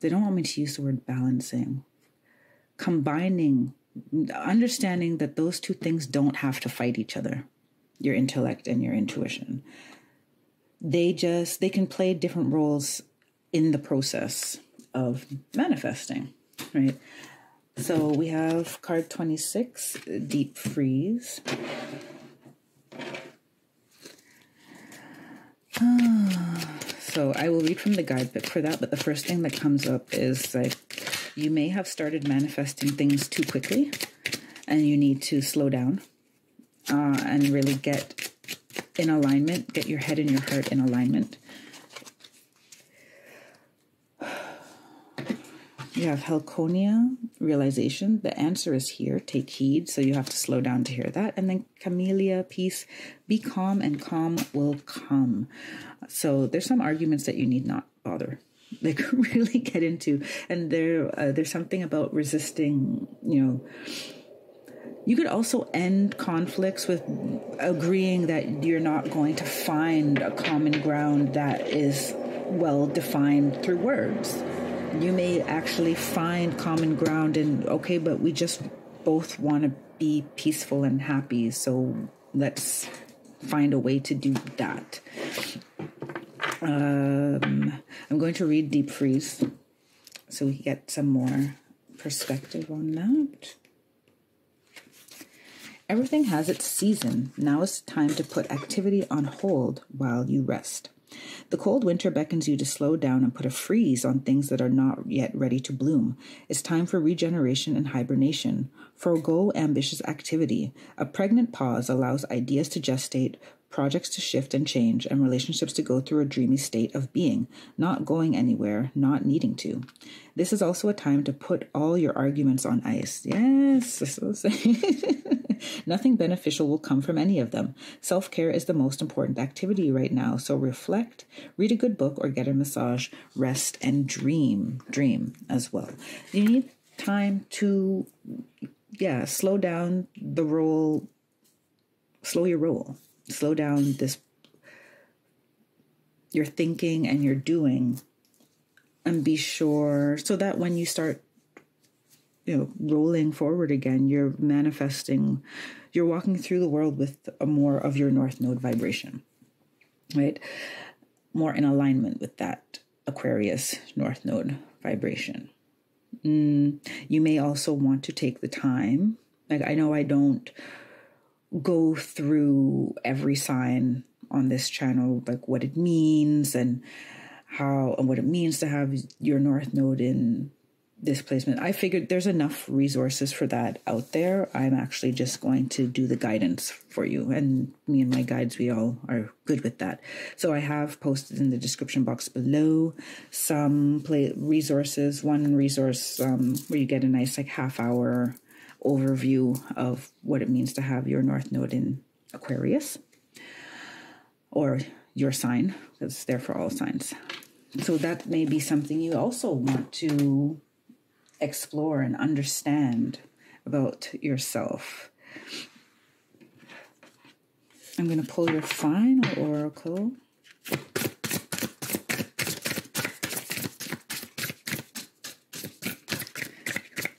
they don't want me to use the word balancing, combining, understanding that those two things don't have to fight each other, your intellect and your intuition. They can play different roles in the process of manifesting, right? So we have card 26, Deep Freeze. So I will read from the guide book for that, but the first thing that comes up is like you may have started manifesting things too quickly and you need to slow down and really get in alignment, get your head and your heart in alignment. You have Helconia, realization. The answer is here. Take heed. So you have to slow down to hear that. And then Camellia, peace. Be calm and calm will come. So there's some arguments that you need not bother. Like really get into. And there's something about resisting, You could also end conflicts with agreeing that you're not going to find a common ground that is well defined through words. You may actually find common ground in, okay, but we just both want to be peaceful and happy, so let's find a way to do that. I'm going to read Deep Freeze so we get some more perspective on that. Everything has its season. Now is the time to put activity on hold while you rest. The cold winter beckons you to slow down and put a freeze on things that are not yet ready to bloom. It's time for regeneration and hibernation. Forgo ambitious activity. A pregnant pause allows ideas to gestate, projects to shift and change, and relationships to go through a dreamy state of being, not going anywhere, not needing to. This is also a time to put all your arguments on ice. Yes, this is nothing beneficial will come from any of them. Self-care is the most important activity right now, so reflect, read a good book, or get a massage, rest, and dream as well. You need time to, slow down the roll, slow your roll. Slow down your thinking and your doing, and be sure so that when you start rolling forward again. You're manifesting, you're walking through the world with a more of your North Node vibration, right? More in alignment with that Aquarius North Node vibration. You may also want to take the time. Like, I know I don't go through every sign on this channel, like what it means and how and what it means to have your North Node in this placement. I figured there's enough resources for that out there. I'm actually just going to do the guidance for you. And me and my guides, we all are good with that. So I have posted in the description box below some resources. One resource where you get a nice like half-hour overview of what it means to have your North Node in Aquarius, or your sign, because it's there for all signs. So that may be something you also want to explore and understand about yourself. I'm going to pull your final oracle.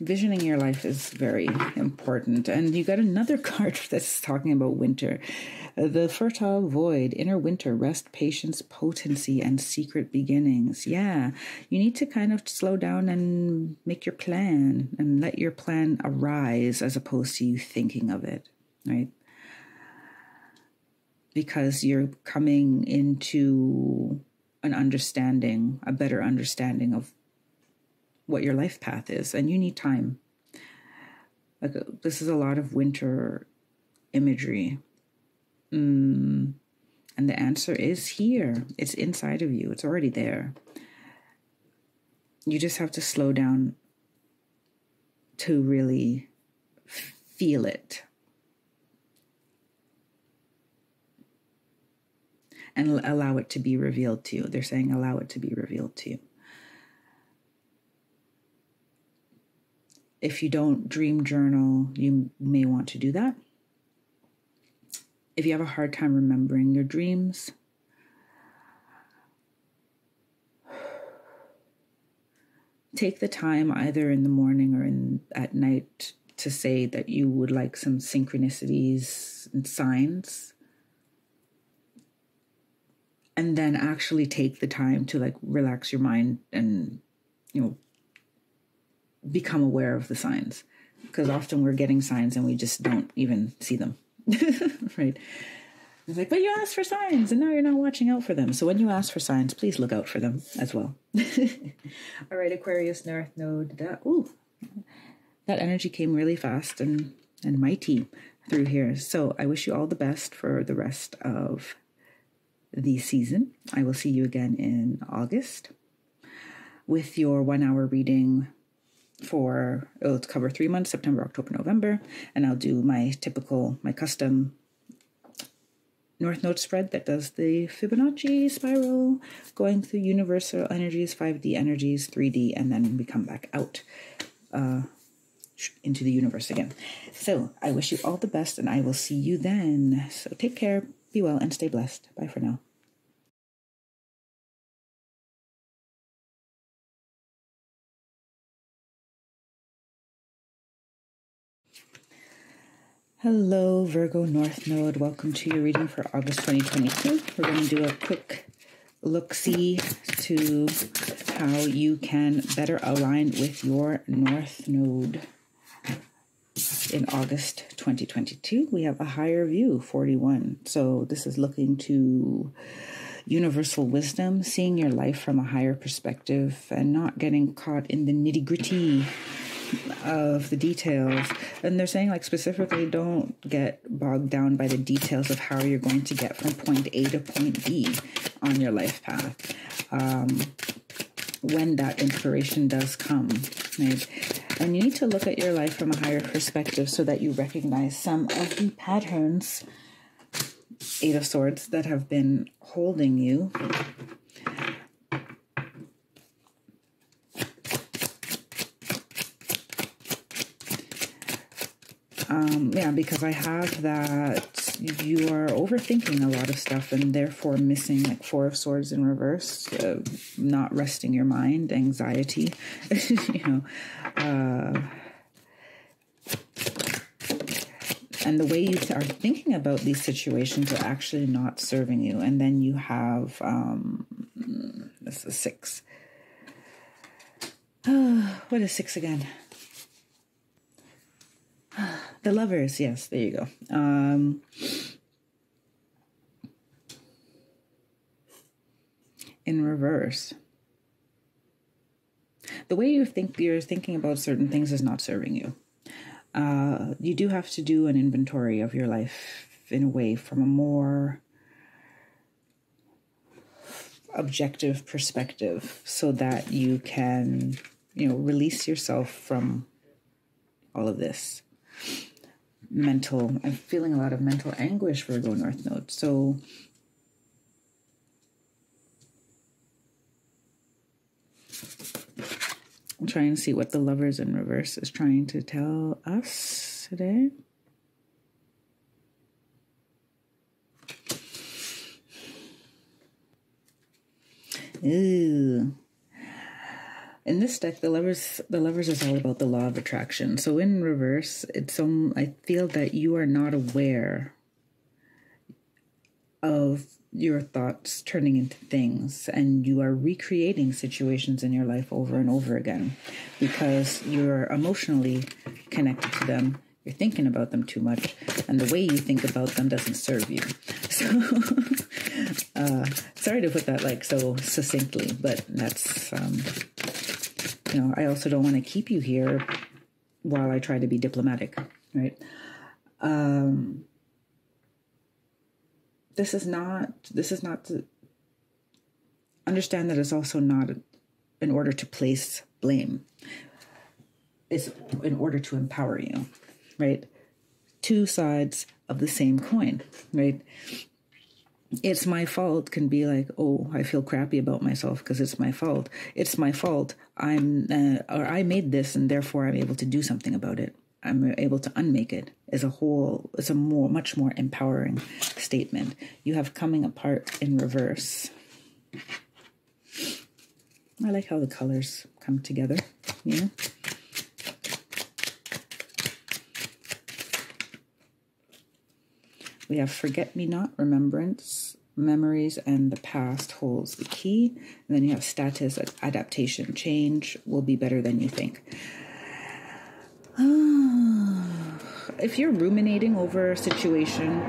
Visioning your life is very important. And you got another card that's talking about winter. The fertile void, inner winter, rest, patience, potency, and secret beginnings. Yeah, you need to kind of slow down and make your plan and let your plan arise as opposed to you thinking of it, right? Because you're coming into an understanding, a better understanding of what your life path is, and you need time. Like, this is a lot of winter imagery. And the answer is here. It's inside of you. It's already there. You just have to slow down to really feel it. And allow it to be revealed to you. They're saying allow it to be revealed to you. If you don't dream journal, you may want to do that. If you have a hard time remembering your dreams, take the time either in the morning or at night to say that you would like some synchronicities and signs. And then actually take the time to like relax your mind and, become aware of the signs. Because often we're getting signs and we just don't even see them. Right? It's like, but you asked for signs and now you're not watching out for them. So when you ask for signs, please look out for them as well. All right, Aquarius North Node. That energy came really fast and mighty through here. So I wish you all the best for the rest of the season. I will see you again in August with your 1 hour reading it'll cover 3 months, September, October, November, and I'll do my custom North Node spread that does the Fibonacci spiral, going through universal energies, 5D energies, 3D, and then we come back out into the universe again. So I wish you all the best, and I will see you then. So take care, be well, and stay blessed. Bye for now. Hello, Virgo North Node. Welcome to your reading for August 2022. We're going to do a quick look-see to how you can better align with your North Node in August 2022. We have a higher view, 41. So this is looking to universal wisdom, seeing your life from a higher perspective and not getting caught in the nitty-gritty of the details. And they're saying, like, specifically, don't get bogged down by the details of how you're going to get from point A to point B on your life path. When that inspiration does come, right? And you need to look at your life from a higher perspective so that you recognize some of the patterns, 8 of Swords, that have been holding you. Because I have that you are overthinking a lot of stuff and therefore missing like 4 of Swords in reverse, not resting your mind, anxiety, And the way you are thinking about these situations are actually not serving you. And then you have, this is 6. What is 6 again? The Lovers. Yes, there you go. In reverse. The way you're thinking about certain things is not serving you. You do have to do an inventory of your life in a way from a more objective perspective so that you can, release yourself from all of this I'm feeling a lot of mental anguish, Virgo North Node. So I'm trying to see what the Lovers in reverse is trying to tell us today. Ooh. In this deck, the lovers is all about the law of attraction. So in reverse, I feel that you are not aware of your thoughts turning into things, and you are recreating situations in your life over and over again because you're emotionally connected to them. You're thinking about them too much, and the way you think about them doesn't serve you. So sorry to put that so succinctly, but that's I also don't want to keep you here while I try to be diplomatic, right? This is not to understand that it's also not in order to place blame. It's in order to empower you, right? Two sides of the same coin, right? It's my fault can be like, oh, I feel crappy about myself because it's my fault. It's my fault. I made this and therefore I'm able to do something about it. I'm able to unmake it as a whole. It's a much more empowering statement. You have coming apart in reverse. I like how the colors come together, We have forget-me-not, remembrance, memories, and the past holds the key. And then you have status, adaptation, change will be better than you think. If you're ruminating over a situation,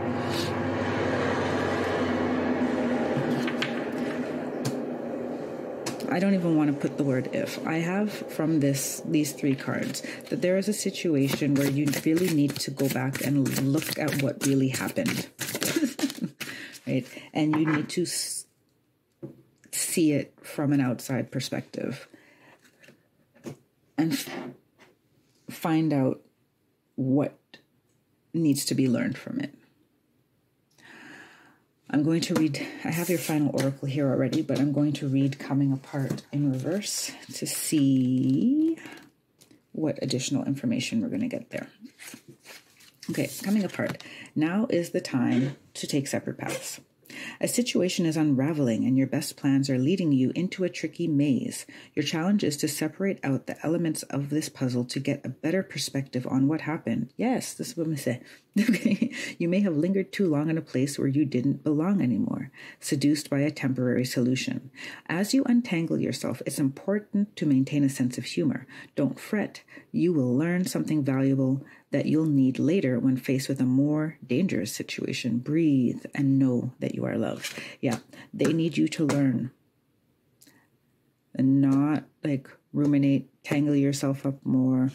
I don't even want to put the word if. I have from these 3 cards that there is a situation where you really need to go back and look at what really happened. Right? And you need to see it from an outside perspective and find out what needs to be learned from it. I'm going to read, I have your final oracle here already, but I'm going to read Coming Apart in reverse to see what additional information we're going to get there. Okay, coming apart. Now is the time to take separate paths. A situation is unraveling and your best plans are leading you into a tricky maze. Your challenge is to separate out the elements of this puzzle to get a better perspective on what happened. Yes, this is what I'm saying. Okay. You may have lingered too long in a place where you didn't belong anymore, seduced by a temporary solution. As you untangle yourself, it's important to maintain a sense of humor. Don't fret. You will learn something valuable that you'll need later when faced with a more dangerous situation. Breathe and know that you are loved. Yeah, they need you to learn and not ruminate, tangle yourself up more,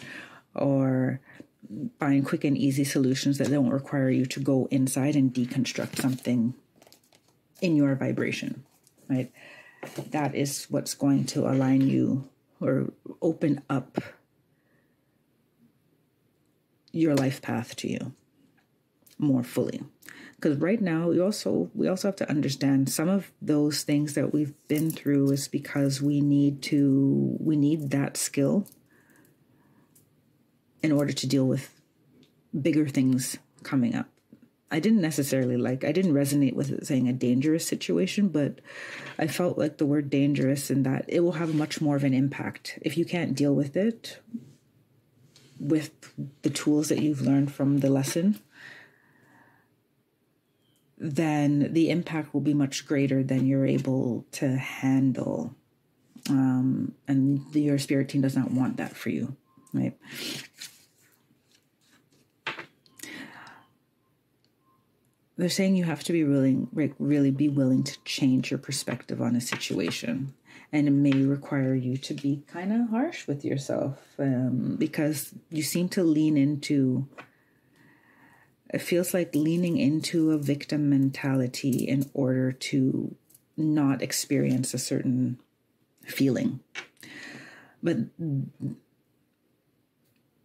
or find quick and easy solutions that don't require you to go inside and deconstruct something in your vibration, right? That is what's going to align you or open up your life path to you more fully. Because right now we also have to understand some of those things that we've been through is because we need that skill in order to deal with bigger things coming up. I didn't resonate with it saying a dangerous situation, but I felt like the word dangerous and that it will have much more of an impact. If you can't deal with it, with the tools that you've learned from the lesson, then the impact will be much greater than you're able to handle. And your spirit team does not want that for you, right? They're saying you have to be really be willing to change your perspective on a situation. And it may require you to be kind of harsh with yourself, because you seem to lean into, it feels like leaning into a victim mentality in order to not experience a certain feeling. But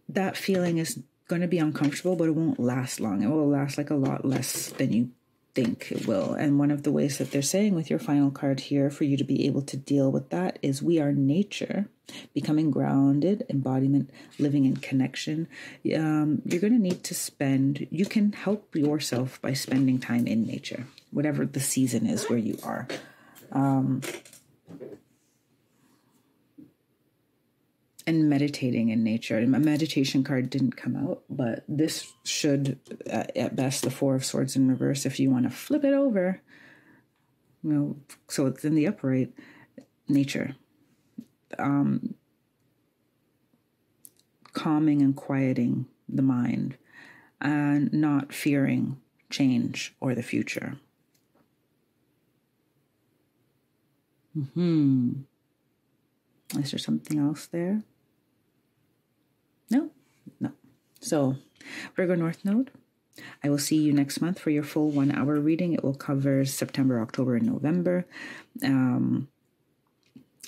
that feeling is going to be uncomfortable, but it won't last long. It will last like a lot less than you think it will. And one of the ways that they're saying with your final card here for you to be able to deal with that is we are nature, becoming grounded, embodiment, living in connection. You're going to need to spend, you can help yourself by spending time in nature, whatever the season is where you are. And meditating in nature. A meditation card didn't come out, but this should, at best, the Four of Swords in reverse. If you want to flip it over, so it's in the upright, nature. Calming and quieting the mind and not fearing change or the future. Is there something else there? No. So, Virgo North Node, I will see you next month for your full 1 hour reading. It will cover September, October, and November. And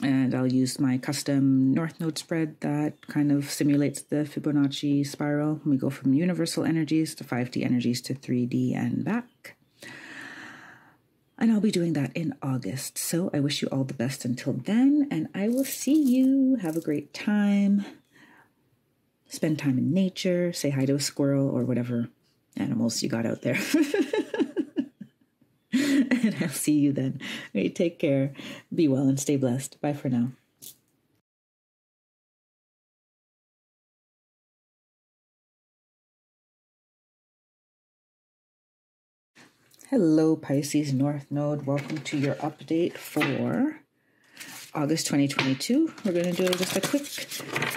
I'll use my custom North Node spread that kind of simulates the Fibonacci spiral. We go from universal energies to 5D energies to 3D and back. And I'll be doing that in August. So I wish you all the best until then, and I will see you. Have a great time. Spend time in nature. Say hi to a squirrel or whatever animals you got out there. And I'll see you then. All right, take care. Be well and stay blessed. Bye for now. Hello, Pisces North Node. Welcome to your update for August 2022. We're going to do just a quick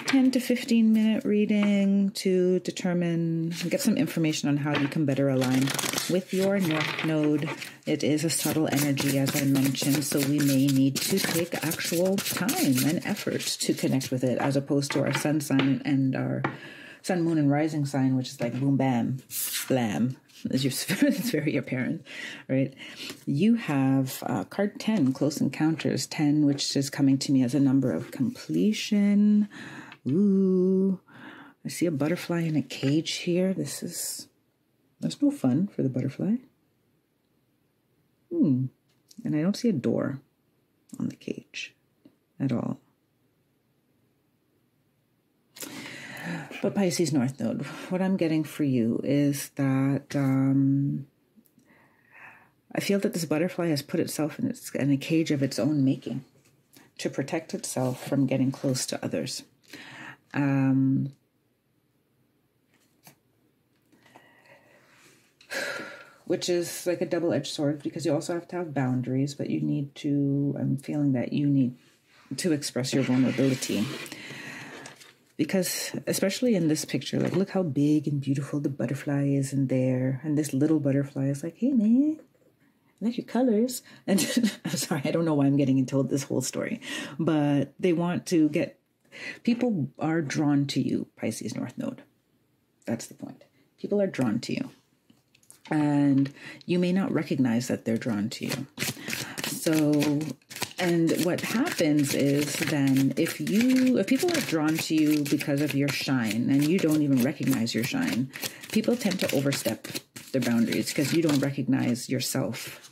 10 to 15 minute reading to determine, get some information on how you can better align with your North Node. It is a subtle energy, as I mentioned, so we may need to take actual time and effort to connect with it, as opposed to our sun sign and our sun, moon, and rising sign, which is like boom, bam, blam. It's very apparent, right? You have card 10, Close Encounters, 10, which is coming to me as a number of completion. Ooh, I see a butterfly in a cage here. That's no fun for the butterfly. And I don't see a door on the cage at all. But Pisces North Node, what I'm getting for you is that I feel that this butterfly has put itself in a cage of its own making to protect itself from getting close to others. Which is like a double-edged sword, because you also have to have boundaries, but I'm feeling that you need to express your vulnerability. Because especially in this picture, like, look how big and beautiful the butterfly is in there. And this little butterfly is like, hey, man, I like your colors. And I'm sorry, I don't know why I'm getting into this whole story. But they want to people are drawn to you, Pisces North Node. That's the point. People are drawn to you. And you may not recognize that they're drawn to you. So, and what happens is then if people are drawn to you because of your shine and you don't even recognize your shine, people tend to overstep their boundaries because you don't recognize yourself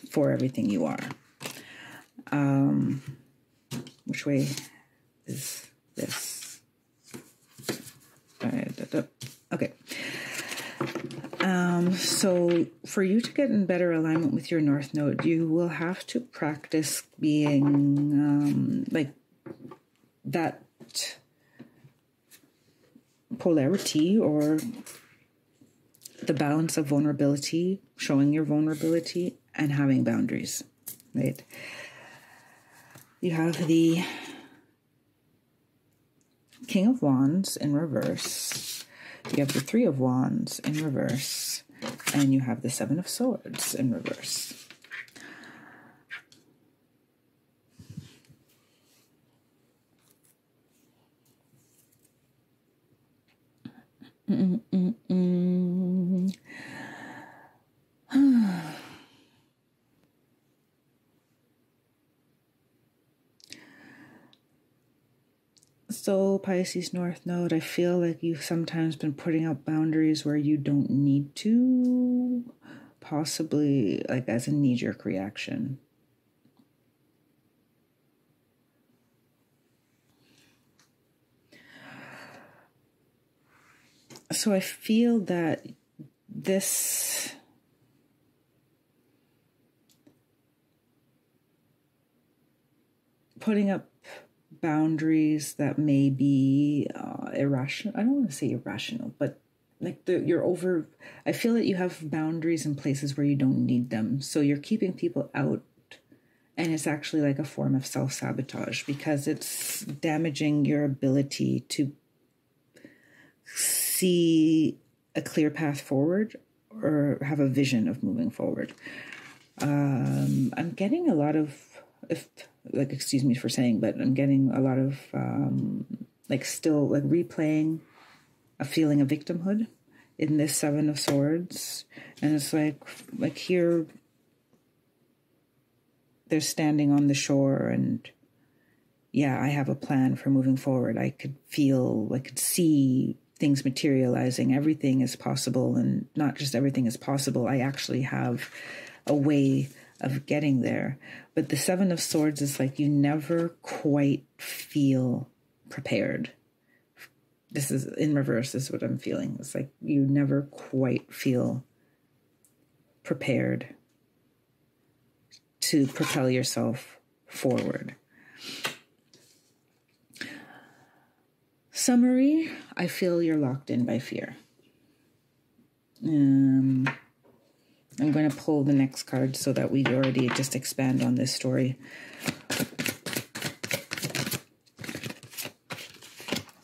for everything you are. Which way is this? Okay. So for you to get in better alignment with your North Node, you will have to practice being like that polarity, or the balance of vulnerability, showing your vulnerability and having boundaries, right? You have the King of Wands in reverse. You have the Three of Wands in reverse. And you have the Seven of Swords in reverse. So, Pisces North Node, I feel like you've sometimes been putting up boundaries where you don't need to, possibly like as a knee-jerk reaction. So I feel that this putting up boundaries that may be irrational. I don't want to say irrational, but like I feel that you have boundaries in places where you don't need them. So you're keeping people out, and it's actually like a form of self-sabotage because it's damaging your ability to see a clear path forward or have a vision of moving forward. I'm getting a lot of, excuse me for saying, but I'm getting a lot of still replaying a feeling of victimhood in this Seven of Swords. And it's like here they're standing on the shore and yeah, I have a plan for moving forward. I could see things materializing. Everything is possible, and not just everything is possible. I actually have a way of getting there. But the Seven of Swords is like you never quite feel prepared. This is in reverse, is what I'm feeling. It's like you never quite feel prepared to propel yourself forward. Summary, I feel you're locked in by fear. I'm going to pull the next card so that we already just expand on this story.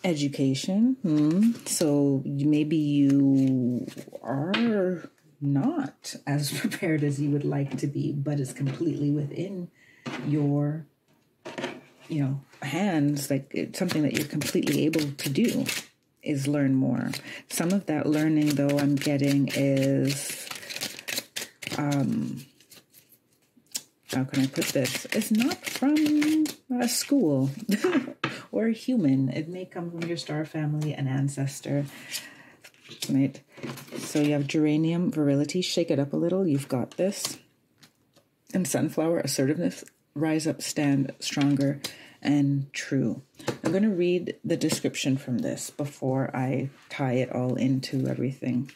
Education. So maybe you are not as prepared as you would like to be, but it's completely within your, hands. Like it's something that you're completely able to do is learn more. Some of that learning, though, I'm getting is, how can I put this? It's not from a school or a human. It may come from your star family, an ancestor, right? So you have geranium, virility, shake it up a little. You've got this. And sunflower, assertiveness, rise up, stand stronger and true. I'm going to read the description from this before I tie it all into everything.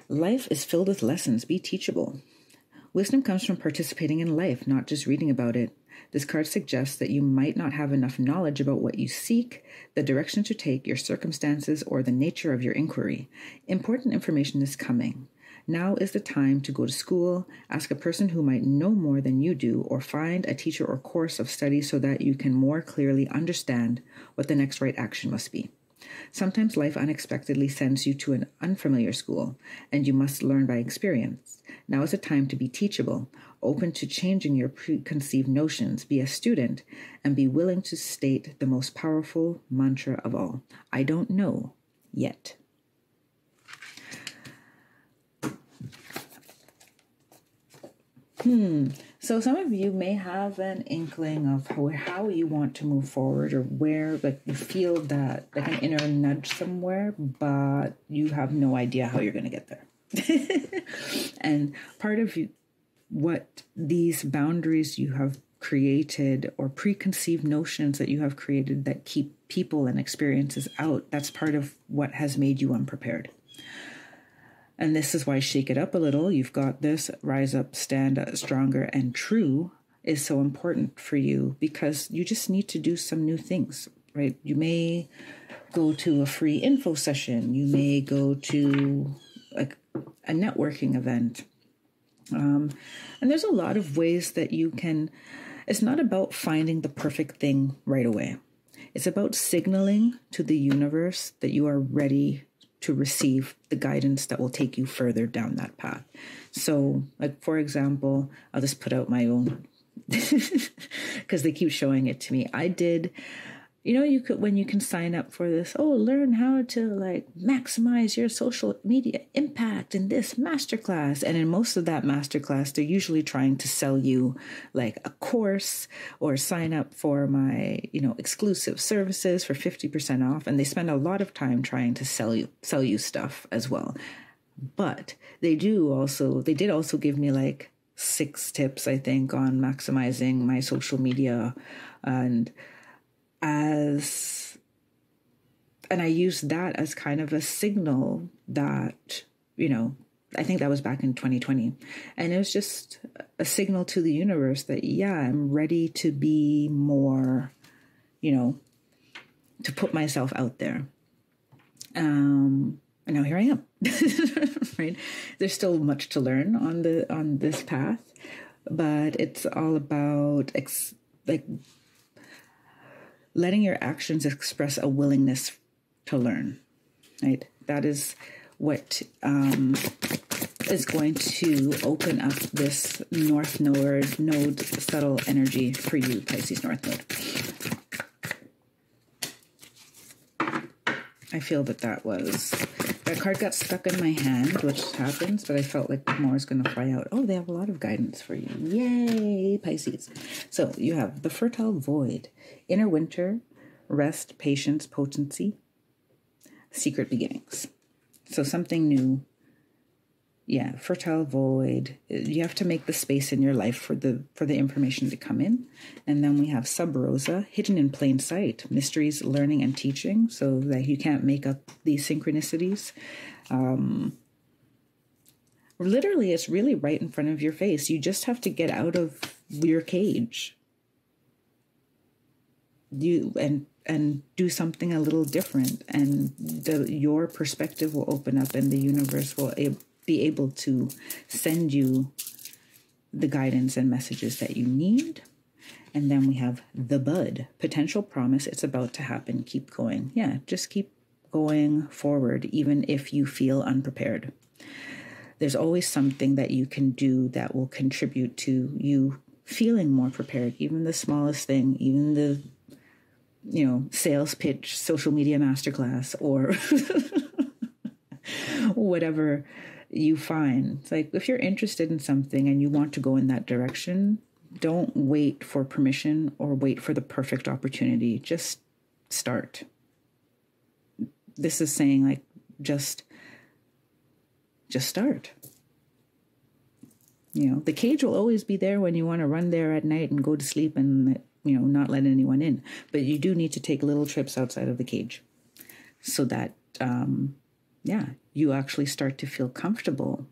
Life is filled with lessons. Be teachable. Wisdom comes from participating in life, not just reading about it. This card suggests that you might not have enough knowledge about what you seek, the direction to take, your circumstances, or the nature of your inquiry. Important information is coming. Now is the time to go to school, ask a person who might know more than you do, or find a teacher or course of study so that you can more clearly understand what the next right action must be. Sometimes life unexpectedly sends you to an unfamiliar school, and you must learn by experience. Now is the time to be teachable, open to changing your preconceived notions, be a student, and be willing to state the most powerful mantra of all. I don't know yet. So some of you may have an inkling of how you want to move forward, or where you feel that an inner nudge somewhere, but you have no idea how you're going to get there. And part of what these boundaries you have created, or preconceived notions that you have created that keep people and experiences out, that's part of what has made you unprepared. And this is why shake it up a little. You've got this, rise up, stand stronger and true. is so important for you because you just need to do some new things, right? You may go to a free info session. You may go to like a networking event. And there's a lot of ways that you can, it's not about finding the perfect thing right away. It's about signaling to the universe that you are ready to receive the guidance that will take you further down that path. So, like, for example, I'll just put out my own, because they keep showing it to me. I did, you know, you could, when you can sign up for this, learn how to like maximize your social media impact in this masterclass. And in most of that masterclass, they're usually trying to sell you like a course or sign up for my, exclusive services for 50% off. And they spend a lot of time trying to sell you stuff as well. But they did also give me like 6 tips, I think, on maximizing my social media. And I used that as kind of a signal that, I think that was back in 2020. And it was just a signal to the universe that, I'm ready to be more, to put myself out there. And now here I am, right? There's still much to learn on this path, but it's all about letting your actions express a willingness to learn, right? That is what is going to open up this North Node subtle energy for you, Pisces North Node. I feel that card got stuck in my hand, which happens, but I felt like more is going to fly out. Oh, they have a lot of guidance for you. Yay, Pisces. So you have the fertile void, inner winter, rest, patience, potency, secret beginnings. So something new. Yeah, fertile void. You have to make the space in your life for the information to come in. And then we have sub rosa, hidden in plain sight, mysteries, learning, and teaching, so that you can't make up these synchronicities. Literally, it's really right in front of your face. You just have to get out of your cage. And do something a little different, and your perspective will open up, and the universe will be able to send you the guidance and messages that you need. And then we have the bud, potential promise. It's about to happen. Keep going. Yeah, just keep going forward, even if you feel unprepared. There's always something that you can do that will contribute to you feeling more prepared. Even the smallest thing, even the sales pitch, social media masterclass, or whatever you find. It's like, if you're interested in something and you want to go in that direction, don't wait for permission or wait for the perfect opportunity. Just start. This is saying, like, just start. The cage will always be there when you want to run there at night and go to sleep and not let anyone in. But you do need to take little trips outside of the cage so that, you actually start to feel comfortable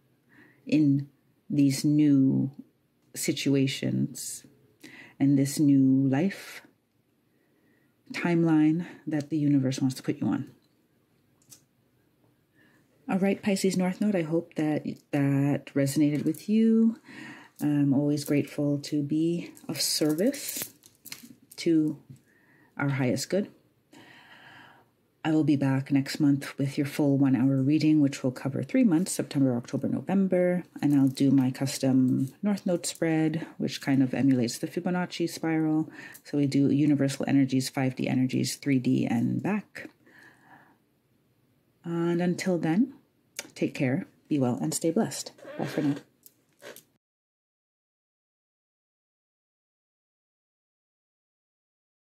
in these new situations and this new life timeline that the universe wants to put you on. All right, Pisces North Node, I hope that resonated with you. I'm always grateful to be of service to our highest good. I will be back next month with your full 1-hour reading, which will cover 3 months, September, October, November. And I'll do my custom North Node spread, which kind of emulates the Fibonacci spiral. So we do universal energies, 5D energies, 3D, and back. And until then, take care, be well, and stay blessed. Bye for now.